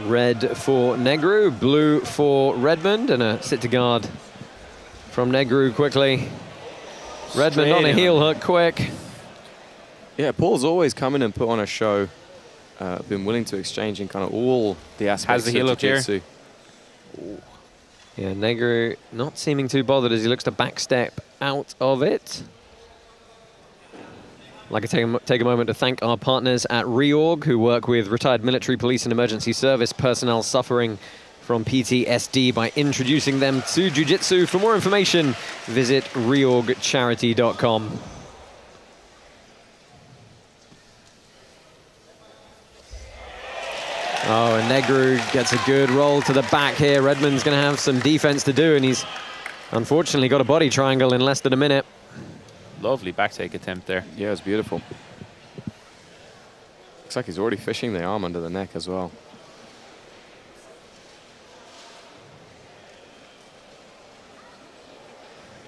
Red for Negru, blue for Redmond, and a sit to guard from Negru quickly. Redmond on a heel hook quick. Yeah, Paul's always come in and put on a show. Been willing to exchange in kind of all the aspects of jiu-jitsu. Yeah, Negru not seeming too bothered as he looks to backstep out of it. I'd like to take a moment to thank our partners at Reorg, who work with retired military, police and emergency service personnel suffering from PTSD by introducing them to jiu-jitsu. For more information, visit reorgcharity.com. Oh, and Negru gets a good roll to the back here. Redmond's going to have some defense to do, and he's unfortunately got a body triangle in less than a minute. Lovely back take attempt there. Yeah, it's beautiful. Looks like he's already fishing the arm under the neck as well.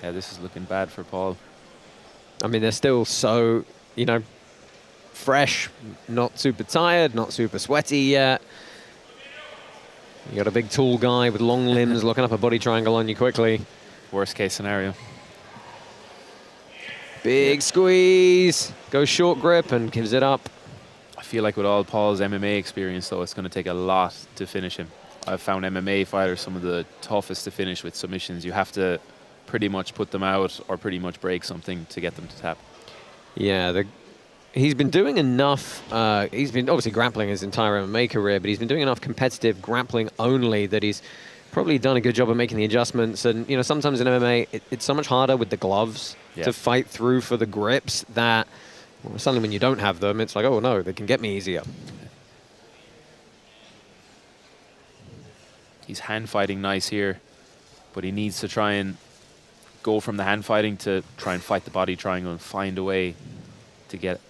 Yeah, this is looking bad for Paul. I mean, they're still so, you know, fresh, not super tired, not super sweaty yet. You got a big tall guy with long limbs looking up a body triangle on you quickly. Worst case scenario. Big squeeze, goes short grip and gives it up. I feel like with all Paul's MMA experience, though, it's going to take a lot to finish him. I've found MMA fighters some of the toughest to finish with submissions. You have to pretty much put them out or pretty much break something to get them to tap. Yeah, he's been doing enough. He's been obviously grappling his entire MMA career, but he's been doing enough competitive grappling only that he's probably done a good job of making the adjustments. And, you know, sometimes in MMA, it's so much harder with the gloves to fight through for the grips that suddenly when you don't have them, it's like, oh, no, they can get me easier. He's hand fighting nice here, but he needs to try and go from the hand fighting to try and fight the body triangle and find a way to get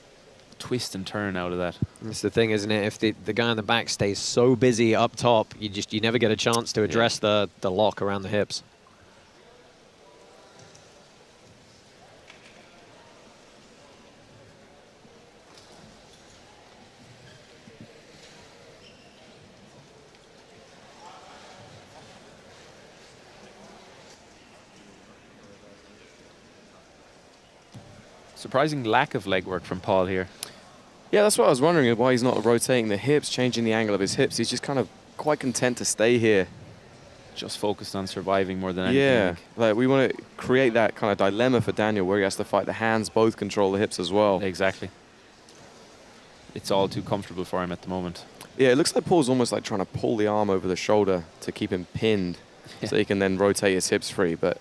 twist and turn out of that. That's the thing, isn't it? If the guy on the back stays so busy up top, you never get a chance to address the lock around the hips. Surprising lack of leg work from Paul here. Yeah, that's what I was wondering, why he's not rotating the hips, changing the angle of his hips. He's just kind of quite content to stay here. Just focused on surviving more than anything. Yeah, like we want to create that kind of dilemma for Daniel where he has to fight the hands, both control the hips as well. Exactly. It's all too comfortable for him at the moment. Yeah, it looks like Paul's almost like trying to pull the arm over the shoulder to keep him pinned so he can then rotate his hips free. But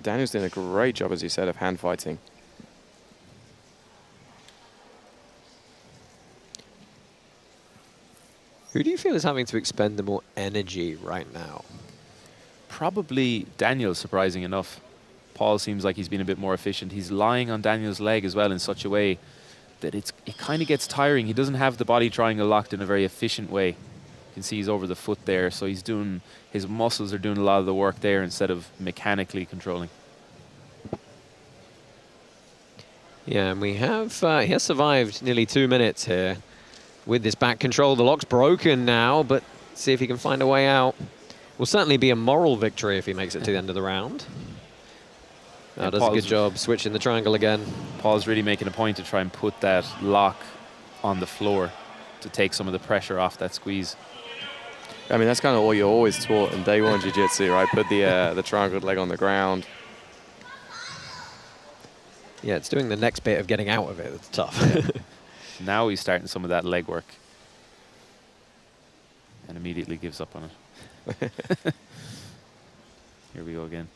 Daniel's doing a great job, as you said, of hand fighting. Who do you feel is having to expend the more energy right now? Probably Daniel, surprising enough. Paul seems like he's been a bit more efficient. He's lying on Daniel's leg as well in such a way that it kind of gets tiring. He doesn't have the body triangle locked in a very efficient way. You can see he's over the foot there, so his muscles are doing a lot of the work there instead of mechanically controlling. Yeah, and he has survived nearly 2 minutes here with this back control. The lock's broken now, but see if he can find a way out. Will certainly be a moral victory if he makes it to the end of the round. Does a good job switching the triangle again. Paul's really making a point to try and put that lock on the floor to take some of the pressure off that squeeze. I mean, that's kind of what you're always taught in day one jiu-jitsu, right? Put the triangle leg on the ground. Yeah, it's doing the next bit of getting out of it that's tough. Now he's starting some of that leg work and immediately gives up on it. Here we go again.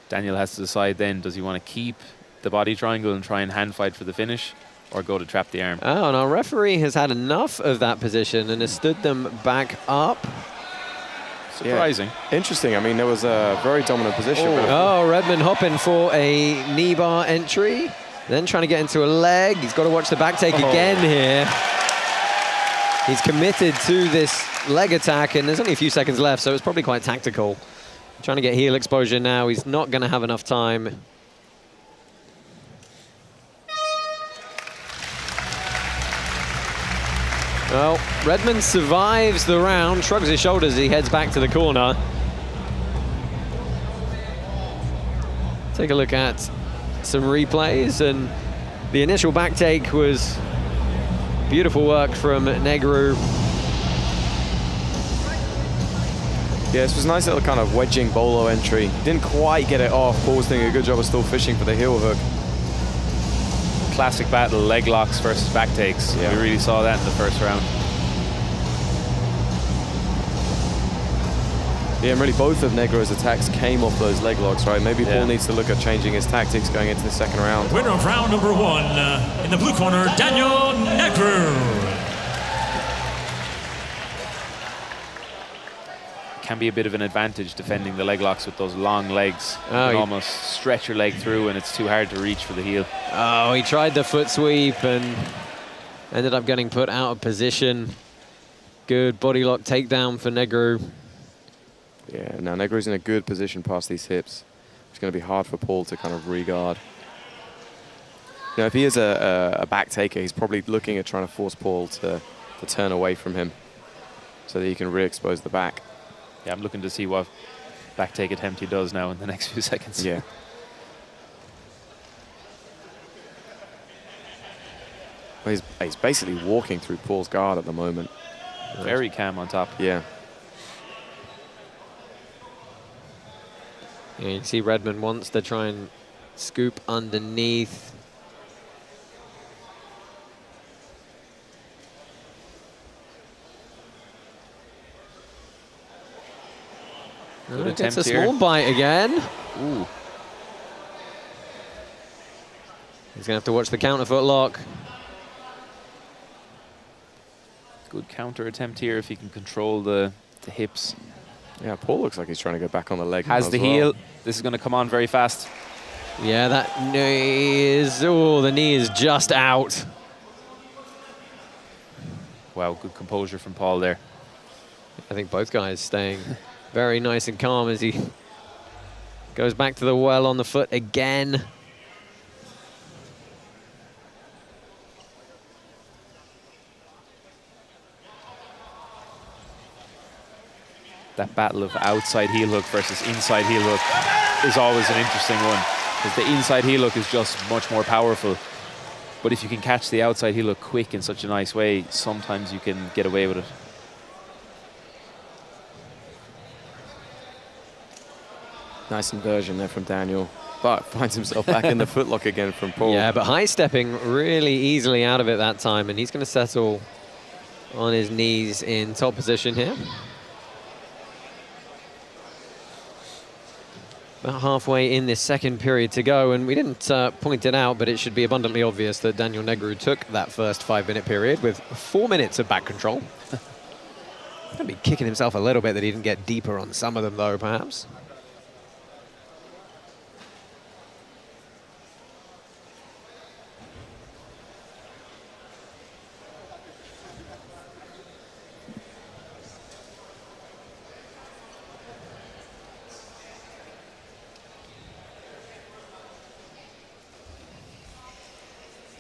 Daniel has to decide then, does he want to keep the body triangle and try and hand fight for the finish or go to trap the arm? Oh, and our referee has had enough of that position and has stood them back up. Surprising. Yeah. Interesting. I mean, there was a very dominant position. Oh, Redmond hopping for a knee bar entry. Then trying to get into a leg. He's got to watch the back take again here. He's committed to this leg attack, and there's only a few seconds left, so it's probably quite tactical. Trying to get heel exposure now. He's not going to have enough time. Well, Redmond survives the round, shrugs his shoulders as he heads back to the corner. Take a look at some replays, and the initial back take was beautiful work from Negru. Yeah, this was a nice little kind of wedging bolo entry. Didn't quite get it off. Paul was doing a good job of still fishing for the heel hook. Classic battle, leg locks versus back takes. Yeah. We really saw that in the first round. Yeah, and really both of Negro's attacks came off those leg locks, right? Maybe Paul needs to look at changing his tactics going into the second round. Winner of round number 1, in the blue corner, Daniel Negru. Can be a bit of an advantage defending the leg locks with those long legs. You Oh, can almost stretch your leg through and it's too hard to reach for the heel. Oh, he tried the foot sweep and ended up getting put out of position. Good body lock takedown for Negru. Yeah, now Negru's in a good position past these hips. It's going to be hard for Paul to kind of re-guard. You know, if he is a back taker, he's probably looking at trying to force Paul to turn away from him so that he can re-expose the back. Yeah, I'm looking to see what back take attempt he does now in the next few seconds. Yeah. Well, he's basically walking through Paul's guard at the moment. Very calm on top. Yeah. Yeah, you can see Redmond wants to try and scoop underneath. Good Gets attempt a here. small bite again. Ooh. He's going to have to watch the counter foot lock. Good counter attempt here if he can control the hips. Yeah, Paul looks like he's trying to go back on the leg. Has as the well. heel. This is going to come on very fast. Yeah, that knee is... Oh, the knee is just out. Wow, good composure from Paul there. I think both guys staying very nice and calm as he goes back to the well on the foot again. That battle of outside heel hook versus inside heel hook is always an interesting one, because the inside heel hook is just much more powerful. But if you can catch the outside heel hook quick in such a nice way, sometimes you can get away with it. Nice inversion there from Daniel, but finds himself back in the footlock again from Paul. Yeah, but high stepping really easily out of it that time, and he's going to settle on his knees in top position here. About halfway in this second period to go, and we didn't point it out, but it should be abundantly obvious that Daniel Negru took that first 5-minute period with 4 minutes of back control. Going to be kicking himself a little bit that he didn't get deeper on some of them, though, perhaps.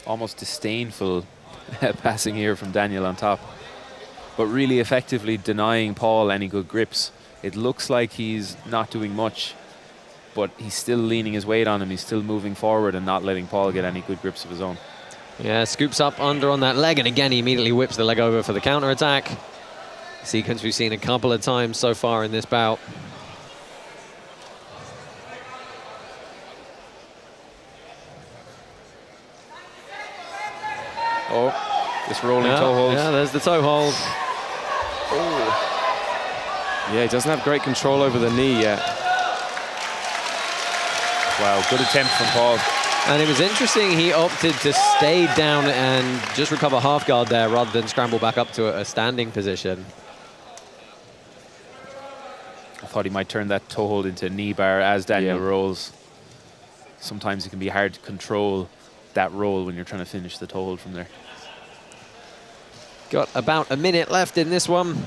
Almost disdainful passing here from Daniel on top, but really effectively denying Paul any good grips. It looks like he's not doing much, but he's still leaning his weight on him. He's still moving forward and not letting Paul get any good grips of his own. Yeah, scoops up under on that leg, and again he immediately whips the leg over for the counter attack. Sequence we've seen a couple of times so far in this bout. Oh, this rolling toe hold. Yeah, there's the toe hold. Oh. Yeah, he doesn't have great control over the knee yet. Wow, good attempt from Paul. And it was interesting, he opted to stay down and just recover half guard there rather than scramble back up to a standing position. I thought he might turn that toe hold into a knee bar as Daniel rolls. Sometimes it can be hard to control that roll when you're trying to finish the toe hold from there. Got about a minute left in this one.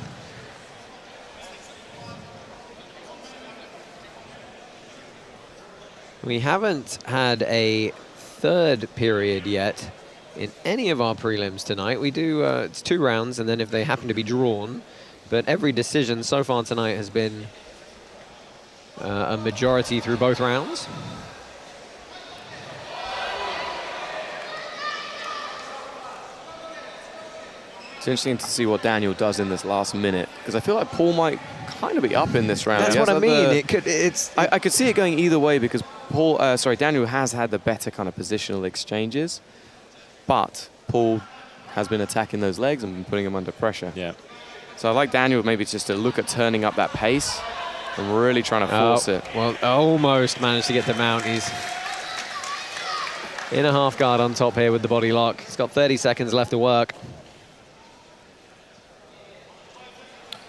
We haven't had a third period yet in any of our prelims tonight. We do, it's 2 rounds, and then if they happen to be drawn, but every decision so far tonight has been a majority through both rounds. It's interesting to see what Daniel does in this last minute, because I feel like Paul might kind of be up in this round. That's what I mean. I could see it going either way, because Daniel has had the better kind of positional exchanges, but Paul has been attacking those legs and putting him under pressure. Yeah. So I like Daniel maybe just to look at turning up that pace and really trying to force it. Well, almost managed to get the mount. He's in a half guard on top here with the body lock. He's got 30 seconds left to work.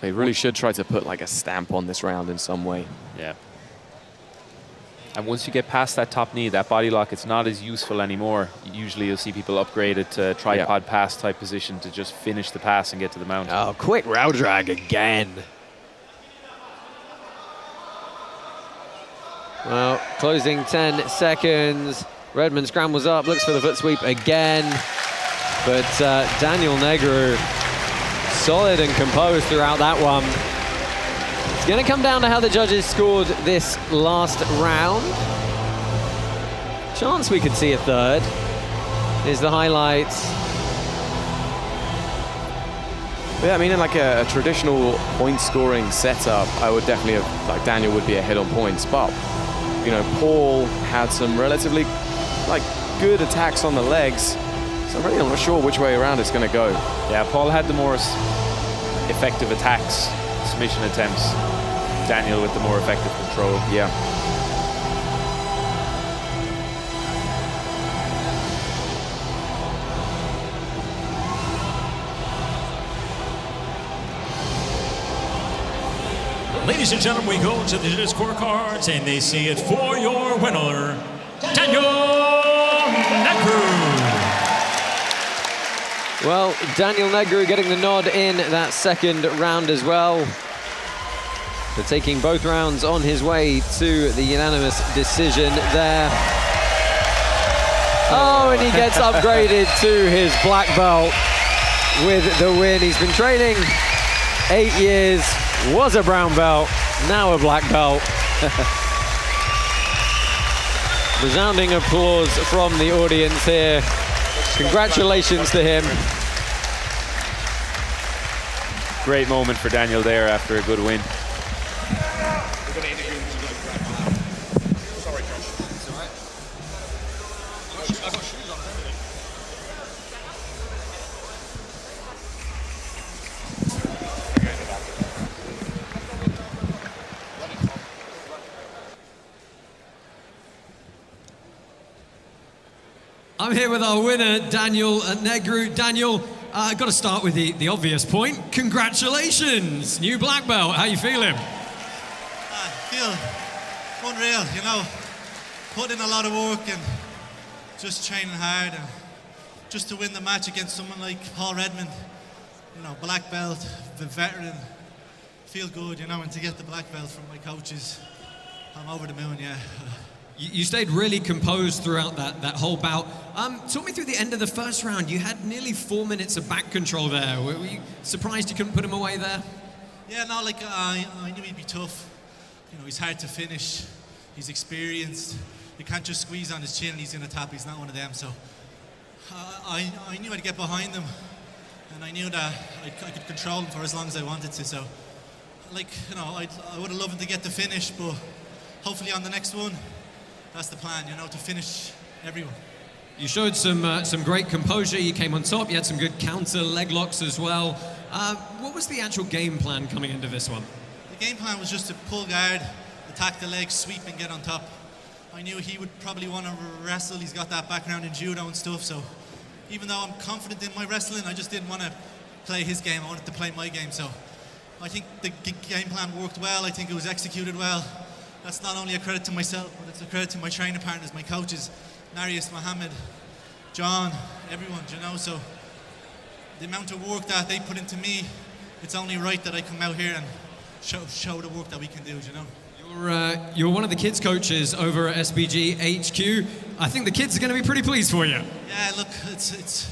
They really should try to put like a stamp on this round in some way. Yeah. And once you get past that top knee, that body lock, it's not as useful anymore. Usually you'll see people upgrade it to tripod pass type position to just finish the pass and get to the mount. Oh, quick rail drag again. Well, closing 10 seconds. Redmond scrambles up, looks for the foot sweep again. But Daniel Negru, solid and composed throughout that one. It's going to come down to how the judges scored this last round. Chance we could see a third. Here's the highlights. Yeah, I mean, in like a traditional point-scoring setup, I would definitely have, like Daniel would be ahead on points, but, you know, Paul had some relatively, like, good attacks on the legs, so I'm really not sure which way around it's going to go. Yeah, Paul had the more effective attacks, submission attempts. Daniel with the more effective control. Yeah. Ladies and gentlemen, we go to the judges' scorecards, and they see it for your winner, Daniel Negru. Well, Daniel Negru getting the nod in that second round as well. So taking both rounds on his way to the unanimous decision there. Oh, and he gets upgraded to his black belt with the win. He's been training 8 years, was a brown belt, now a black belt. Resounding applause from the audience here. Congratulations to him. Great moment for Daniel there after a good win. I'm here with our winner, Daniel Negru. Daniel, I've got to start with the obvious point. Congratulations, new black belt. How you feeling? I feel unreal, you know. Put in a lot of work and just training hard, and just to win the match against someone like Paul Redmond, you know, black belt, the veteran, feel good, you know, and to get the black belt from my coaches, I'm over the moon, yeah. You stayed really composed throughout that whole bout. Talk me through the end of the first round. You had nearly 4 minutes of back control there. Were you surprised you couldn't put him away there? Yeah, no, like I knew he'd be tough. You know, he's hard to finish. He's experienced. You can't just squeeze on his chin and he's going to tap. He's not one of them. So I knew I'd get behind him, and I knew that I could control him for as long as I wanted to. So, like, you know, I would have loved to get the finish, but hopefully on the next one, that's the plan, you know, to finish everyone. You showed some great composure. You came on top. You had some good counter leg locks as well. What was the actual game plan coming into this one? The game plan was just to pull guard, attack the legs, sweep and get on top. I knew he would probably want to wrestle. He's got that background in judo and stuff, so even though I'm confident in my wrestling, I just didn't want to play his game. I wanted to play my game, so I think the game plan worked well. I think it was executed well. That's not only a credit to myself, but it's a credit to my training partners, my coaches, Narius, Mohammed, John, everyone, you know. So the amount of work that they put into me, it's only right that I come out here and show the work that we can do, you know. You're one of the kids coaches over at SBG HQ. I think the kids are going to be pretty pleased for you. Yeah, look, it's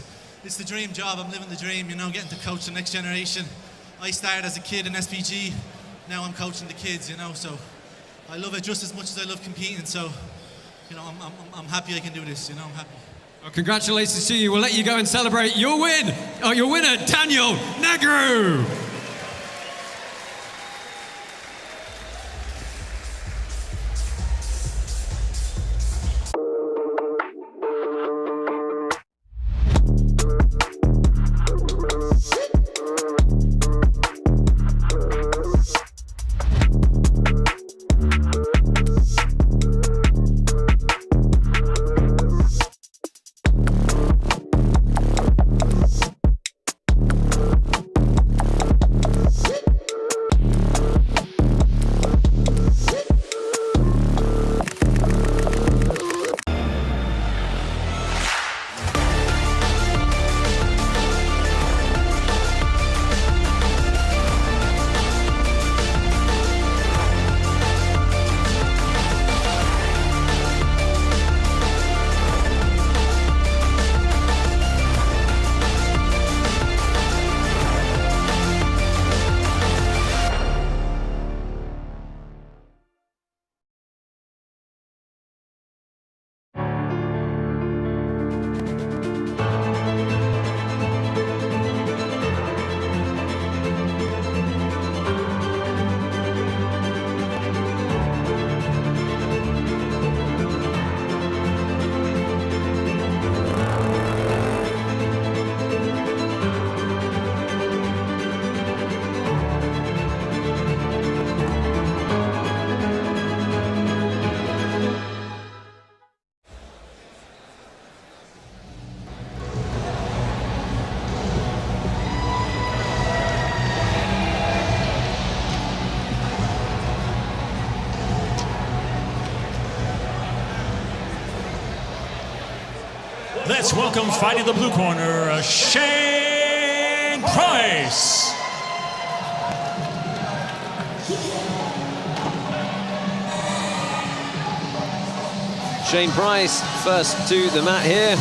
the dream job. I'm living the dream, you know, getting to coach the next generation. I started as a kid in SPG, now I'm coaching the kids, you know, so I love it just as much as I love competing, so, you know, I'm happy I can do this, you know, I'm happy. Well, congratulations to you. We'll let you go and celebrate your win. Your winner, Daniel Negru. Let's welcome fighting the blue corner, Shane Price. Shane Price first to the mat here.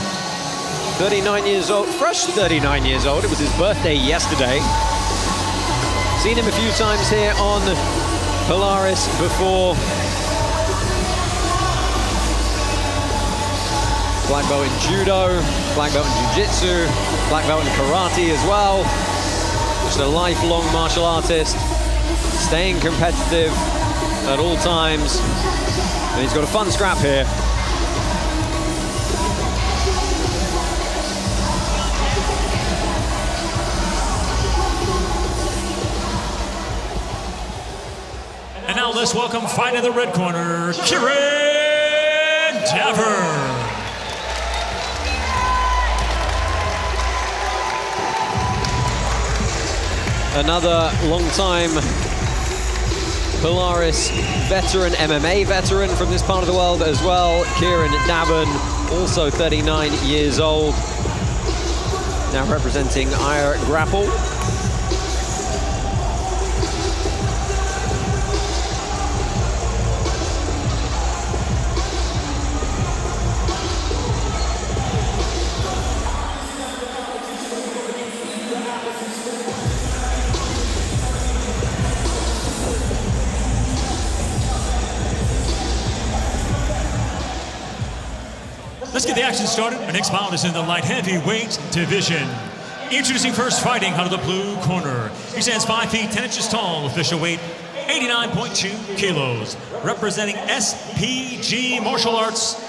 39 years old, fresh 39 years old. It was his birthday yesterday. Seen him a few times here on Polaris before. Black belt in judo, black belt in jiu-jitsu, black belt in karate as well. Just a lifelong martial artist, staying competitive at all times. And he's got a fun scrap here. And now let's welcome fighting the red corner, Ciaran Daver. Another long-time Polaris veteran, MMA veteran from this part of the world as well. Ciaran Daver, also 39 years old, now representing IR Grapple. Let's get the action started. Our next bout is in the light heavyweight division. Introducing first, fighting out of the blue corner. He stands 5 feet 10 inches tall, official weight 89.2 kilos. Representing SPG Martial Arts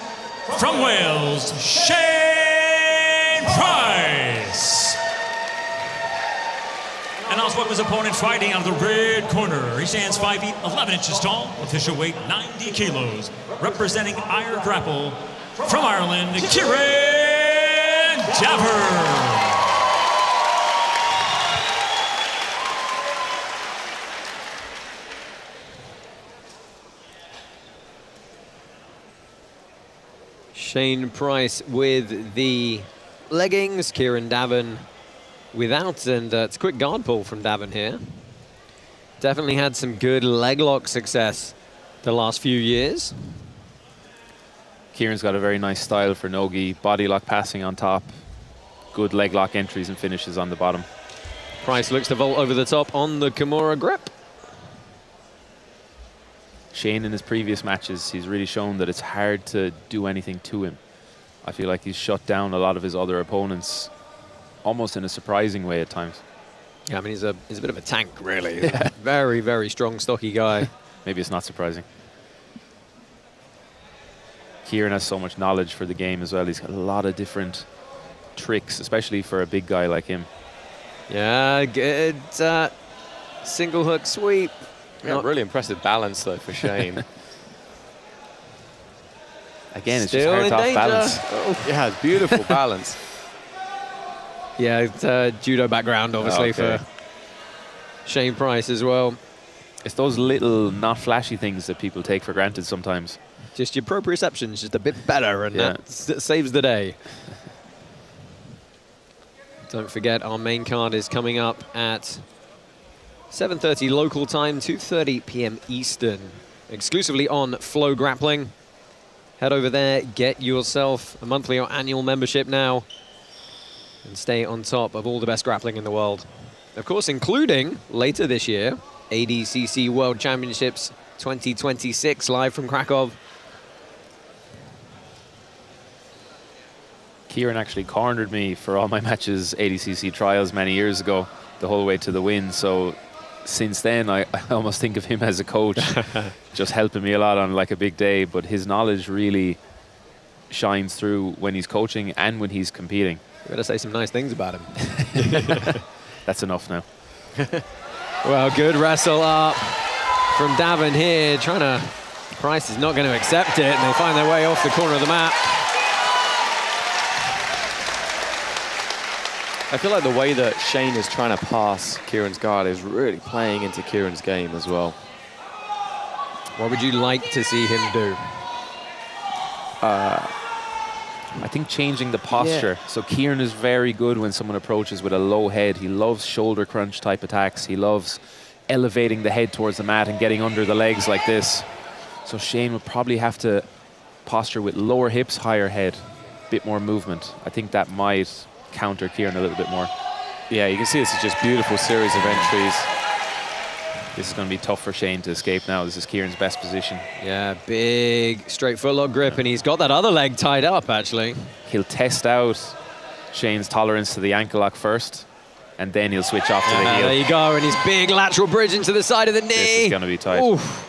from Wales, Shane Price. And now let's welcome his opponent, fighting out of the red corner. He stands 5 feet 11 inches tall, official weight 90 kilos. Representing IR Grapple from Ireland, Ciaran Daver. Shane Price with the leggings, Ciaran Daver without, and it's a quick guard pull from Daver here. Definitely had some good leg lock success the last few years. Ciaran's got a very nice style for no-gi, body lock passing on top, good leg lock entries and finishes on the bottom. Price looks to vault over the top on the Kimura grip. Shane, in his previous matches, he's really shown that it's hard to do anything to him. I feel like he's shut down a lot of his other opponents, almost in a surprising way at times. Yeah, I mean, he's a bit of a tank, really. Yeah. Very, very strong, stocky guy. Maybe it's not surprising. Ciaran has so much knowledge for the game as well. He's got a lot of different tricks, especially for a big guy like him. Yeah, good single hook sweep. Yeah, really impressive balance, though, for Shane. Again, it's just hard to off balance. Oh. Yeah, it's beautiful balance. Yeah, it's judo background, obviously, for Shane Price as well. It's those little, not flashy things that people take for granted sometimes. Just your proprioception's just a bit better, and that saves the day. Don't forget, our main card is coming up at 7:30 local time, 2:30 p.m. Eastern, exclusively on Flow Grappling. Head over there, get yourself a monthly or annual membership now, and stay on top of all the best grappling in the world. Of course, including, later this year, ADCC World Championships 2026, live from Krakow. Ciaran actually cornered me for all my matches ADCC trials many years ago, the whole way to the win. So since then, I almost think of him as a coach, just helping me a lot on like a big day. But his knowledge really shines through when he's coaching and when he's competing. You better say some nice things about him. That's enough now. Well, good wrestle up from Davin here, trying to... Price is not going to accept it, and they find their way off the corner of the mat. I feel like the way that Shane is trying to pass Ciaran's guard is really playing into Ciaran's game as well. What would you like to see him do? I think changing the posture. Yeah. So Ciaran is very good when someone approaches with a low head. He loves shoulder crunch type attacks. He loves elevating the head towards the mat and getting under the legs like this. So Shane would probably have to posture with lower hips, higher head, a bit more movement. I think that might counter Ciaran a little bit more. Yeah, you can see this is just beautiful series of entries. This is going to be tough for Shane to escape now. This is Ciaran's best position. Yeah, big straight footlock grip, and he's got that other leg tied up, actually. He'll test out Shane's tolerance to the ankle lock first, and then he'll switch off to the heel. There you go, and his big lateral bridge into the side of the knee. This is going to be tight. Oof.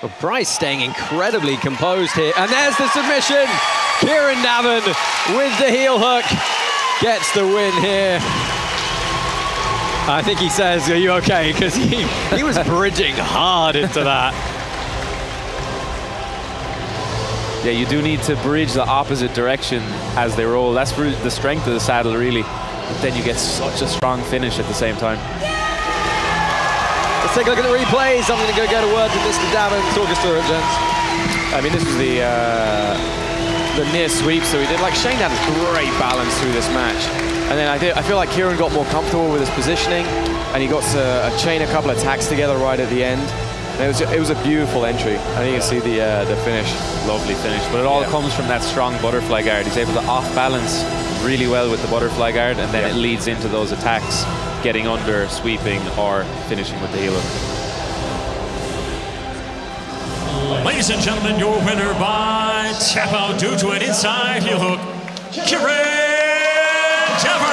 Well, Price staying incredibly composed here. And there's the submission. Ciaran Davin with the heel hook gets the win here. I think he says, are you okay? Because he was bridging hard into that. Yeah, you do need to bridge the opposite direction as they roll. That's the strength of the saddle, really. But then you get such a strong finish at the same time. Let's take a look at the replays. I'm going to go get a word with Mr. Davin. Talk us through it, gents. I mean, this was the near sweep, so he did. Like, Shane had a great balance through this match. And then I feel like Ciaran got more comfortable with his positioning, and he got to chain a couple of attacks together right at the end. And it was a beautiful entry. And you can see the finish. Lovely finish. But it all comes from that strong butterfly guard. He's able to off-balance really well with the butterfly guard, and then it leads into those attacks, getting under, sweeping, or finishing with the heel hook. Ladies and gentlemen, your winner by tap out due to an inside heel hook, Ciaran Davin.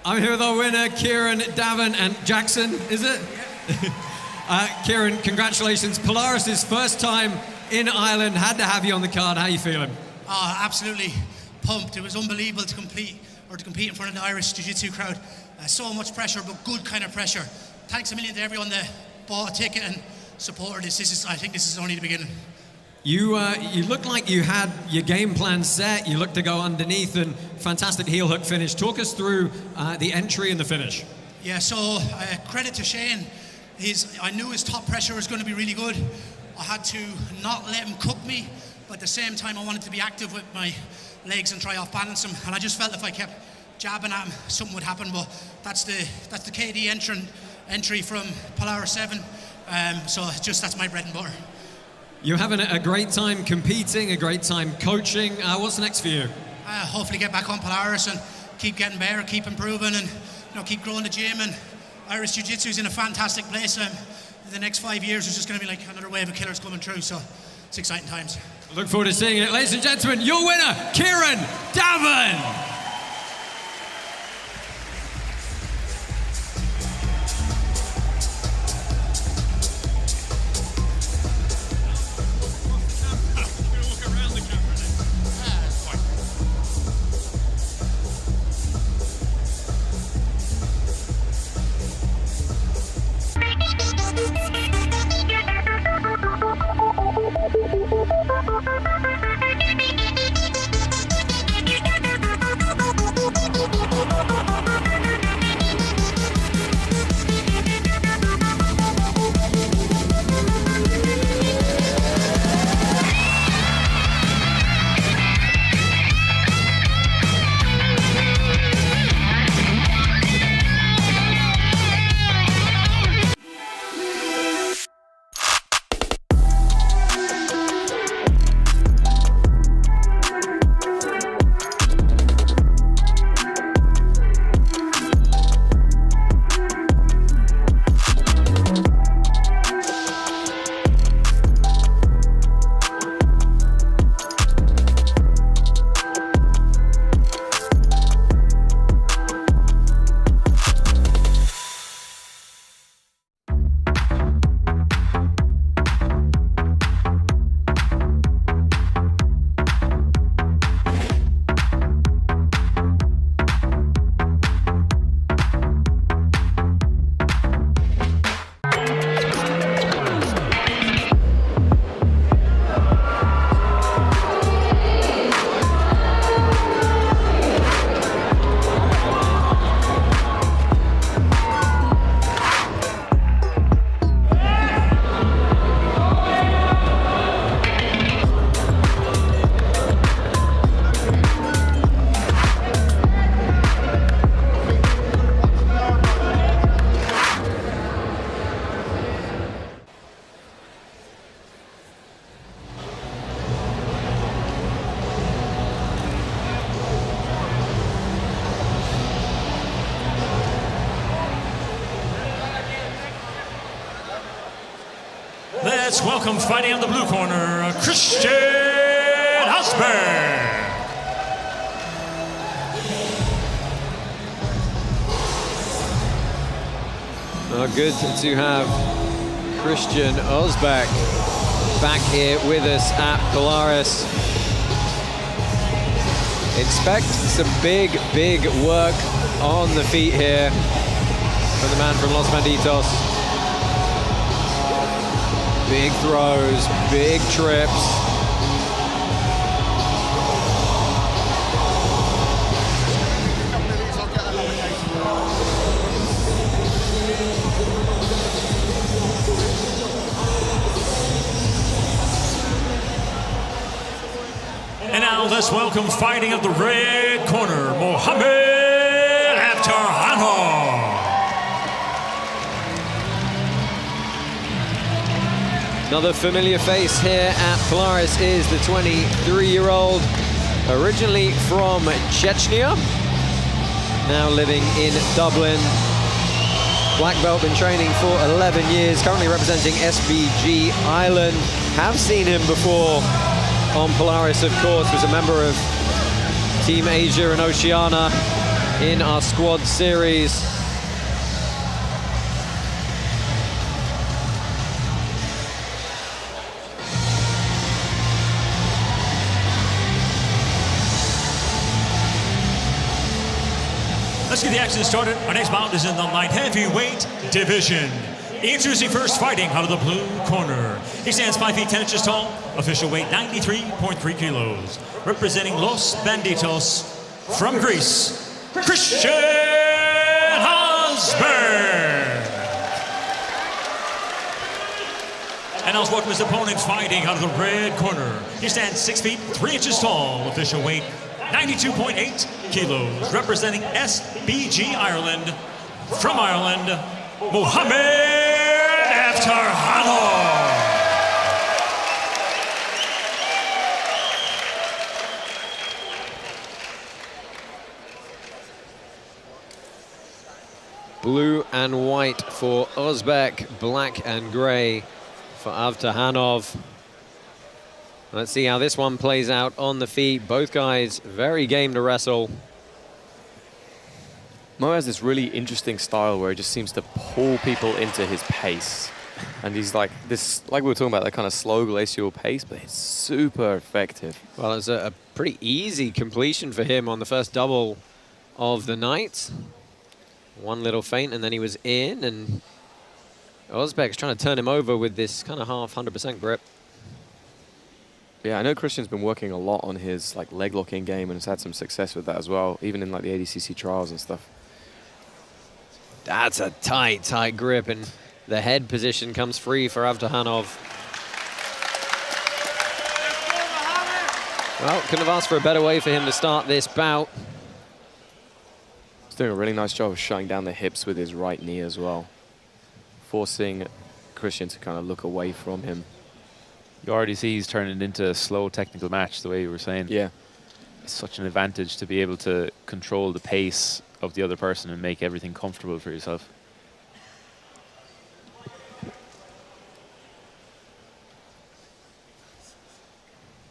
I'm here with our winner, Ciaran Davin and Jackson, is it? Ciaran, congratulations. Polaris' first time in Ireland. Had to have you on the card. How are you feeling? Oh, absolutely pumped. It was unbelievable to compete in front of the Irish Jiu-Jitsu crowd. So much pressure, but good kind of pressure. Thanks a million to everyone that bought a ticket and supported this. I think this is only the beginning. You looked like you had your game plan set. You looked to go underneath, and fantastic heel hook finish. Talk us through the entry and the finish. Yeah, so credit to Shane. I knew his top pressure was going to be really good. I had to not let him cook me, but at the same time I wanted to be active with my legs and try off balance him. And I just felt if I kept jabbing at him, something would happen. But that's the KD entry from Polaris 7. So that's my bread and butter. You're having a great time competing, a great time coaching. What's next for you? Hopefully get back on Polaris and keep getting better, keep improving, and keep growing the gym. And Irish Jiu-Jitsu is in a fantastic place. The next 5 years is just going to be like another wave of killers coming through. So it's exciting times. Look forward to seeing it. Ladies and gentlemen, your winner, Ciaran Davan. Let's welcome fighting on the blue corner, Christian Osberg. Good to have Christian Osberg back here with us at Polaris. Expect some big work on the feet here from the man from Los Banditos. Big throws, big trips. And now let's welcome fighting at the red corner, Mohamed Averyanov. Another familiar face here at Polaris is the 23-year-old, originally from Chechnya, now living in Dublin. Black belt, been training for 11 years, currently representing SBG Ireland. Have seen him before on Polaris, of course, was a member of Team Asia and Oceania in our squad series. Let's get the action started. Our next bout is in the light heavyweight division. Introducing first, fighting out of the blue corner. He stands 5 feet 10 inches tall, official weight 93.3 kilos. Representing Los Banditos from Greece, Christian Osberg. And now let's welcome his opponent fighting out of the red corner. He stands 6 feet 3 inches tall, official weight 92.8 kilos. Representing SBG Ireland, from Ireland, Mohamed Averyanov. Blue and white for Osberg, black and gray for Averyanov. Let's see how this one plays out on the feet. Both guys very game to wrestle. Mo has this really interesting style where he just seems to pull people into his pace. And he's like this, like we were talking about, that kind of slow glacial pace, but it's super effective. Well, it's a pretty easy completion for him on the first double of the night. One little feint and then he was in, and Osberg's trying to turn him over with this kind of half 100% grip. Yeah, I know Christian's been working a lot on his like leg locking game and has had some success with that as well, even in like the ADCC trials and stuff. That's a tight, tight grip, and the head position comes free for Averyanov. Well, couldn't have asked for a better way for him to start this bout. He's doing a really nice job of shutting down the hips with his right knee as well, forcing Christian to kind of look away from him. You already see he's turning it into a slow technical match, the way you were saying. Yeah. It's such an advantage to be able to control the pace of the other person and make everything comfortable for yourself.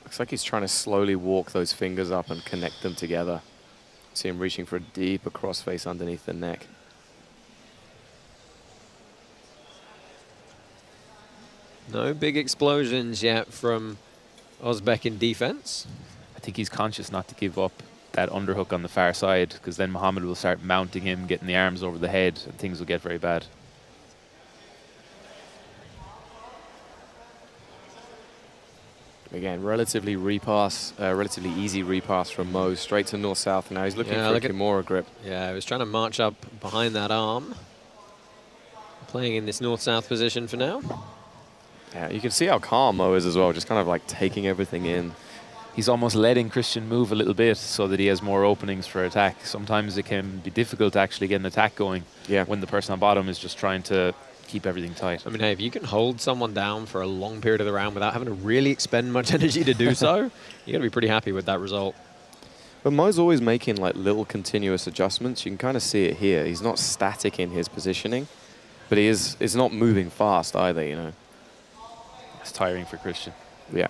Looks like he's trying to slowly walk those fingers up and connect them together. See him reaching for a deeper crossface underneath the neck. No big explosions yet from Osberg in defense. I think he's conscious not to give up that underhook on the far side, because then Mohamed will start mounting him, getting the arms over the head, and things will get very bad. Again, relatively easy repass from Mo, straight to north-south. Now he's looking for a Kimura grip. Yeah, he was trying to march up behind that arm. Playing in this north-south position for now. Yeah, you can see how calm Mo is as well, just kind of like taking everything in. He's almost letting Christian move a little bit so that he has more openings for attack. Sometimes it can be difficult to actually get an attack going when the person on bottom is just trying to keep everything tight. I mean, hey, if you can hold someone down for a long period of the round without having to really expend much energy to do so, you got to be pretty happy with that result. But Mo's always making like little continuous adjustments. You can kind of see it here. He's not static in his positioning, but he is not moving fast either, you know. It's tiring for Christian. Yeah.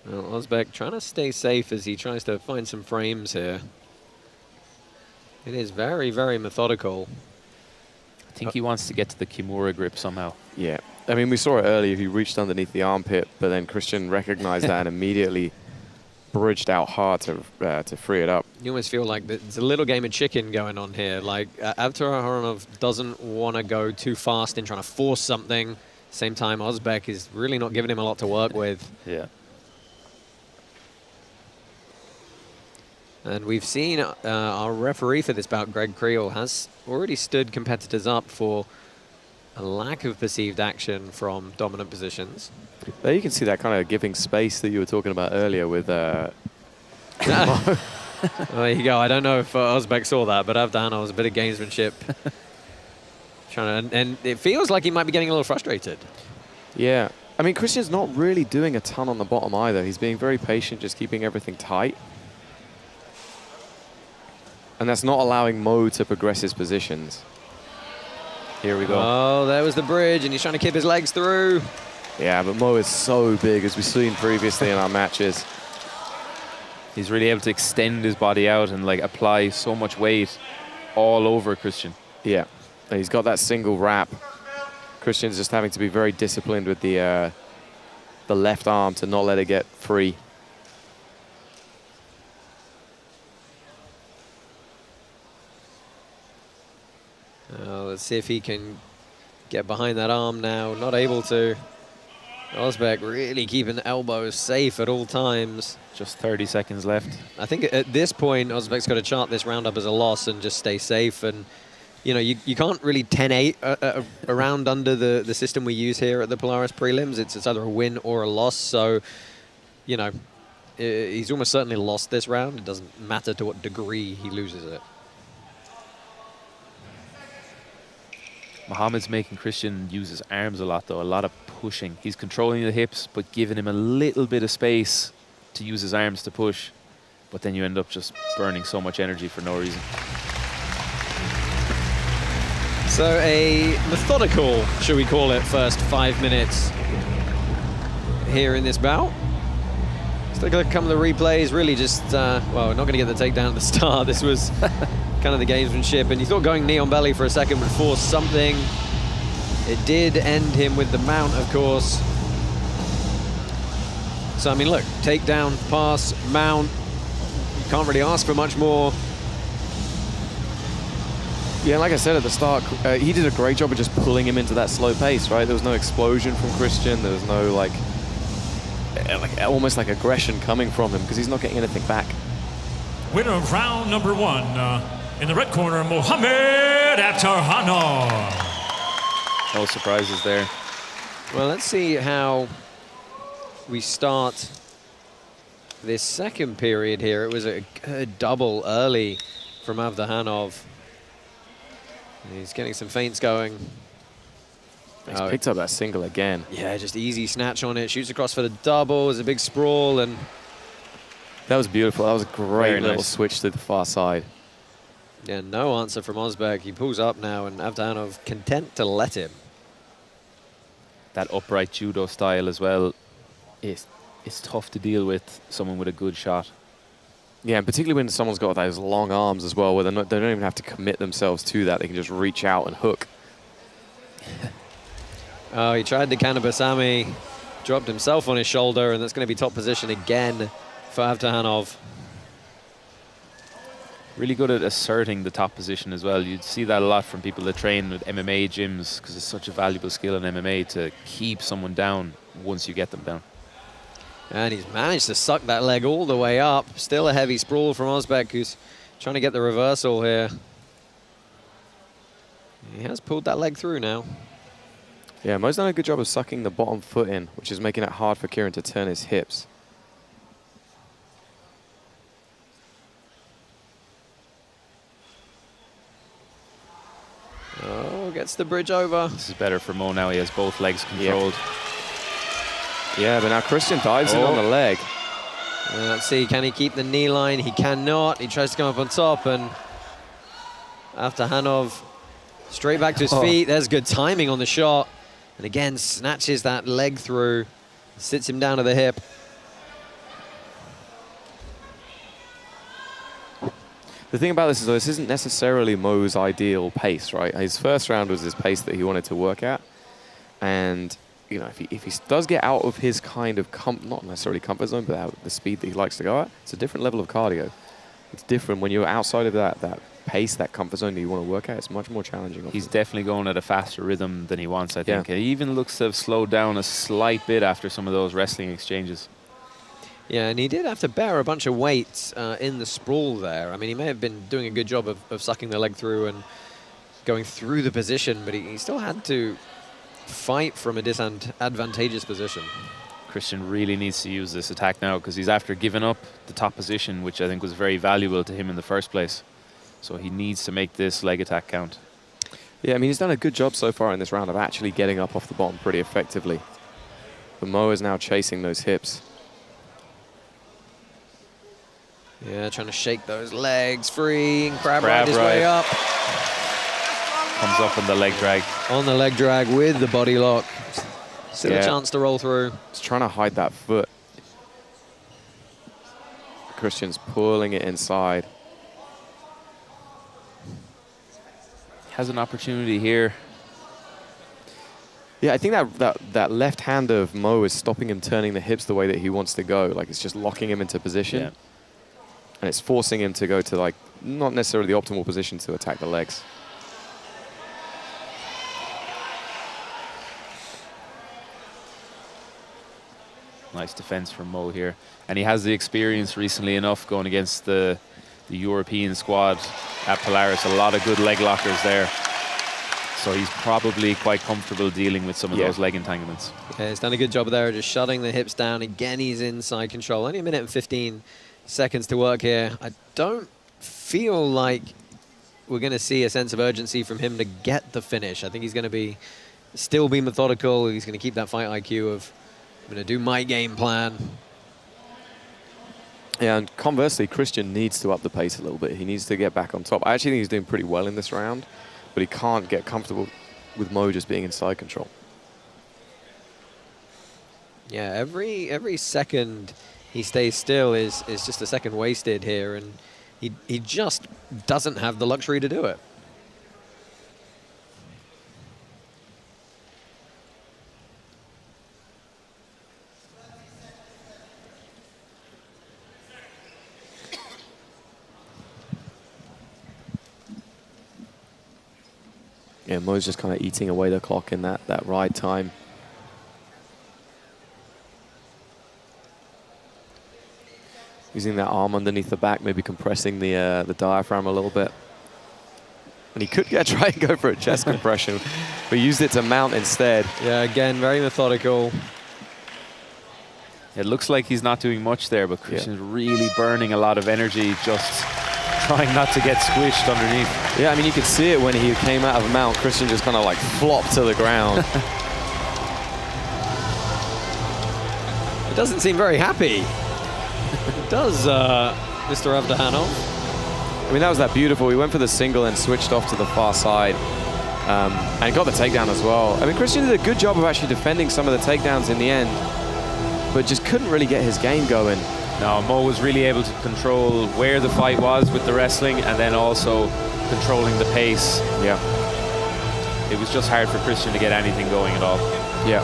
Well, Osberg trying to stay safe as he tries to find some frames here. It is very, very methodical. I think he wants to get to the Kimura grip somehow. Yeah. I mean, we saw it earlier. He reached underneath the armpit, but then Christian recognized that and immediately bridged out hard to free it up. You almost feel like there's a little game of chicken going on here. Like, Averyanov doesn't want to go too fast in trying to force something. Same time, Osberg is really not giving him a lot to work with. Yeah. And we've seen our referee for this bout, Greg Creel, has already stood competitors up for a lack of perceived action from dominant positions. There you can see that kind of giving space that you were talking about earlier with Well, there you go. I don't know if Osberg saw that, but Averyanov was a bit of gamesmanship. And it feels like he might be getting a little frustrated. Yeah. I mean, Christian's not really doing a ton on the bottom either. He's being very patient, just keeping everything tight. And that's not allowing Mo to progress his positions. Here we go. Oh, there was the bridge, and he's trying to keep his legs through. Yeah, but Mo is so big, as we've seen previously in our matches. He's really able to extend his body out and like apply so much weight all over Christian. Yeah, and he's got that single wrap. Christian's just having to be very disciplined with the left arm to not let it get free. see if he can get behind that arm now. Not able to. Ozbek really keeping elbows safe at all times. Just 30 seconds left. I think at this point, Ozbek's got to chart this round up as a loss and just stay safe. And, you know, you can't really 10-8 around under the system we use here at the Polaris prelims. It's either a win or a loss. So, you know, he's almost certainly lost this round. It doesn't matter to what degree he loses it. Mohamed's making Christian use his arms a lot, though. A lot of pushing. He's controlling the hips, but giving him a little bit of space to use his arms to push. But then you end up just burning so much energy for no reason. So a methodical, should we call it, first 5 minutes here in this bout. Let's take a look at some of the replays. Really just, well, we're not going to get the takedown at the start. This was kind of the gamesmanship. And you thought going knee on belly for a second would force something. It did end him with the mount, of course. So, I mean, look, takedown, pass, mount. You can't really ask for much more. Yeah, like I said at the start, he did a great job of just pulling him into that slow pace, right? There was no explosion from Christian. There was no, like almost like aggression coming from him because he's not getting anything back. Winner of round number 1, in the red corner, Mohamed Averyanov. No surprises there. Well, let's see how we start this second period here. It was a good double early from Averyanov. He's getting some feints going. He's picked up that single again. Yeah, just easy snatch on it. Shoots across for the double. There's a big sprawl, and that was beautiful. That was a great little switch to the far side. Yeah, no answer from Ozbek. He pulls up now, and Averyanov content to let him. That upright judo style as well. It's tough to deal with someone with a good shot. Yeah, and particularly when someone's got those long arms as well, where they don't even have to commit themselves to that. They can just reach out and hook. Oh, he tried the Kanabasami, dropped himself on his shoulder, and that's going to be top position again for Averyanov. Really good at asserting the top position as well. You'd see that a lot from people that train with MMA gyms because it's such a valuable skill in MMA to keep someone down once you get them down. And he's managed to suck that leg all the way up. Still a heavy sprawl from Ozbek, who's trying to get the reversal here. He has pulled that leg through now. Yeah, Mo's done a good job of sucking the bottom foot in, which is making it hard for Ciaran to turn his hips. Oh, gets the bridge over. This is better for Mo now. He has both legs controlled. Yeah, but now Christian dives in on the leg. Let's see, can he keep the knee line? He cannot. He tries to come up on top, and Averyanov straight back to his feet. There's good timing on the shot. And again, snatches that leg through, sits him down to the hip. The thing about this is, though, this isn't necessarily Mo's ideal pace, right? His first round was his pace that he wanted to work at. And, you know, if he does get out of his kind of, not necessarily comfort zone, but out the speed that he likes to go at, it's a different level of cardio. It's different when you're outside of that pace, that comfort zone that you want to work at. It's much more challenging. He's definitely going at a faster rhythm than he wants, I think. He even looks to have slowed down a slight bit after some of those wrestling exchanges. Yeah, and he did have to bear a bunch of weight in the sprawl there. I mean, he may have been doing a good job of sucking the leg through and going through the position, but he still had to fight from a disadvantageous position. Christian really needs to use this attack now because he's after giving up the top position, which I think was very valuable to him in the first place. So he needs to make this leg attack count. Yeah, I mean, he's done a good job so far in this round of actually getting up off the bottom pretty effectively. But Mo is now chasing those hips. Yeah, trying to shake those legs free and crab ride his way up. Comes up on the leg drag. On the leg drag with the body lock. Still a chance to roll through. He's trying to hide that foot. Christian's pulling it inside. Has an opportunity here. Yeah, I think that left hand of Mo is stopping him turning the hips the way that he wants to go. Like, it's just locking him into position. Yeah. And it's forcing him to go to, like, not necessarily the optimal position to attack the legs. Nice defense from Mo here. And he has the experience recently enough going against the European squad at Polaris. A lot of good leg lockers there. So he's probably quite comfortable dealing with some of those leg entanglements. Yeah, he's done a good job there, just shutting the hips down. Again, he's in side control. Only a minute and 15 seconds to work here. I don't feel like we're going to see a sense of urgency from him to get the finish. I think he's going to still be methodical. He's going to keep that fight IQ of, I'm going to do my game plan. Yeah, and conversely, Christian needs to up the pace a little bit. He needs to get back on top. I actually think he's doing pretty well in this round, but he can't get comfortable with Mo just being in side control. Yeah, every second he stays still is just a second wasted here, and he just doesn't have the luxury to do it. Yeah, Mo's just kind of eating away the clock in that ride time. Using that arm underneath the back, maybe compressing the diaphragm a little bit. And he could try and go for a chest compression, but used it to mount instead. Yeah, again, very methodical. It looks like he's not doing much there, but Christian's really burning a lot of energy, just trying not to get squished underneath. Yeah, I mean, you could see it when he came out of mount. Christian just kind of like flopped to the ground. It doesn't seem very happy. It does, Mr. Averyanov. I mean, that was that beautiful. He went for the single and switched off to the far side. And got the takedown as well. I mean, Christian did a good job of actually defending some of the takedowns in the end, but just couldn't really get his game going. No, Mo was really able to control where the fight was with the wrestling and then also controlling the pace. Yeah. It was just hard for Christian to get anything going at all. Yeah.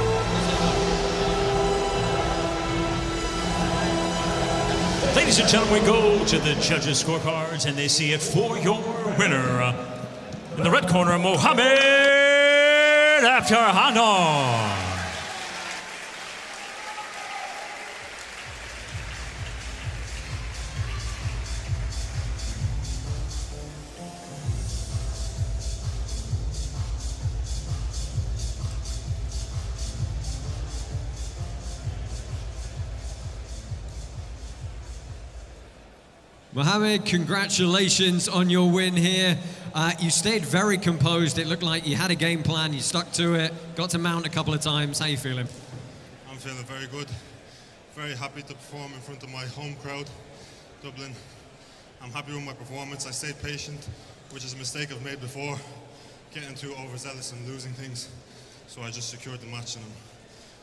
Ladies and gentlemen, we go to the judges' scorecards, and they see it for your winner. In the red corner, Mohamed Averyanov. Mohamed, congratulations on your win here. You stayed very composed. It looked like you had a game plan, you stuck to it, got to mount a couple of times. How are you feeling? I'm feeling very good. Very happy to perform in front of my home crowd, Dublin. I'm happy with my performance. I stayed patient, which is a mistake I've made before, getting too overzealous and losing things. So I just secured the match and I'm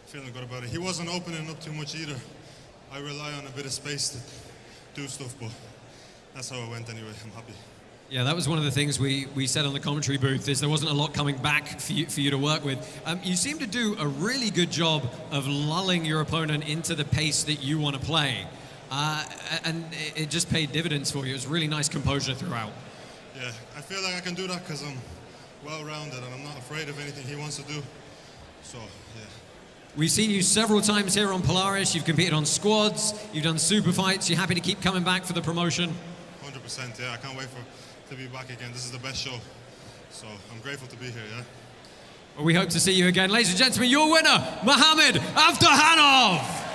feeling good about it. He wasn't opening up too much either. I rely on a bit of space to do stuff, but that's how it went anyway. I'm happy. Yeah, that was one of the things we said on the commentary booth, is there wasn't a lot coming back for you to work with. You seem to do a really good job of lulling your opponent into the pace that you want to play. And it just paid dividends for you. It was really nice composure throughout. Yeah, I feel like I can do that because I'm well-rounded and I'm not afraid of anything he wants to do. So, yeah. We've seen you several times here on Polaris. You've competed on squads, you've done super fights. You happy to keep coming back for the promotion? 100%, yeah. I can't wait to be back again. This is the best show. So I'm grateful to be here, yeah. Well, we hope to see you again. Ladies and gentlemen, your winner, Mohamed Averyanov.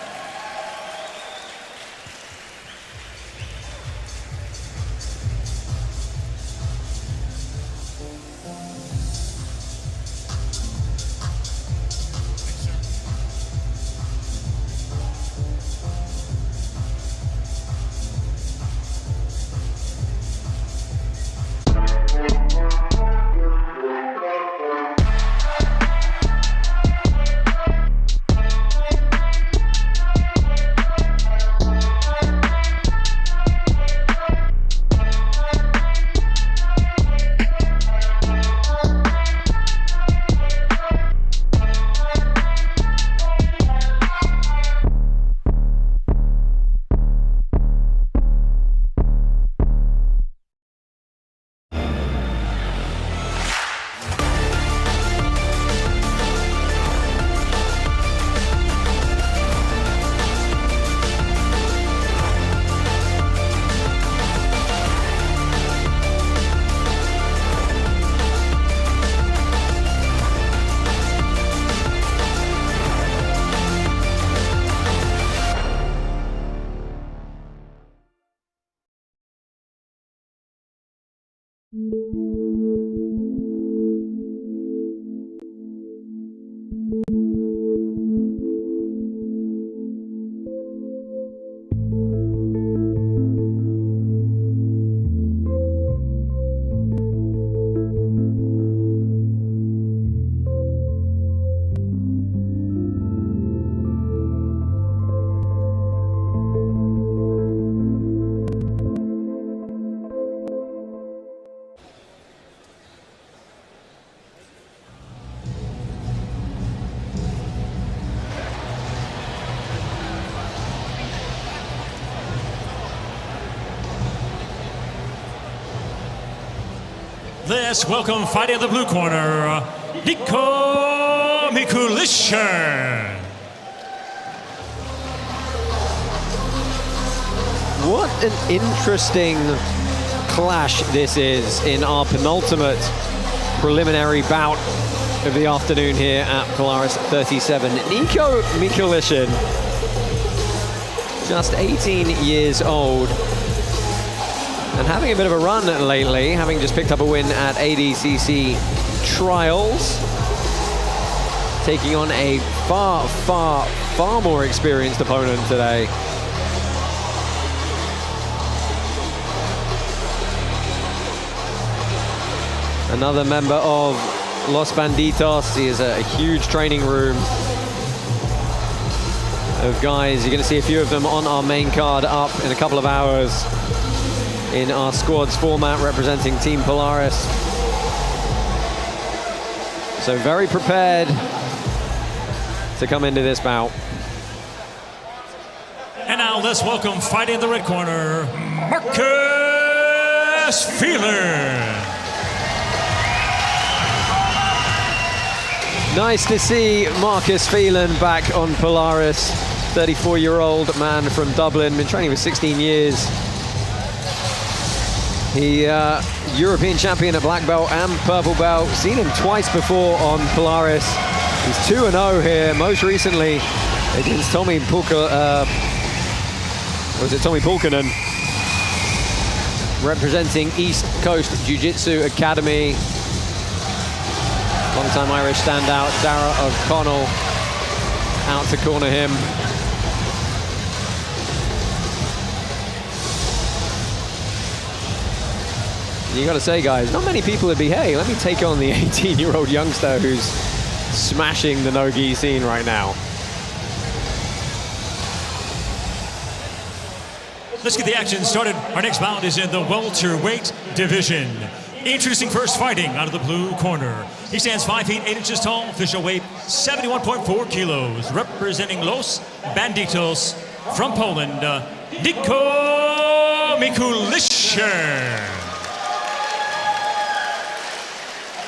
Let's welcome fighting in the blue corner, Niko Mikulishin. What an interesting clash this is in our penultimate preliminary bout of the afternoon here at Polaris 37. Niko Mikulishin, just 18 years old, and having a bit of a run lately, having just picked up a win at ADCC Trials, taking on a far more experienced opponent today. Another member of Los Banditos. He has a huge training room of guys. You're going to see a few of them on our main card up in a couple of hours in our squads format representing Team Polaris. So very prepared to come into this bout. And now let's welcome fighting in the red corner, Marcus Phelan. Nice to see Marcus Phelan back on Polaris. 34-year-old man from Dublin, been training for 16 years. He European champion at black belt and purple belt. Seen him twice before on Polaris. He's 2-0 here, most recently against Tommy Pulkinen, representing East Coast Jiu-Jitsu Academy. Long-time Irish standout, Dara O'Connell, out to corner him. You got to say, guys, not many people would be, hey, let me take on the 18-year-old youngster who's smashing the no-gi scene right now. Let's get the action started. Our next bout is in the welterweight division. Introducing first, fighting out of the blue corner. He stands 5 feet 8 inches tall, official weight 71.4 kilos, representing Los Banditos from Poland, Niko Mikulishin.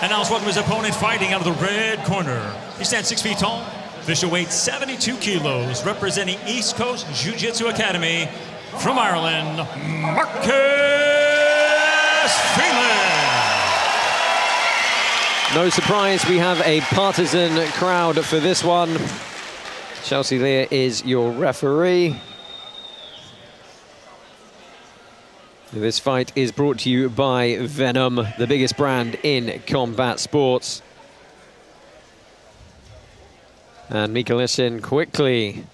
And now let's welcome his opponent, fighting out of the red corner. He stands 6 feet tall, official weight 72 kilos, representing East Coast Jiu-Jitsu Academy from Ireland, Marcus Phelan. No surprise, we have a partisan crowd for this one. Chelsea Lear is your referee. This fight is brought to you by Venom, the biggest brand in combat sports. And Mikulishin quickly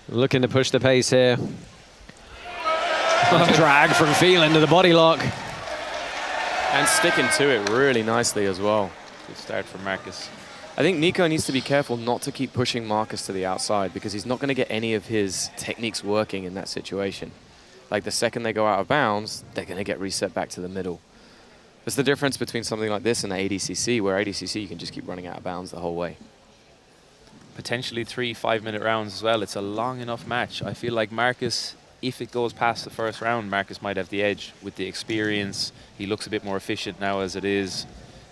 looking to push the pace here. Drag from Phelan to the body lock. And sticking to it really nicely as well. Good start from Marcus. I think Niko needs to be careful not to keep pushing Marcus to the outside, because he's not going to get any of his techniques working in that situation. Like, the second they go out of bounds, they're going to get reset back to the middle. That's the difference between something like this and the ADCC, where ADCC you can just keep running out of bounds the whole way. Potentially 3 5-minute rounds as well. It's a long enough match. I feel like Marcus, if it goes past the first round, Marcus might have the edge with the experience. He looks a bit more efficient now as it is,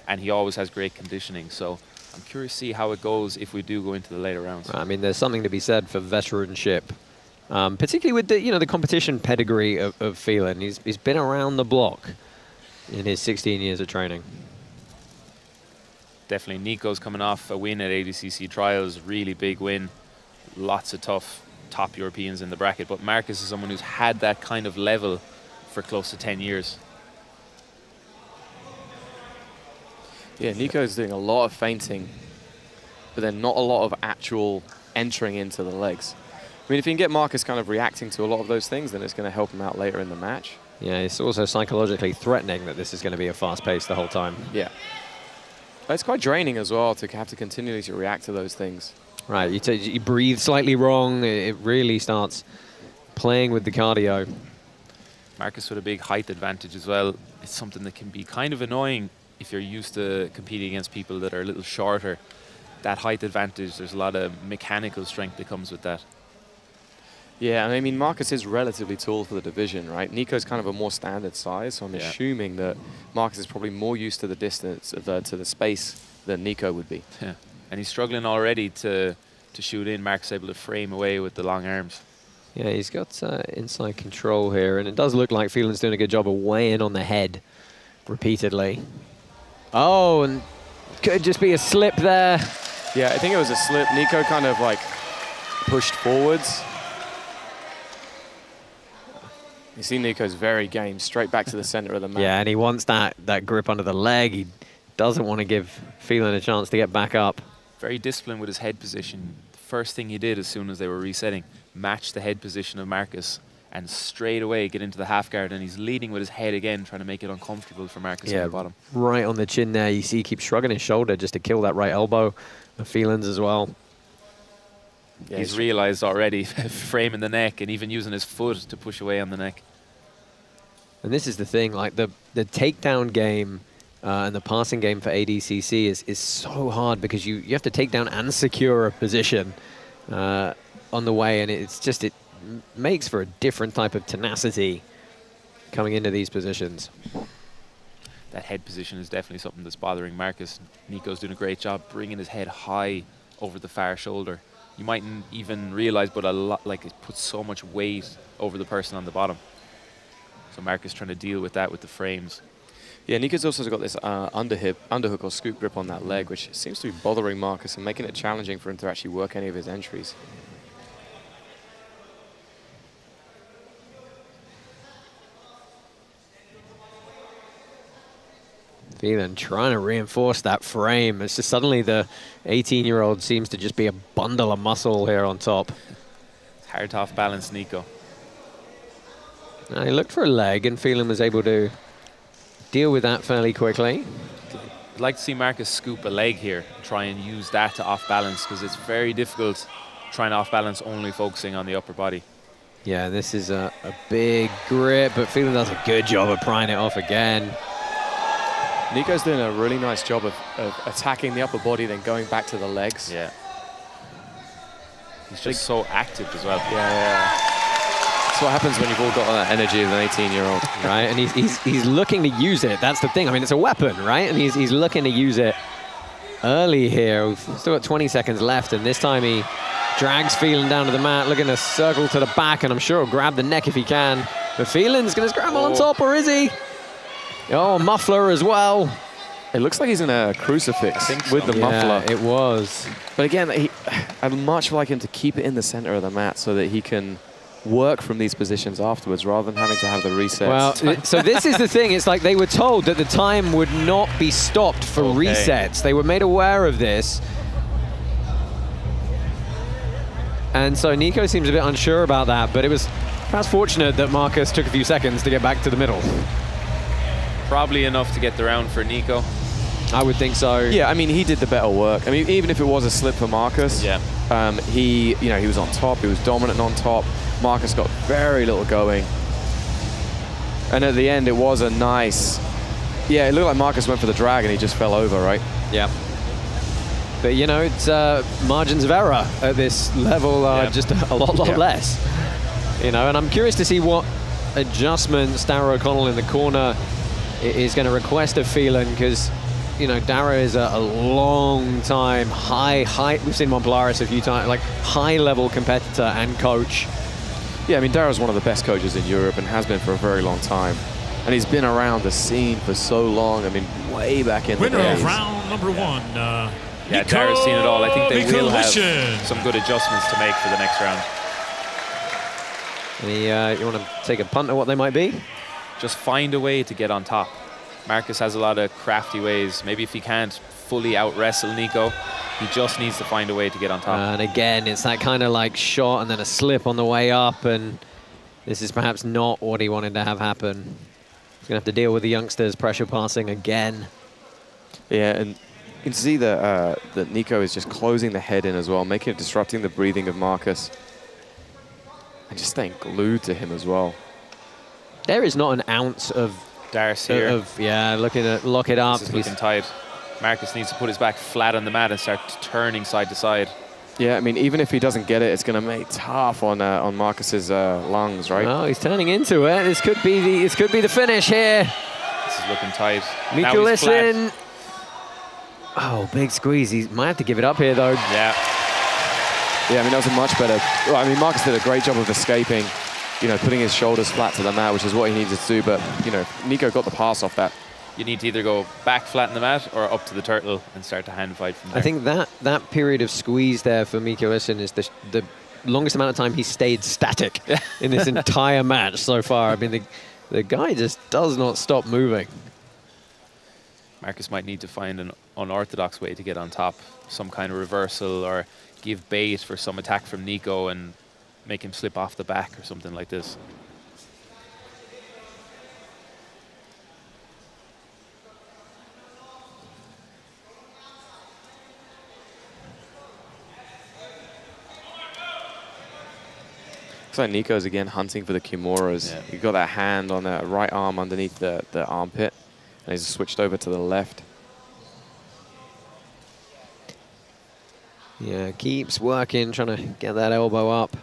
and he always has great conditioning. So I'm curious to see how it goes if we do go into the later rounds. I mean, there's something to be said for veteranship, particularly with the the competition pedigree of Phelan. He's been around the block in his 16 years of training. Definitely, Niko's coming off a win at ADCC Trials, really big win. Lots of tough top Europeans in the bracket, but Marcus is someone who's had that kind of level for close to 10 years. Yeah, Niko's doing a lot of feinting, but then not a lot of actual entering into the legs. I mean, if you can get Marcus kind of reacting to a lot of those things, then it's going to help him out later in the match. Yeah, it's also psychologically threatening that this is going to be a fast pace the whole time. Yeah. It's quite draining as well to have to continually react to those things. Right, you breathe slightly wrong, it really starts playing with the cardio. Marcus with a big height advantage as well. It's something that can be kind of annoying if you're used to competing against people that are a little shorter. That height advantage, there's a lot of mechanical strength that comes with that. Yeah, and I mean, Marcus is relatively tall for the division, right? Nico's kind of a more standard size, so I'm assuming that Marcus is probably more used to the distance, to the space than Nico would be. Yeah, and he's struggling already to shoot in. Marcus able to frame away with the long arms. Yeah, he's got inside control here, and it does look like Phelan's doing a good job of weighing on the head repeatedly. Oh, and could just be a slip there. Yeah, I think it was a slip. Nico kind of like pushed forwards. You see Nico's very game, straight back to the center of the mat. Yeah, and he wants that grip under the leg. He doesn't want to give Phelan a chance to get back up. Very disciplined with his head position. The first thing he did as soon as they were resetting, match the head position of Marcus and straight away get into the half guard, and he's leading with his head again, trying to make it uncomfortable for Marcus on the bottom. Right on the chin there. You see he keeps shrugging his shoulder just to kill that right elbow of Phelan's as well. Yeah, he's realized already, framing the neck and even using his foot to push away on the neck. And this is the thing, like the takedown game and the passing game for ADCC is so hard because you have to take down and secure a position on the way, and it makes for a different type of tenacity coming into these positions. That head position is definitely something that's bothering Marcus. Nico's doing a great job bringing his head high over the far shoulder. You mightn't even realize, but it puts so much weight over the person on the bottom. So Marcus trying to deal with that with the frames. Yeah, Nico's also got this underhook or scoop grip on that leg, which seems to be bothering Marcus and making it challenging for him to actually work any of his entries. Phelan trying to reinforce that frame. It's just suddenly the 18-year-old seems to just be a bundle of muscle here on top. It's hard to off-balance Nico. He looked for a leg, and Phelan was able to deal with that fairly quickly. I'd like to see Marcus scoop a leg here, try and use that to off-balance, because it's very difficult trying to off-balance only focusing on the upper body. Yeah, this is a big grip, but Phelan does a good job of prying it off again. Nico's doing a really nice job of attacking the upper body, then going back to the legs. Yeah. He's just so active as well. Yeah. That's what happens when you've all got that energy of an 18-year-old. Right, and he's looking to use it. That's the thing. I mean, it's a weapon, right? And he's looking to use it early here. We've still got 20 seconds left, and this time he drags Phelan down to the mat, looking to circle to the back, and I'm sure he'll grab the neck if he can. But Phelan's going to scramble on top, or is he? Oh, muffler as well. It looks like he's in a crucifix with the muffler. It was. But again, I'd much like him to keep it in the center of the mat so that he can work from these positions afterwards rather than having to have the resets. Well, so this is the thing. It's like they were told that the time would not be stopped for resets. They were made aware of this. And so Nico seems a bit unsure about that, but it was perhaps fortunate that Marcus took a few seconds to get back to the middle. Probably enough to get the round for Nico. I would think so. Yeah, I mean, he did the better work. I mean, even if it was a slip for Marcus, he was on top. He was dominant on top. Marcus got very little going. And at the end, it was a nice... Yeah, it looked like Marcus went for the drag and he just fell over, right? Yeah. But, you know, it's margins of error at this level are just a lot less. You know, and I'm curious to see what adjustment Starra O'Connell in the corner is going to request of Phelan, because, you know, Dara is a long time high, we've seen him on Polaris a few times, like high-level competitor and coach. Yeah, I mean, Dara's one of the best coaches in Europe and has been for a very long time. And he's been around the scene for so long. I mean, way back in the days. Winner of round number one, yeah, Dara's seen it all. I think they will have some good adjustments to make for the next round. Any, you want to take a punt at what they might be? Just find a way to get on top. Marcus has a lot of crafty ways. Maybe if he can't fully out-wrestle Nico, he just needs to find a way to get on top. And again, it's that kind of like shot and then a slip on the way up, and this is perhaps not what he wanted to have happen. He's going to have to deal with the youngsters pressure passing again. Yeah, and you can see that Nico is just closing the head in as well, making it disrupting the breathing of Marcus. And just staying glued to him as well. There is not an ounce of Darce here. Looking to lock it up. This is looking tight. Marcus needs to put his back flat on the mat and start turning side to side. Yeah, I mean, even if he doesn't get it, it's going to make tough on Marcus's lungs, right? Oh, he's turning into it. This could be the finish here. This is looking tight. Mikulishin. Oh, big squeeze. He might have to give it up here, though. Yeah. Yeah, I mean, that was a much better... Well, I mean, Marcus did a great job of escaping, you know, putting his shoulders flat to the mat, which is what he needed to do. But, you know, Nico got the pass off that. You need to either go back flat in the mat or up to the turtle and start to hand fight from there. I think that period of squeeze there for Mikulishin is the longest amount of time he stayed static in this entire match so far. I mean, the guy just does not stop moving. Marcus might need to find an unorthodox way to get on top, some kind of reversal or give bait for some attack from Nico and make him slip off the back or something like this. Looks like Nico's again hunting for the Kimuras. Yeah. He got that hand on the right arm underneath the armpit, and he's switched over to the left. Yeah, keeps working, trying to get that elbow up.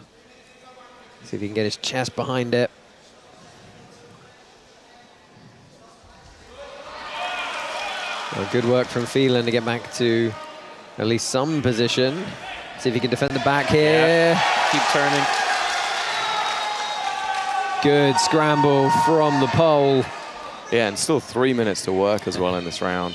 See if he can get his chest behind it. Well, good work from Phelan to get back to at least some position. See if he can defend the back here. Yeah. Keep turning. Good scramble from the pole. Yeah, and still 3 minutes to work as well in this round.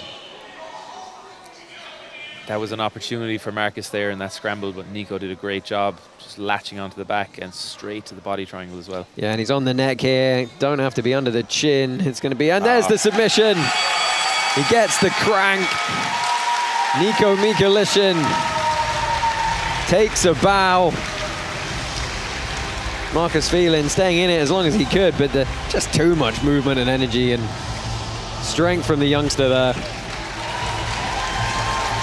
That was an opportunity for Marcus there in that scramble, but Nico did a great job just latching onto the back and straight to the body triangle as well. Yeah, and he's on the neck here. Don't have to be under the chin. It's going to be, and there's the submission. He gets the crank. Nico Mikulishin takes a bow. Marcus Phelan staying in it as long as he could, but just too much movement and energy and strength from the youngster there.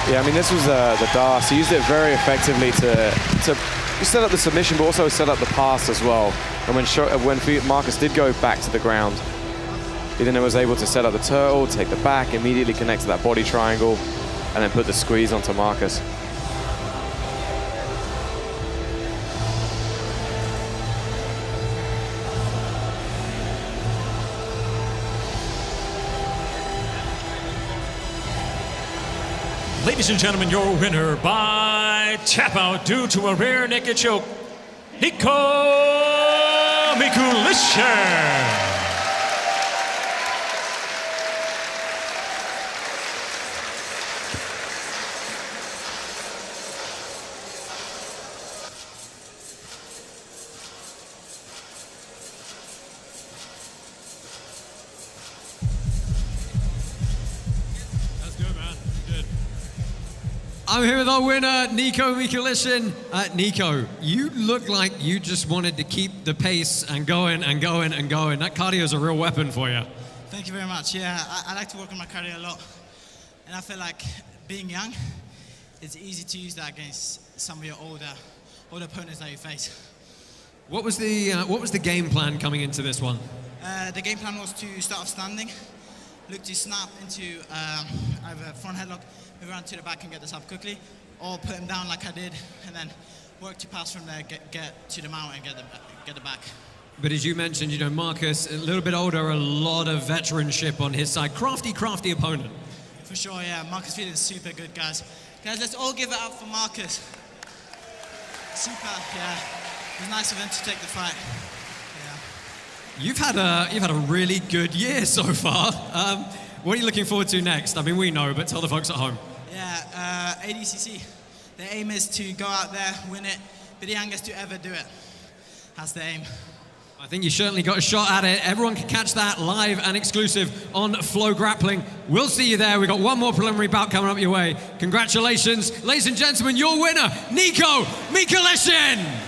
Yeah, I mean, this was the DAS. He used it very effectively to set up the submission, but also set up the pass as well. And when Marcus did go back to the ground, he then was able to set up the turtle, take the back, immediately connect to that body triangle, and then put the squeeze onto Marcus. Ladies and gentlemen, your winner by tap out due to a rear naked choke, Nico Mikulishin. I'm here with our winner, Nico Mikulishin. Nico, you look like you just wanted to keep the pace and going and going and going. That cardio is a real weapon for you. Thank you very much. Yeah, I like to work on my cardio a lot. And I feel like being young, it's easy to use that against some of your older opponents that you face. What was the game plan coming into this one? The game plan was to start off standing, look to snap into either front headlock, move around to the back and get the sub quickly, or put him down like I did, and then work to pass from there, get to the mount and get the back. But as you mentioned, you know, Marcus, a little bit older, a lot of veteranship on his side. Crafty opponent. For sure, yeah. Marcus Phelan is super good, guys. Guys, let's all give it up for Marcus. Super, yeah. It was nice of him to take the fight. Yeah. You've had a really good year so far. What are you looking forward to next? I mean, we know, but tell the folks at home. Yeah, ADCC. The aim is to go out there, win it, be the youngest to ever do it. That's the aim. I think you certainly got a shot at it. Everyone can catch that live and exclusive on Flow Grappling. We'll see you there. We've got one more preliminary bout coming up your way. Congratulations. Ladies and gentlemen, your winner, Nico Mikulishin.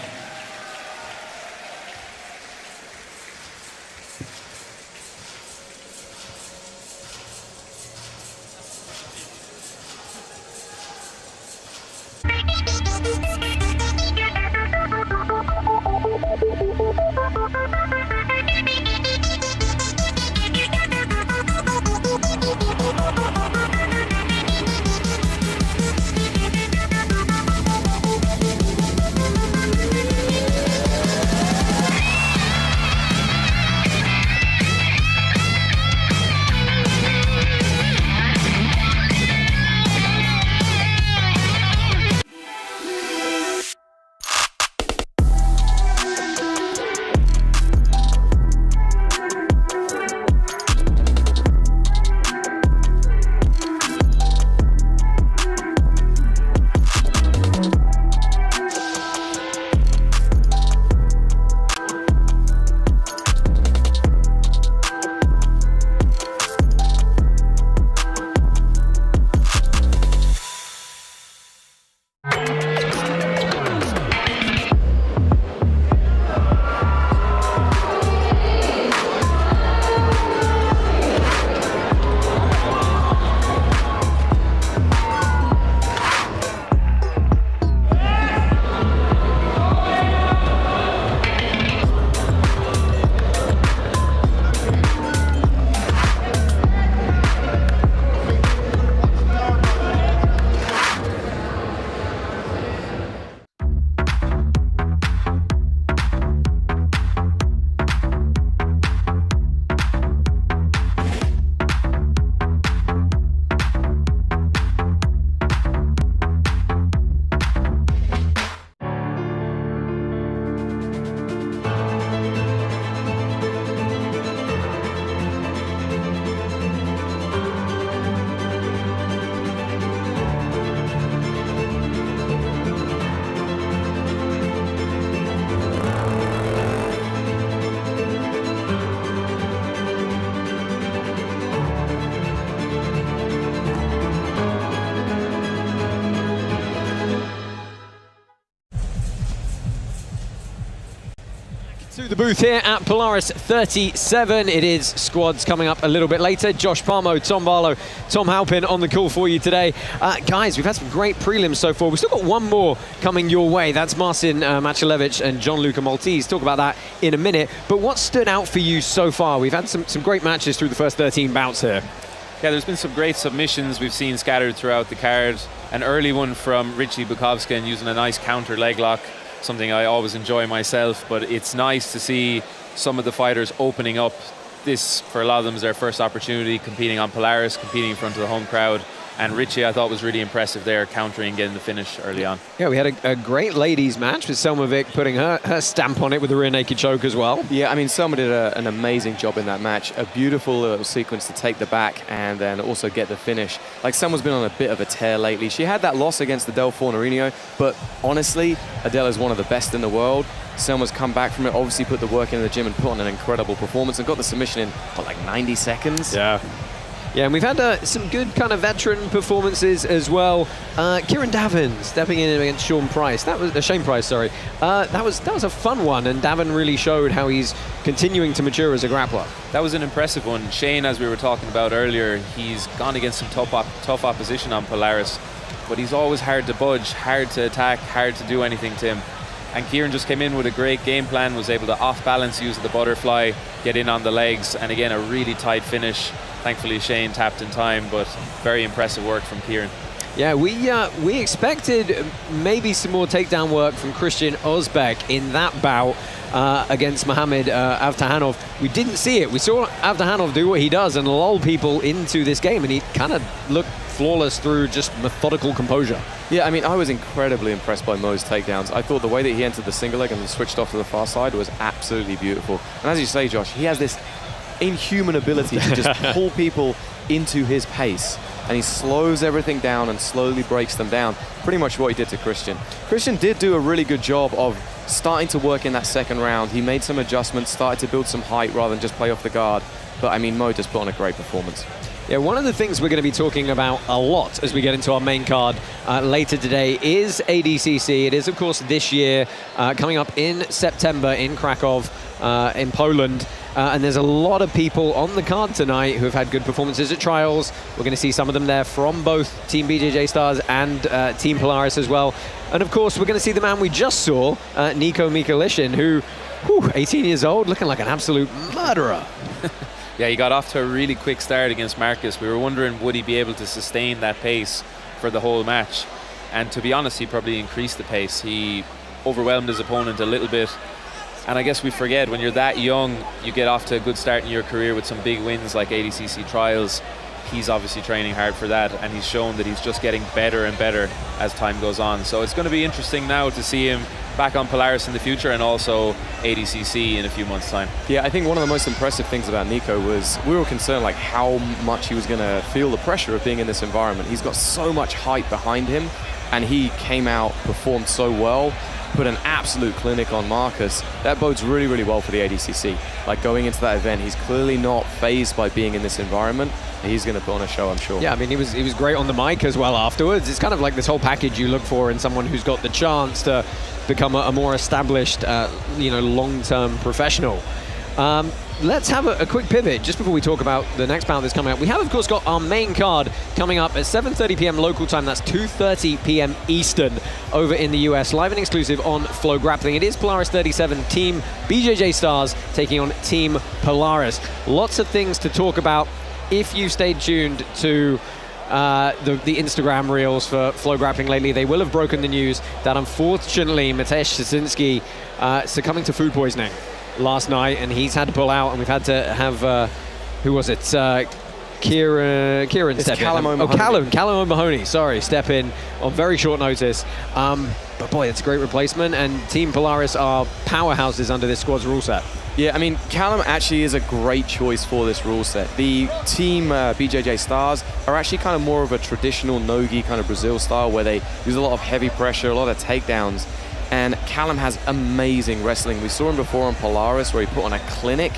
To the booth here at Polaris 37. It is squads coming up a little bit later. Josh Parmo, Tom Barlow, Tom Halpin on the call for you today. Guys, we've had some great prelims so far. We've still got one more coming your way. That's Marcin Machalevich and Gianluca Maltese. Talk about that in a minute. But what stood out for you so far? We've had some great matches through the first 13 bouts here. Yeah, there's been some great submissions we've seen scattered throughout the card. An early one from Richy Bukovscan using a nice counter leg lock. Something I always enjoy myself, but it's nice to see some of the fighters opening up. This, for a lot of them, is their first opportunity competing on Polaris, competing in front of the home crowd. And Richy, I thought, was really impressive there, countering, getting the finish early on. Yeah, we had a great ladies match with Selma Vick putting her stamp on it with a rear naked choke as well. Yeah, I mean, Selma did an amazing job in that match. A beautiful little sequence to take the back and then also get the finish. Like, Selma's been on a bit of a tear lately. She had that loss against Adele Fornarino, but honestly, Adele is one of the best in the world. Selma's come back from it, obviously put the work in the gym and put on an incredible performance and got the submission in, what, like 90 seconds? Yeah. Yeah, and we've had some good kind of veteran performances as well. Kieran Davin stepping in against Shane Price. That was a fun one, and Davin really showed how he's continuing to mature as a grappler. That was an impressive one. Shane, as we were talking about earlier, he's gone against some tough opposition on Polaris, but he's always hard to budge, hard to attack, hard to do anything to him. And Ciaran just came in with a great game plan, was able to off-balance, use the butterfly, get in on the legs, and again, a really tight finish. Thankfully, Shane tapped in time, but very impressive work from Ciaran. Yeah, we expected maybe some more takedown work from Christian Özbek in that bout against Mohamed Avtahanov. We didn't see it. We saw Avtahanov do what he does and lull people into this game, and he kind of looked flawless through just methodical composure. Yeah, I mean, I was incredibly impressed by Mo's takedowns. I thought the way that he entered the single leg and then switched off to the far side was absolutely beautiful. And as you say, Josh, he has this inhuman ability to just pull people into his pace, and he slows everything down and slowly breaks them down. Pretty much what he did to Christian. Christian did do a really good job of starting to work in that second round. He made some adjustments, started to build some height rather than just play off the guard. But I mean, Mo just put on a great performance. Yeah, one of the things we're going to be talking about a lot as we get into our main card later today is ADCC. It is, of course, this year, coming up in September in Krakow, in Poland. And there's a lot of people on the card tonight who have had good performances at trials. We're going to see some of them there from both Team BJJ Stars and Team Polaris as well. And, of course, we're going to see the man we just saw, Nico Mikulishin, who, 18 years old, looking like an absolute murderer. Yeah, he got off to a really quick start against Marcus. We were wondering, would he be able to sustain that pace for the whole match? And to be honest, he probably increased the pace. He overwhelmed his opponent a little bit. And I guess we forget, when you're that young, you get off to a good start in your career with some big wins like ADCC trials. He's obviously training hard for that, and he's shown that he's just getting better and better as time goes on. So it's going to be interesting now to see him back on Polaris in the future and also ADCC in a few months' time. Yeah, I think one of the most impressive things about Nico was we were concerned like how much he was going to feel the pressure of being in this environment. He's got so much hype behind him, and he came out, performed so well, put an absolute clinic on Marcus. That bodes really, really well for the ADCC. Like, going into that event, he's clearly not fazed by being in this environment. He's going to put on a show, I'm sure. Yeah, I mean, he was great on the mic as well afterwards. It's kind of like this whole package you look for in someone who's got the chance to become a more established, long-term professional. Let's have a quick pivot just before we talk about the next bout that's coming up. We have, of course, got our main card coming up at 7:30 p.m. local time. That's 2:30 p.m. Eastern over in the US, live and exclusive on Flow Grappling. It is Polaris 37, Team BJJ Stars taking on Team Polaris. Lots of things to talk about. If you've stayed tuned to the Instagram reels for Flow Grappling lately, they will have broken the news that unfortunately Mateusz Szczecinski succumbing to food poisoning last night, and he's had to pull out, and we've had to have who was it? Ciaran step in. Callum O'Mahony, sorry, step in on very short notice. But boy, it's a great replacement, and Team Polaris are powerhouses under this squad's rule set. Yeah, I mean, Callum actually is a great choice for this rule set. The Team BJJ Stars are actually kind of more of a traditional no-gi kind of Brazil style, where they use a lot of heavy pressure, a lot of takedowns. And Callum has amazing wrestling. We saw him before on Polaris, where he put on a clinic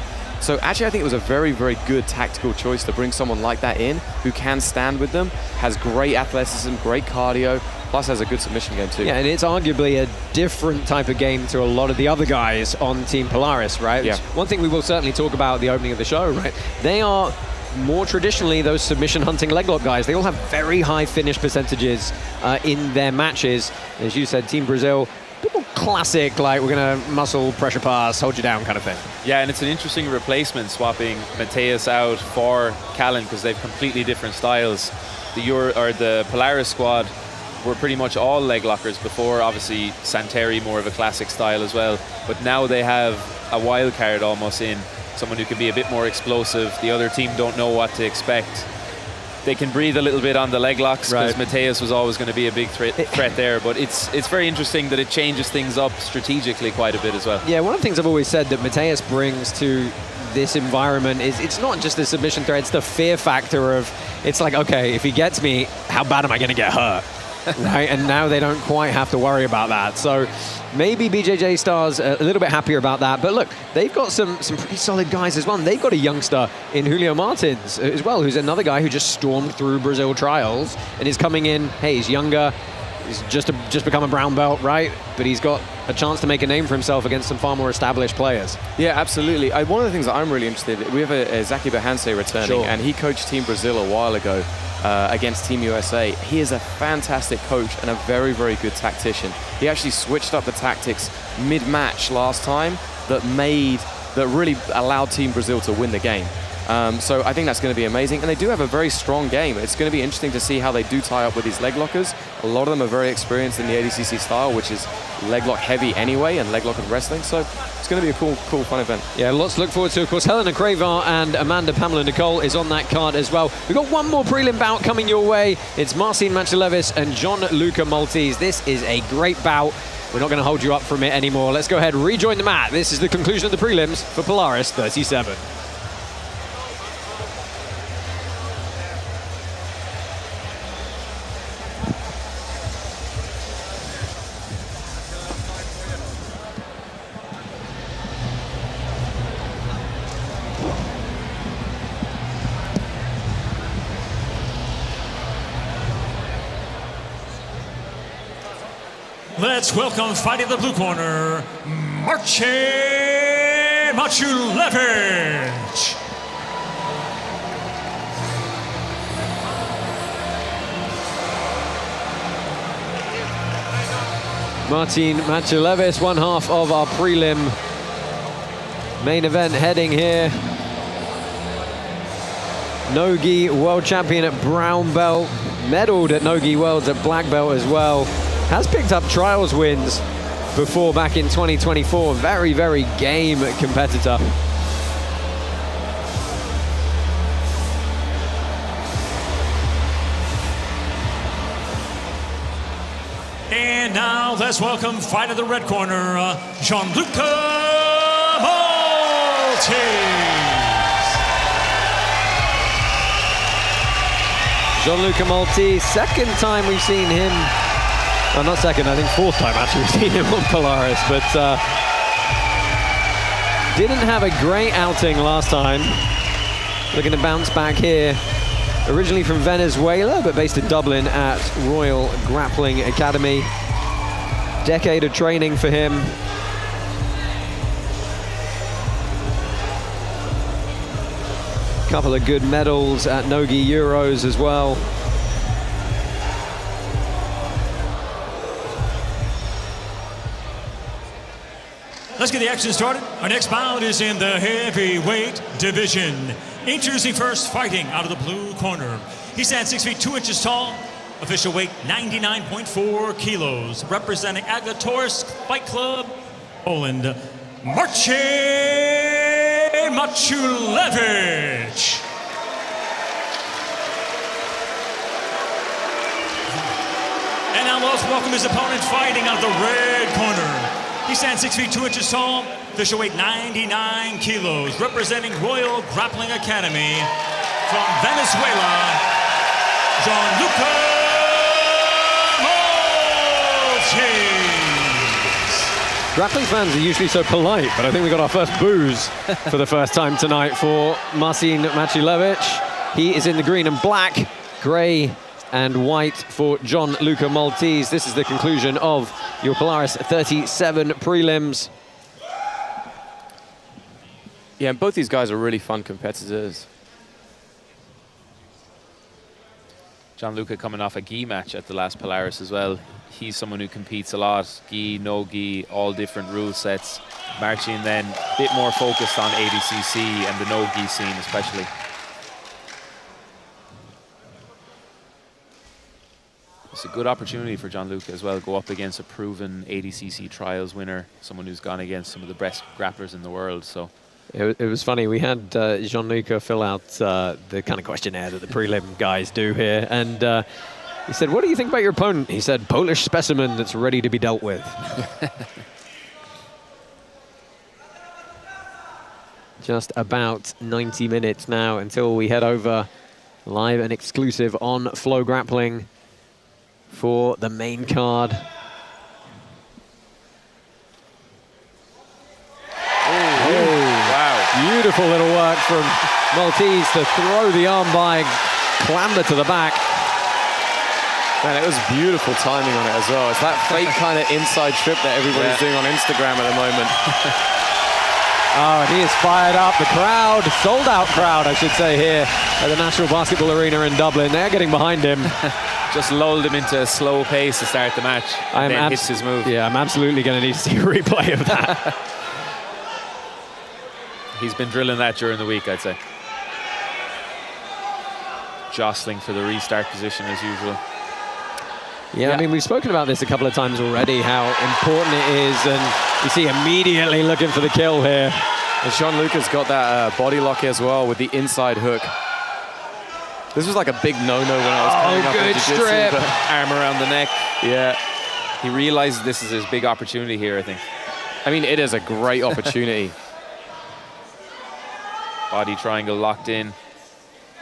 So actually, I think it was a very, very good tactical choice to bring someone like that in who can stand with them, has great athleticism, great cardio, plus has a good submission game too. Yeah, and it's arguably a different type of game to a lot of the other guys on Team Polaris, right? Yeah. One thing we will certainly talk about at the opening of the show, right? They are more traditionally those submission hunting leg lock guys. They all have very high finish percentages in their matches. As you said, Team Brazil, a bit more classic, like we're gonna muscle, pressure pass, hold you down kind of thing. Yeah, and it's an interesting replacement, swapping Mateusz out for Callan, because they've completely different styles. The Polaris squad were pretty much all leg lockers before, obviously Santeri more of a classic style as well, but now they have a wild card almost in, someone who can be a bit more explosive. The other team don't know what to expect. They can breathe a little bit on the leg locks, because Mateusz was always going to be a big threat there, but it's very interesting that it changes things up strategically quite a bit as well. Yeah, one of the things I've always said that Mateusz brings to this environment is it's not just the submission threat, it's the fear factor of, it's like, okay, if he gets me, how bad am I going to get hurt? Right, and now they don't quite have to worry about that. So maybe BJJ Stars a little bit happier about that. But look, they've got some pretty solid guys as well. And they've got a youngster in Julio Martins as well, who's another guy who just stormed through Brazil trials and is coming in. Hey, he's younger. He's just become a brown belt, right? But he's got a chance to make a name for himself against some far more established players. Yeah, absolutely. One of the things that I'm really interested in, we have a Jaque Behanse returning, and he coached Team Brazil a while ago against Team USA. He is a fantastic coach and a very, very good tactician. He actually switched up the tactics mid-match last time that really allowed Team Brazil to win the game. So I think that's going to be amazing. And they do have a very strong game. It's going to be interesting to see how they do tie up with these leg lockers. A lot of them are very experienced in the ADCC style, which is leg lock heavy anyway, and leg lock and wrestling. So it's going to be a cool, fun event. Yeah, lots to look forward to. Of course, Helena Crevar and Amanda Pamela Nicole is on that card as well. We've got one more prelim bout coming your way. It's Marcin Maciulevis and Gianluca Maltese. This is a great bout. We're not going to hold you up from it anymore. Let's go ahead and rejoin the mat. This is the conclusion of the prelims for Polaris 37. Let's welcome fighting the blue corner, Marcin Maciulevis. Marcin Maciulevis, one half of our prelim main event heading here. Nogi world champion at brown belt, medaled at Nogi Worlds at black belt as well. Has picked up trials wins before back in 2024. Very, very game competitor. And now let's welcome fight of the red corner, Gianluca Maltese. Gianluca Maltese, second time we've seen him. Well, not second, I think fourth time actually we've seen him on Polaris, but didn't have a great outing last time. Looking to bounce back here. Originally from Venezuela, but based in Dublin at Royal Grappling Academy. Decade of training for him. Couple of good medals at Nogi Euros as well. Let's get the action started. Our next bout is in the heavyweight division. Introducing first, fighting out of the blue corner. He stands 6 feet 2 inches tall. Official weight 99.4 kilos. Representing Agatorsk Fight Club, Poland, Marcin Maciulevis. And now let's welcome his opponent fighting out of the red corner. He stands 6 feet 2 inches tall, official weight 99 kilos, representing Royal Grappling Academy from Venezuela, Gianluca Maltese. Grappling fans are usually so polite, but I think we got our first booze for the first time tonight for Marcin Maciulewicz. He is in the green and black, grey and white for Gianluca Maltese. This is the conclusion of your Polaris 37 prelims. Yeah, and both these guys are really fun competitors. Gianluca coming off a gi match at the last Polaris as well. He's someone who competes a lot. Gi, no gi, all different rule sets. Marcin then a bit more focused on ADCC and the no gi scene especially. It's a good opportunity for Gianluca as well. Go up against a proven ADCC trials winner, someone who's gone against some of the best grapplers in the world. So it was funny. We had Gianluca fill out the kind of questionnaire that the prelim guys do here, and he said, "What do you think about your opponent?" He said, "Polish specimen that's ready to be dealt with." Just about 90 minutes now until we head over live and exclusive on Flow Grappling for the main card. Wow. Beautiful little work from Maltese to throw the arm by, clamber to the back. Man, it was beautiful timing on it as well. It's that fake kind of inside trip that everybody's doing on Instagram at the moment. Oh, and he is fired up. The crowd, sold out crowd, I should say, here at the National Basketball Arena in Dublin. They're getting behind him. Just lulled him into a slow pace to start the match, and then hits his move. Yeah, I'm absolutely going to need to see a replay of that. He's been drilling that during the week, I'd say. Jostling for the restart position as usual. Yeah, I mean, we've spoken about this a couple of times already, how important it is, and you see immediately looking for the kill here. And Gianluca's got that body lock as well with the inside hook. This was like a big no-no when I was coming up good strip. Arm around the neck. Yeah. He realizes this is his big opportunity here, I think. I mean, it is a great opportunity. Body triangle locked in.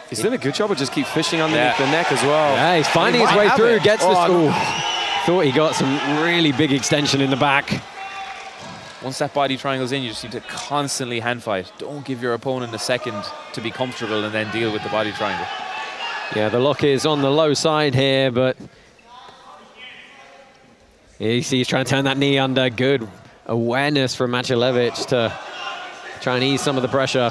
He's doing a good job of just keep fishing underneath the neck as well. Yeah, he's finding his way through, gets this. Thought he got some really big extension in the back. Once that body triangle's in, you just need to constantly hand fight. Don't give your opponent a second to be comfortable and then deal with the body triangle. Yeah, the lock is on the low side here, but you see he's trying to turn that knee under. Good awareness from Maciulewicz to try and ease some of the pressure.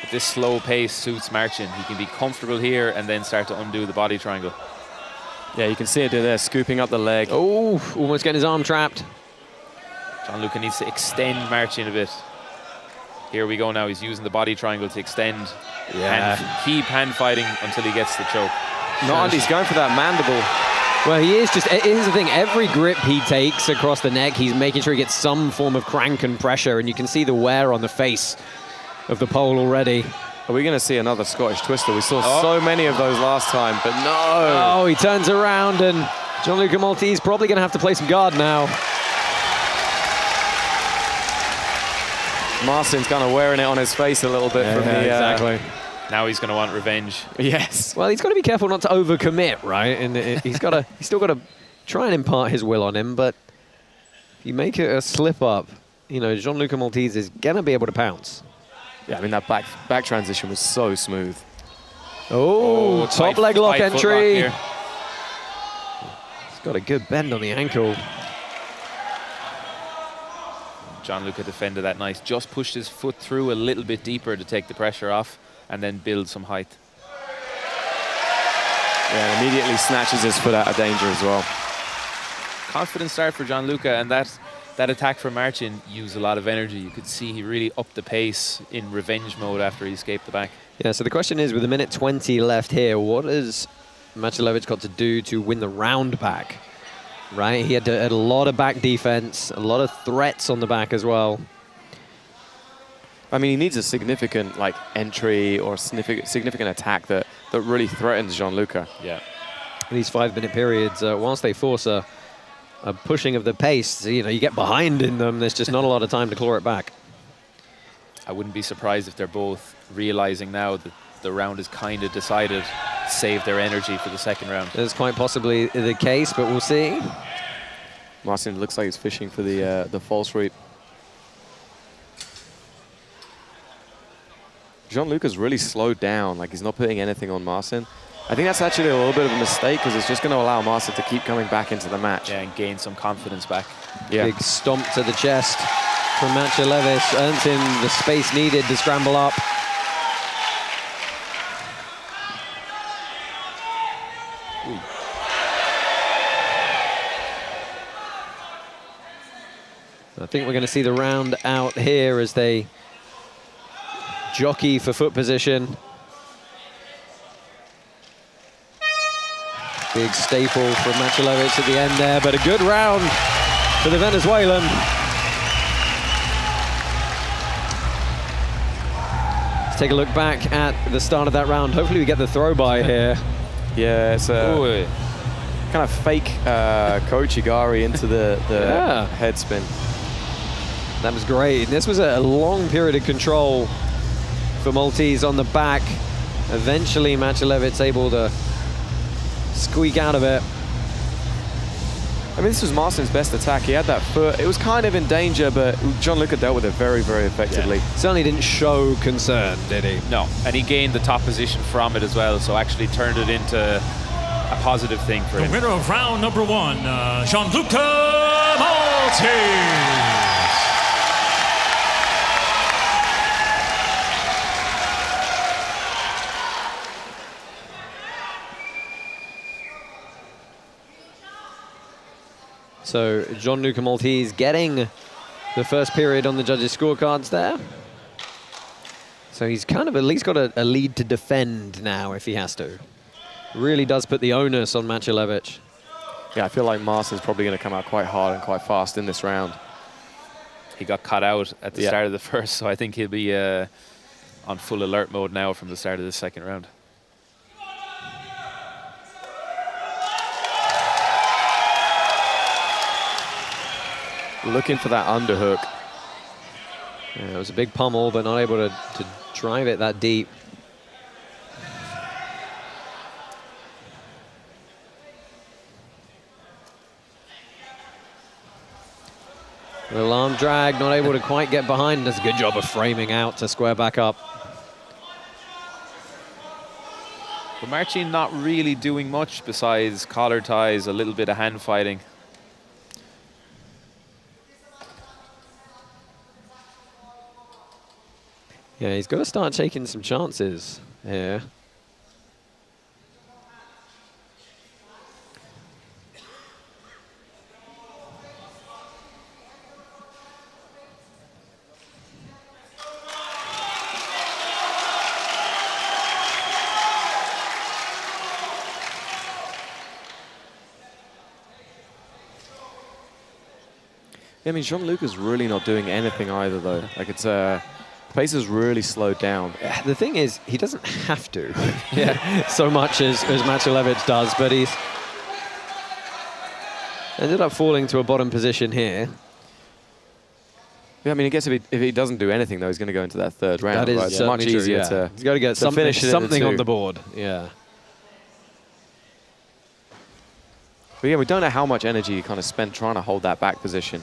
But this slow pace suits Marcin. He can be comfortable here and then start to undo the body triangle. Yeah, you can see it there, scooping up the leg. Oh, almost getting his arm trapped. Gianluca needs to extend Marcin a bit. Here we go now. He's using the body triangle to extend and keep hand fighting until he gets the choke. Not he's going for that mandible. Well, he is just, here's the thing, every grip he takes across the neck, he's making sure he gets some form of crank and pressure, and you can see the wear on the face of the Pole already. Are we going to see another Scottish twister? We saw so many of those last time, but no. Oh, he turns around, and Gianluca Maltese probably going to have to play some guard now. Marcin's kind of wearing it on his face a little bit from the... exactly. Now he's going to want revenge. Yes. Well, he's got to be careful not to overcommit, right? And he's still got to try and impart his will on him, but if you make it a slip up, you know, Gianluca Maltese is going to be able to pounce. Yeah, I mean, that back transition was so smooth. Oh, top leg lock entry. He's got a good bend on the ankle. Gianluca defended that nice. Just pushed his foot through a little bit deeper to take the pressure off and then build some height. Yeah, and immediately snatches his foot out of danger as well. Confident start for Gianluca, and that attack from Marcin used a lot of energy. You could see he really upped the pace in revenge mode after he escaped the back. Yeah, so the question is, with a minute 20 left here, what has Maciulewicz got to do to win the round back? Right, he had a lot of back defense, a lot of threats on the back as well. I mean, he needs a significant entry or significant attack that really threatens Gianluca. Yeah. These 5-minute periods, whilst they force a pushing of the pace, you know, you get behind in them, there's just not a lot of time to claw it back. I wouldn't be surprised if they're both realizing now that the round is kind of decided, save their energy for the second round. That's quite possibly the case, but we'll see. Marcin looks like he's fishing for the false sweep. Jean-Luc's really slowed down, like he's not putting anything on Marcin. I think that's actually a little bit of a mistake because it's just going to allow Marcin to keep coming back into the match. Yeah, and gain some confidence back. Yeah. Big stomp to the chest from Mateusz earns him the space needed to scramble up. I think we're going to see the round out here as they jockey for foot position. Big staple from Mateusz at the end there, but a good round for the Venezuelan. Let's take a look back at the start of that round. Hopefully we get the throw by here. Yeah, it's a kind of fake Kochigari into the head spin. That was great. This was a long period of control for Maltese on the back. Eventually, Mateusz able to squeak out of it. I mean, this was Marcin's best attack. He had that foot. It was kind of in danger, but Gianluca dealt with it very, very effectively. Yeah. Certainly didn't show concern, did he? No, and he gained the top position from it as well, so actually turned it into a positive thing for him. The winner of round number 1, Gianluca Maltese. So Gianluca Maltese getting the first period on the judges' scorecards there. So he's kind of at least got a lead to defend now if he has to. Really does put the onus on Mateusz. Yeah, I feel like Marcin's probably going to come out quite hard and quite fast in this round. He got cut out at the start of the first, so I think he'll be on full alert mode now from the start of the second round. Looking for that underhook. Yeah, it was a big pummel, but not able to drive it that deep. A little arm drag, not able to quite get behind. Does a good job of framing out to square back up. But Marcin not really doing much besides collar ties, a little bit of hand fighting. Yeah, he's got to start taking some chances here. Yeah, I mean, Jean-Luc's really not doing anything either, though. Like, it's the pace has really slowed down. The thing is, he doesn't have to, so much as Mateusz does, but he's ended up falling to a bottom position here. Yeah, I mean, I guess if he doesn't do anything, though, he's going to go into that third round. That is right? It's much easier to he's got to get something on the board. Yeah. But yeah, we don't know how much energy he kind of spent trying to hold that back position.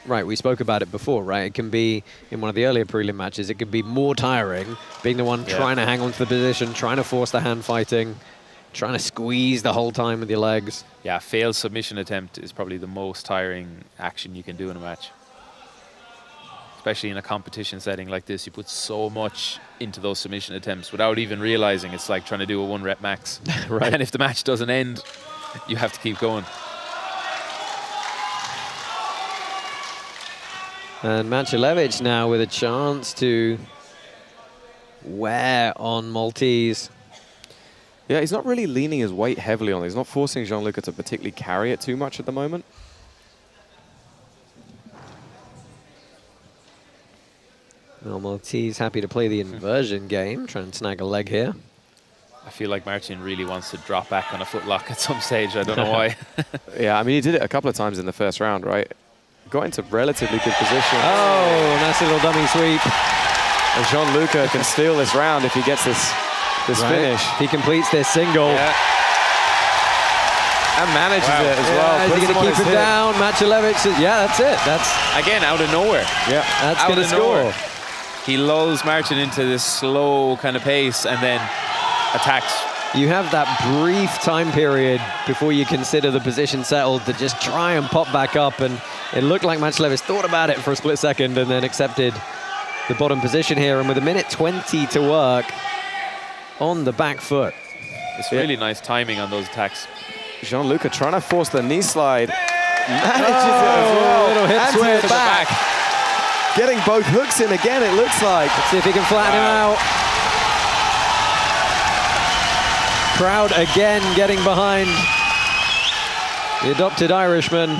Right, we spoke about it before, right? It can be, in one of the earlier prelim matches, it can be more tiring, being the one trying to hang on to the position, trying to force the hand fighting, trying to squeeze the whole time with your legs. Yeah, failed submission attempt is probably the most tiring action you can do in a match. Especially in a competition setting like this, you put so much into those submission attempts without even realizing it's like trying to do a 1 rep max. Right. And if the match doesn't end, you have to keep going. And Mateusz now with a chance to wear on Maltese. Yeah, he's not really leaning his weight heavily on it. He's not forcing Gianluca to particularly carry it too much at the moment. Well, Maltese happy to play the inversion game, try and snag a leg here. I feel like Marcin really wants to drop back on a footlock at some stage. I don't know why. Yeah, I mean, he did it a couple of times in the first round, right? Got into relatively good position. Oh, nice little dummy sweep. And Gianluca can steal this round if he gets this finish. If he completes this single. Yeah. And manages it as well. Is he going to keep him down? Matulevich, yeah, that's it. That's again out of nowhere. Yeah, that's going to score. He lulls Martin into this slow kind of pace and then attacks. You have that brief time period before you consider the position settled to just try and pop back up, and it looked like Matulevich thought about it for a split second and then accepted the bottom position here, and with 1:20 to work on the back foot. It's really nice timing on those attacks. Gianluca trying to force the knee slide. Manages it as well. Little hip switch. Back. Getting both hooks in again, it looks like. Let's see if he can flatten him out. Crowd again getting behind the adopted Irishman.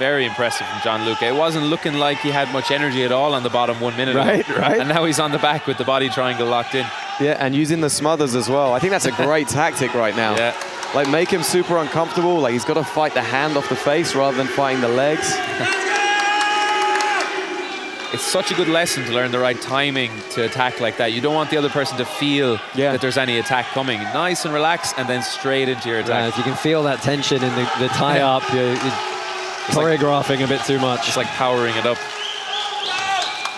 Very impressive from Gianluca. It wasn't looking like he had much energy at all on the bottom 1 minute. Right. And now he's on the back with the body triangle locked in. Yeah, and using the smothers as well. I think that's a great tactic right now. Yeah. Like, make him super uncomfortable. Like, he's got to fight the hand off the face rather than fighting the legs. It's such a good lesson to learn the right timing to attack like that. You don't want the other person to feel that there's any attack coming. Nice and relaxed, and then straight into your attack. If you can feel that tension in the tie-up, you're choreographing a bit too much. It's like powering it up.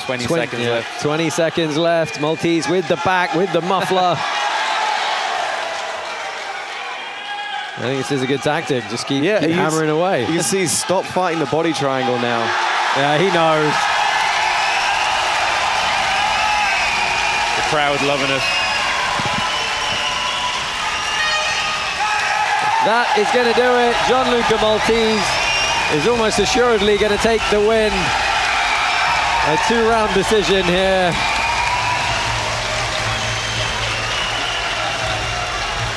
20 seconds left. 20 seconds left. Maltese with the back, with the muffler. I think this is a good tactic. Just keep hammering away. You can see he's stopped fighting the body triangle now. Yeah, he knows. The crowd loving it. That is going to do it. Gianluca Maltese is almost assuredly going to take the win. A 2-round decision here.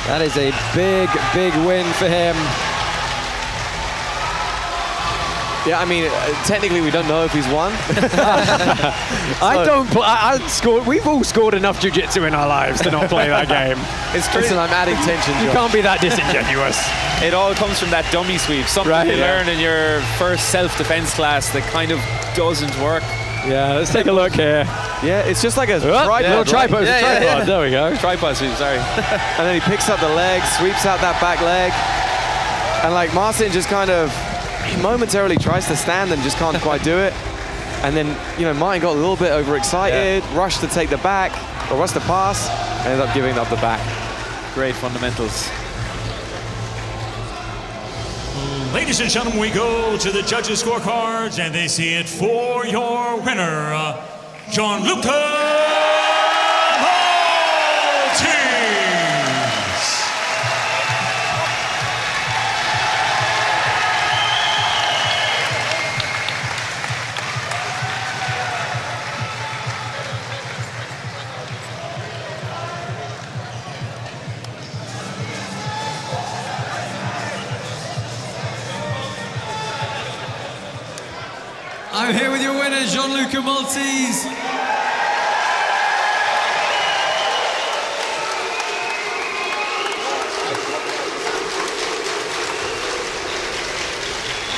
That is a big, big win for him. Yeah, I mean, technically we don't know if he's won. We've all scored enough jiu-jitsu in our lives to not play that game. Listen, I'm adding tension. You can't be that disingenuous. It all comes from that dummy sweep. Something you learn in your first self-defense class that kind of doesn't work. Yeah, let's take a look here. Yeah, it's just like a tripod. Little tripod. Yeah. There we go. Tripod sweep, sorry. And then he picks up the leg, sweeps out that back leg. And like Martin just kind of, he momentarily tries to stand and just can't quite do it. And then, you know, Martin got a little bit overexcited, rushed to take the back, or rushed to pass, and ended up giving up the back. Great fundamentals. Ladies and gentlemen, we go to the judges' scorecards, and they see it for your winner, Gianluca I'm here with your winner, Gianluca Maltese.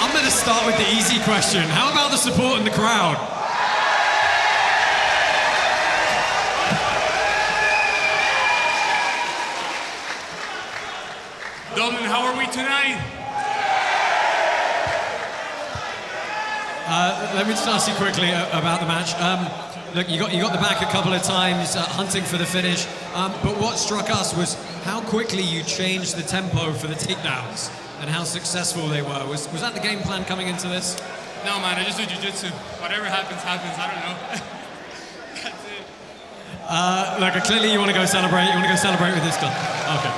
I'm going to start with the easy question. How about the support in the crowd? Dolan, how are we tonight? Let me just ask you quickly about the match. Look, you got the back a couple of times, hunting for the finish. But what struck us was how quickly you changed the tempo for the takedowns and how successful they were. Was that the game plan coming into this? No, man, I just do jiu-jitsu. Whatever happens, happens. I don't know. That's it. Look, clearly you want to go celebrate. You want to go celebrate with this guy. Okay.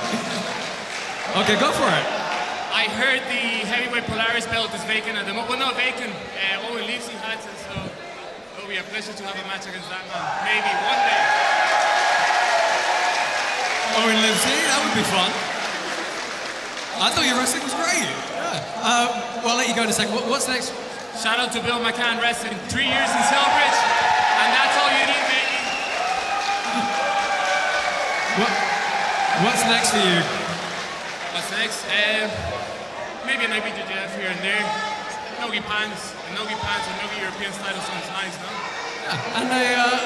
Okay, go for it. I heard the heavyweight Polaris belt is vacant at the moment. Well, not vacant. Owen Leafsy has it, so it will be a pleasure to have a match against that man. Maybe one day. Owen Leafsy, that would be fun. I thought your wrestling was great. Yeah. Well, I'll let you go in a second. What's next? Shout out to Bill McGahon wrestling 3 years in Silverbridge, and that's all you need, baby. What's next for you? What's next? Maybe an IBJJF here and there. Nogi pants, and Nogi European title sounds nice, no? Yeah. And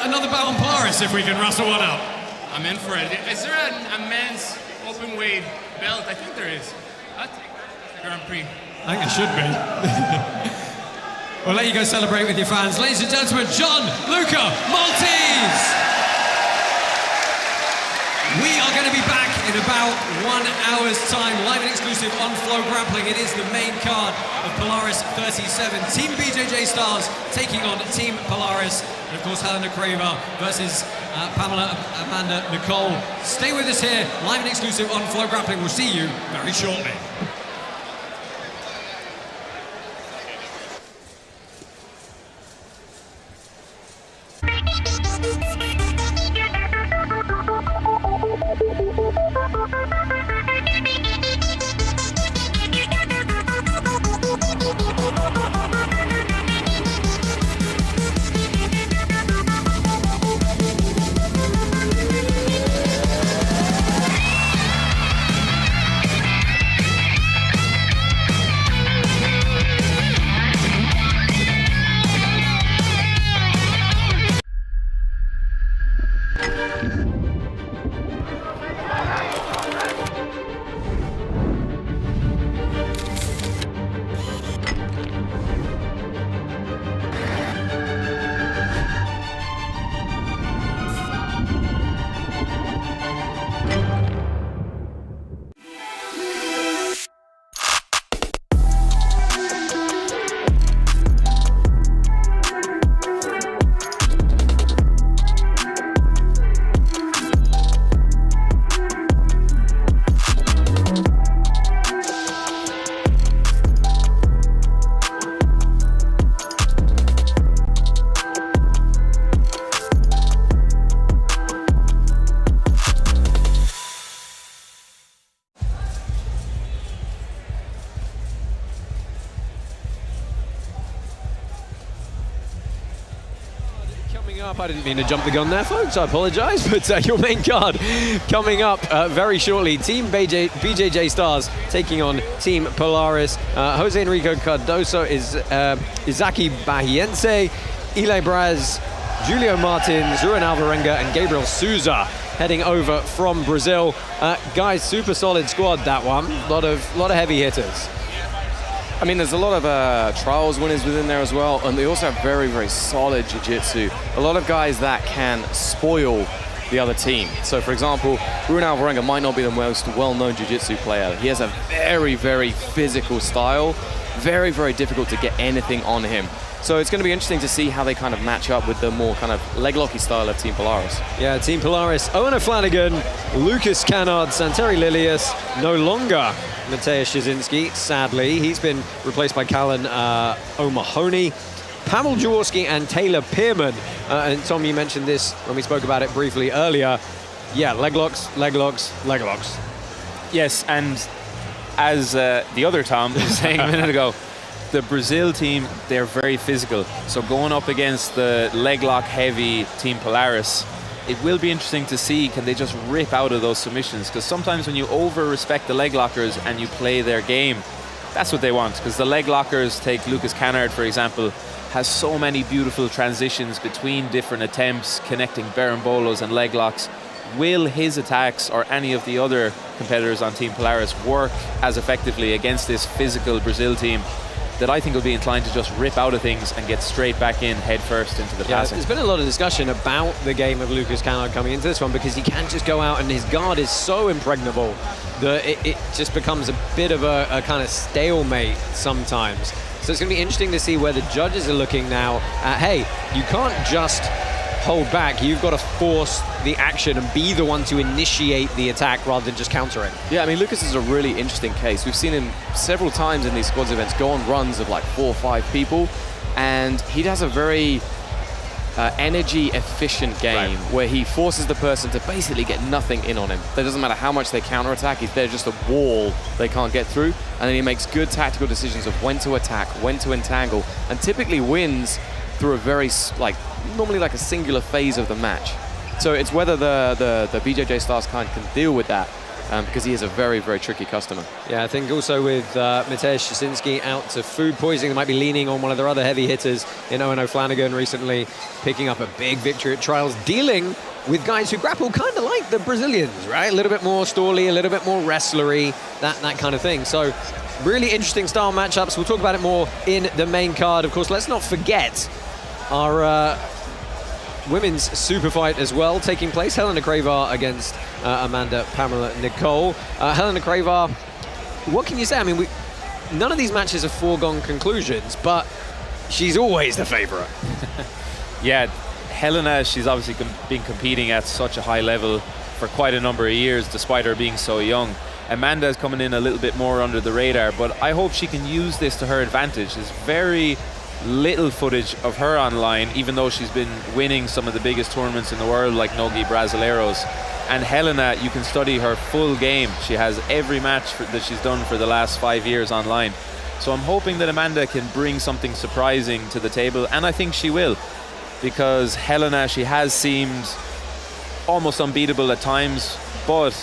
another bout on Polaris if we can rustle one out. I'm in for it. Is there a men's open weight belt? I think there is. I think that's the Grand Prix. I think it should be. We'll let you go celebrate with your fans. Ladies and gentlemen, John Luca Maltese! We are going to be back in about 1 hour's time, live and exclusive on Flow Grappling. It is the main card of Polaris 37. Team BJJ Stars taking on Team Polaris. And of course, Helena Crevar versus Amanda Nicole. Stay with us here, live and exclusive on Flow Grappling. We'll see you very shortly. I didn't mean to jump the gun there, folks. I apologize, but your main card coming up very shortly. Team BJJ Stars taking on Team Polaris. Jose Enrico Cardoso is Izaki Bahiense, Eli Braz, Julio Martins, Ruan Alvarega, and Gabriel Sousa heading over from Brazil. Guys, super solid squad, that one. Lot of heavy hitters. I mean, there's a lot of trials winners within there as well, and they also have very, very solid jiu-jitsu. A lot of guys that can spoil the other team. So, for example, Ruan Alvarega might not be the most well-known jiu-jitsu player. He has a very, very physical style. Very, very difficult to get anything on him. So it's going to be interesting to see how they kind of match up with the more kind of leg-locky style of Team Polaris. Yeah, Team Polaris, Eoghan O'Flanagan, Lucas Cannard, Santeri Lilius, no longer Mateusz Szczecinski, sadly. He's been replaced by Callan O'Mahony, Pavel Jaworski and Taylor Pearman. And Tom, you mentioned this when we spoke about it briefly earlier. Yeah, leg locks, leg locks, leg locks. Yes, and as the other Tom was saying a minute ago, the Brazil team, they're very physical. So going up against the leg lock heavy Team Polaris, it will be interesting to see, can they just rip out of those submissions? Because sometimes when you over-respect the leg lockers and you play their game, that's what they want. Because the leg lockers, take Lucas Cannard, for example, has so many beautiful transitions between different attempts, connecting berimbolos and leg locks. Will his attacks or any of the other competitors on Team Polaris work as effectively against this physical Brazil team that I think will be inclined to just rip out of things and get straight back in head first into the passing? There's been a lot of discussion about the game of Lucas Cannard coming into this one, because he can't just go out and his guard is so impregnable that it just becomes a bit of a kind of stalemate sometimes. So it's going to be interesting to see where the judges are looking now at, hey, you can't just hold back, you've got to force the action and be the one to initiate the attack rather than just counter it. Yeah, I mean, Lucas is a really interesting case. We've seen him several times in these squads events go on runs of like 4 or 5 people, and he has a very energy efficient game where he forces the person to basically get nothing in on him. It doesn't matter how much they counterattack, they're just a wall they can't get through, and then he makes good tactical decisions of when to attack, when to entangle, and typically wins through a very, normally like a singular phase of the match. So it's whether the BJJ Stars can deal with that, because he is a very, very tricky customer. Yeah, I think also with Mateusz Szczecinski out to food poisoning, they might be leaning on one of their other heavy hitters in Eoghan O'Flanagan recently, picking up a big victory at Trials, dealing with guys who grapple kind of like the Brazilians, right? A little bit more stally, a little bit more wrestlery, that kind of thing. So really interesting style matchups. We'll talk about it more in the main card. Of course, let's not forget our women's super fight as well taking place. Helena Crevar against Amanda Pamela Nicole. Helena Crevar, what can you say? I mean, none of these matches are foregone conclusions, but she's always the favorite. Yeah, Helena, she's obviously been competing at such a high level for quite a number of years, despite her being so young. Amanda is coming in a little bit more under the radar, but I hope she can use this to her advantage. There's very little footage of her online, even though she's been winning some of the biggest tournaments in the world, like Nogi Brasileiros. And Helena, you can study her full game. She has every match that she's done for the last 5 years online. So I'm hoping that Amanda can bring something surprising to the table, and I think she will. Because Helena, she has seemed almost unbeatable at times, but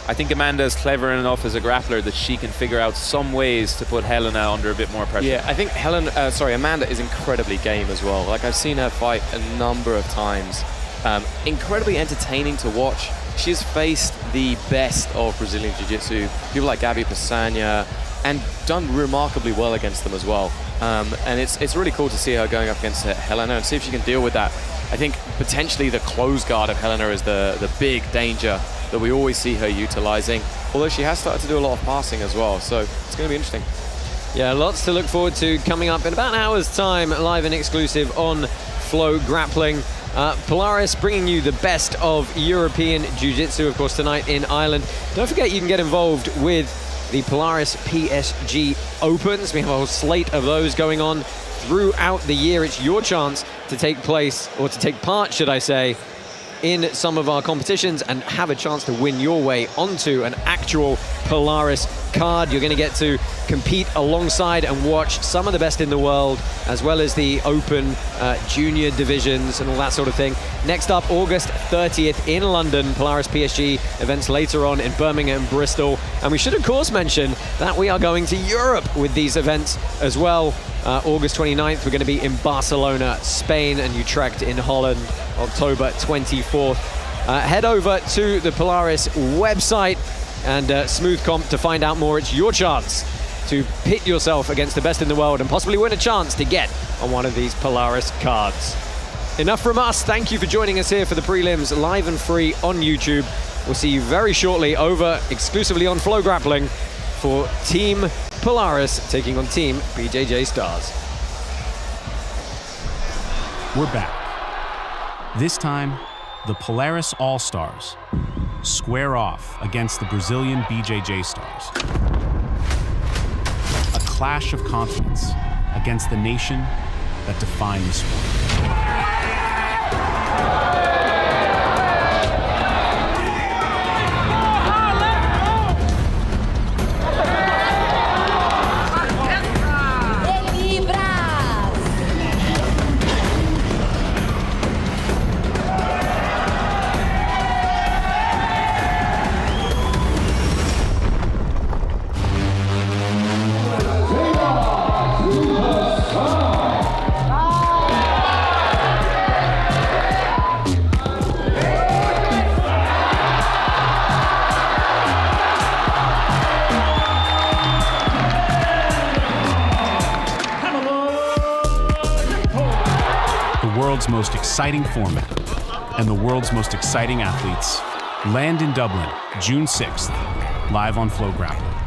I think Amanda is clever enough as a grappler that she can figure out some ways to put Helena under a bit more pressure. Yeah, I think Amanda is incredibly game as well. Like, I've seen her fight a number of times. Incredibly entertaining to watch. She's faced the best of Brazilian Jiu-Jitsu, people like Gabi Pessanha, and done remarkably well against them as well. And it's really cool to see her going up against Helena and see if she can deal with that. I think potentially the close guard of Helena is the big danger that we always see her utilizing, although she has started to do a lot of passing as well, so it's going to be interesting. Yeah, lots to look forward to coming up in about an hour's time, live and exclusive on Flow Grappling. Polaris bringing you the best of European Jiu-Jitsu, of course, tonight in Ireland. Don't forget you can get involved with the Polaris PSG Opens. We have a whole slate of those going on throughout the year. It's your chance to take part, should I say, in some of our competitions and have a chance to win your way onto an actual Polaris card. You're going to get to compete alongside and watch some of the best in the world, as well as the open junior divisions and all that sort of thing. Next up, August 30th in London, Polaris PSG events later on in Birmingham and Bristol. And we should, of course, mention that we are going to Europe with these events as well. August 29th, we're going to be in Barcelona, Spain, and Utrecht in Holland, October 24th. Head over to the Polaris website and Smooth Comp to find out more. It's your chance to pit yourself against the best in the world and possibly win a chance to get on one of these Polaris cards. Enough from us. Thank you for joining us here for the prelims, live and free on YouTube. We'll see you very shortly over exclusively on Flow Grappling for Team Polaris taking on Team BJJ Stars. We're back. This time, the Polaris All-Stars square off against the Brazilian BJJ Stars. A clash of continents against the nation that defined the sport. World's most exciting format and the world's most exciting athletes land in Dublin, June 6th, live on Flow Grappling.